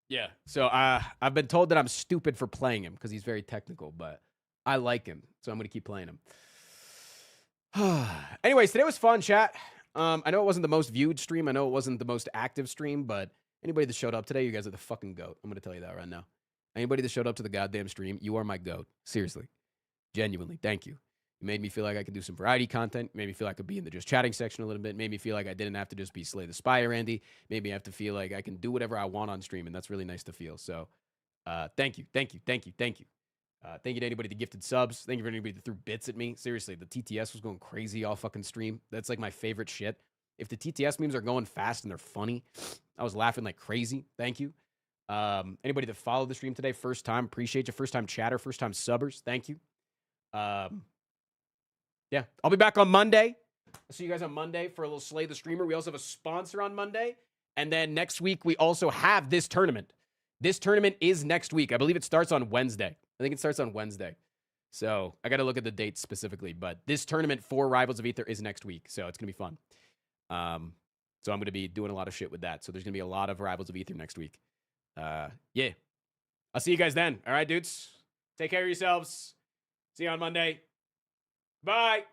B: yeah, so I've been told that I'm stupid for playing him because he's very technical, but I like him, so I'm going to keep playing him. Anyways, today was fun, chat. I know it wasn't the most viewed stream. I know it wasn't the most active stream, but anybody that showed up today, you guys are the fucking GOAT. I'm going to tell you that right now. Anybody that showed up to the goddamn stream, you are my GOAT. Seriously. Genuinely. Thank you. You made me feel like I could do some variety content. Made me feel like I could be in the just chatting section a little bit. Made me feel like I didn't have to just be Slay the Spire, Andy. Made me have to feel like I can do whatever I want on stream, and that's really nice to feel. So, thank you. Thank you to anybody that gifted subs. Thank you for anybody that threw bits at me. Seriously, the TTS was going crazy all fucking stream. That's like my favorite shit. If the TTS memes are going fast and they're funny, I was laughing like crazy. Thank you. Anybody that followed the stream today, first time, appreciate you. First time chatter, first time subbers, thank you. Yeah, I'll be back on Monday. I'll see you guys on Monday for a little Slay the Streamer. We also have a sponsor on Monday. And then next week, we also have this tournament. This tournament is next week. I believe it starts on Wednesday. I think it starts on Wednesday. So I got to look at the dates specifically. But this tournament for Rivals of Aether is next week. So it's going to be fun. So I'm going to be doing a lot of shit with that. So there's going to be a lot of Rivals of Aether next week. Yeah. I'll see you guys then. All right, dudes? Take care of yourselves. See you on Monday. Bye.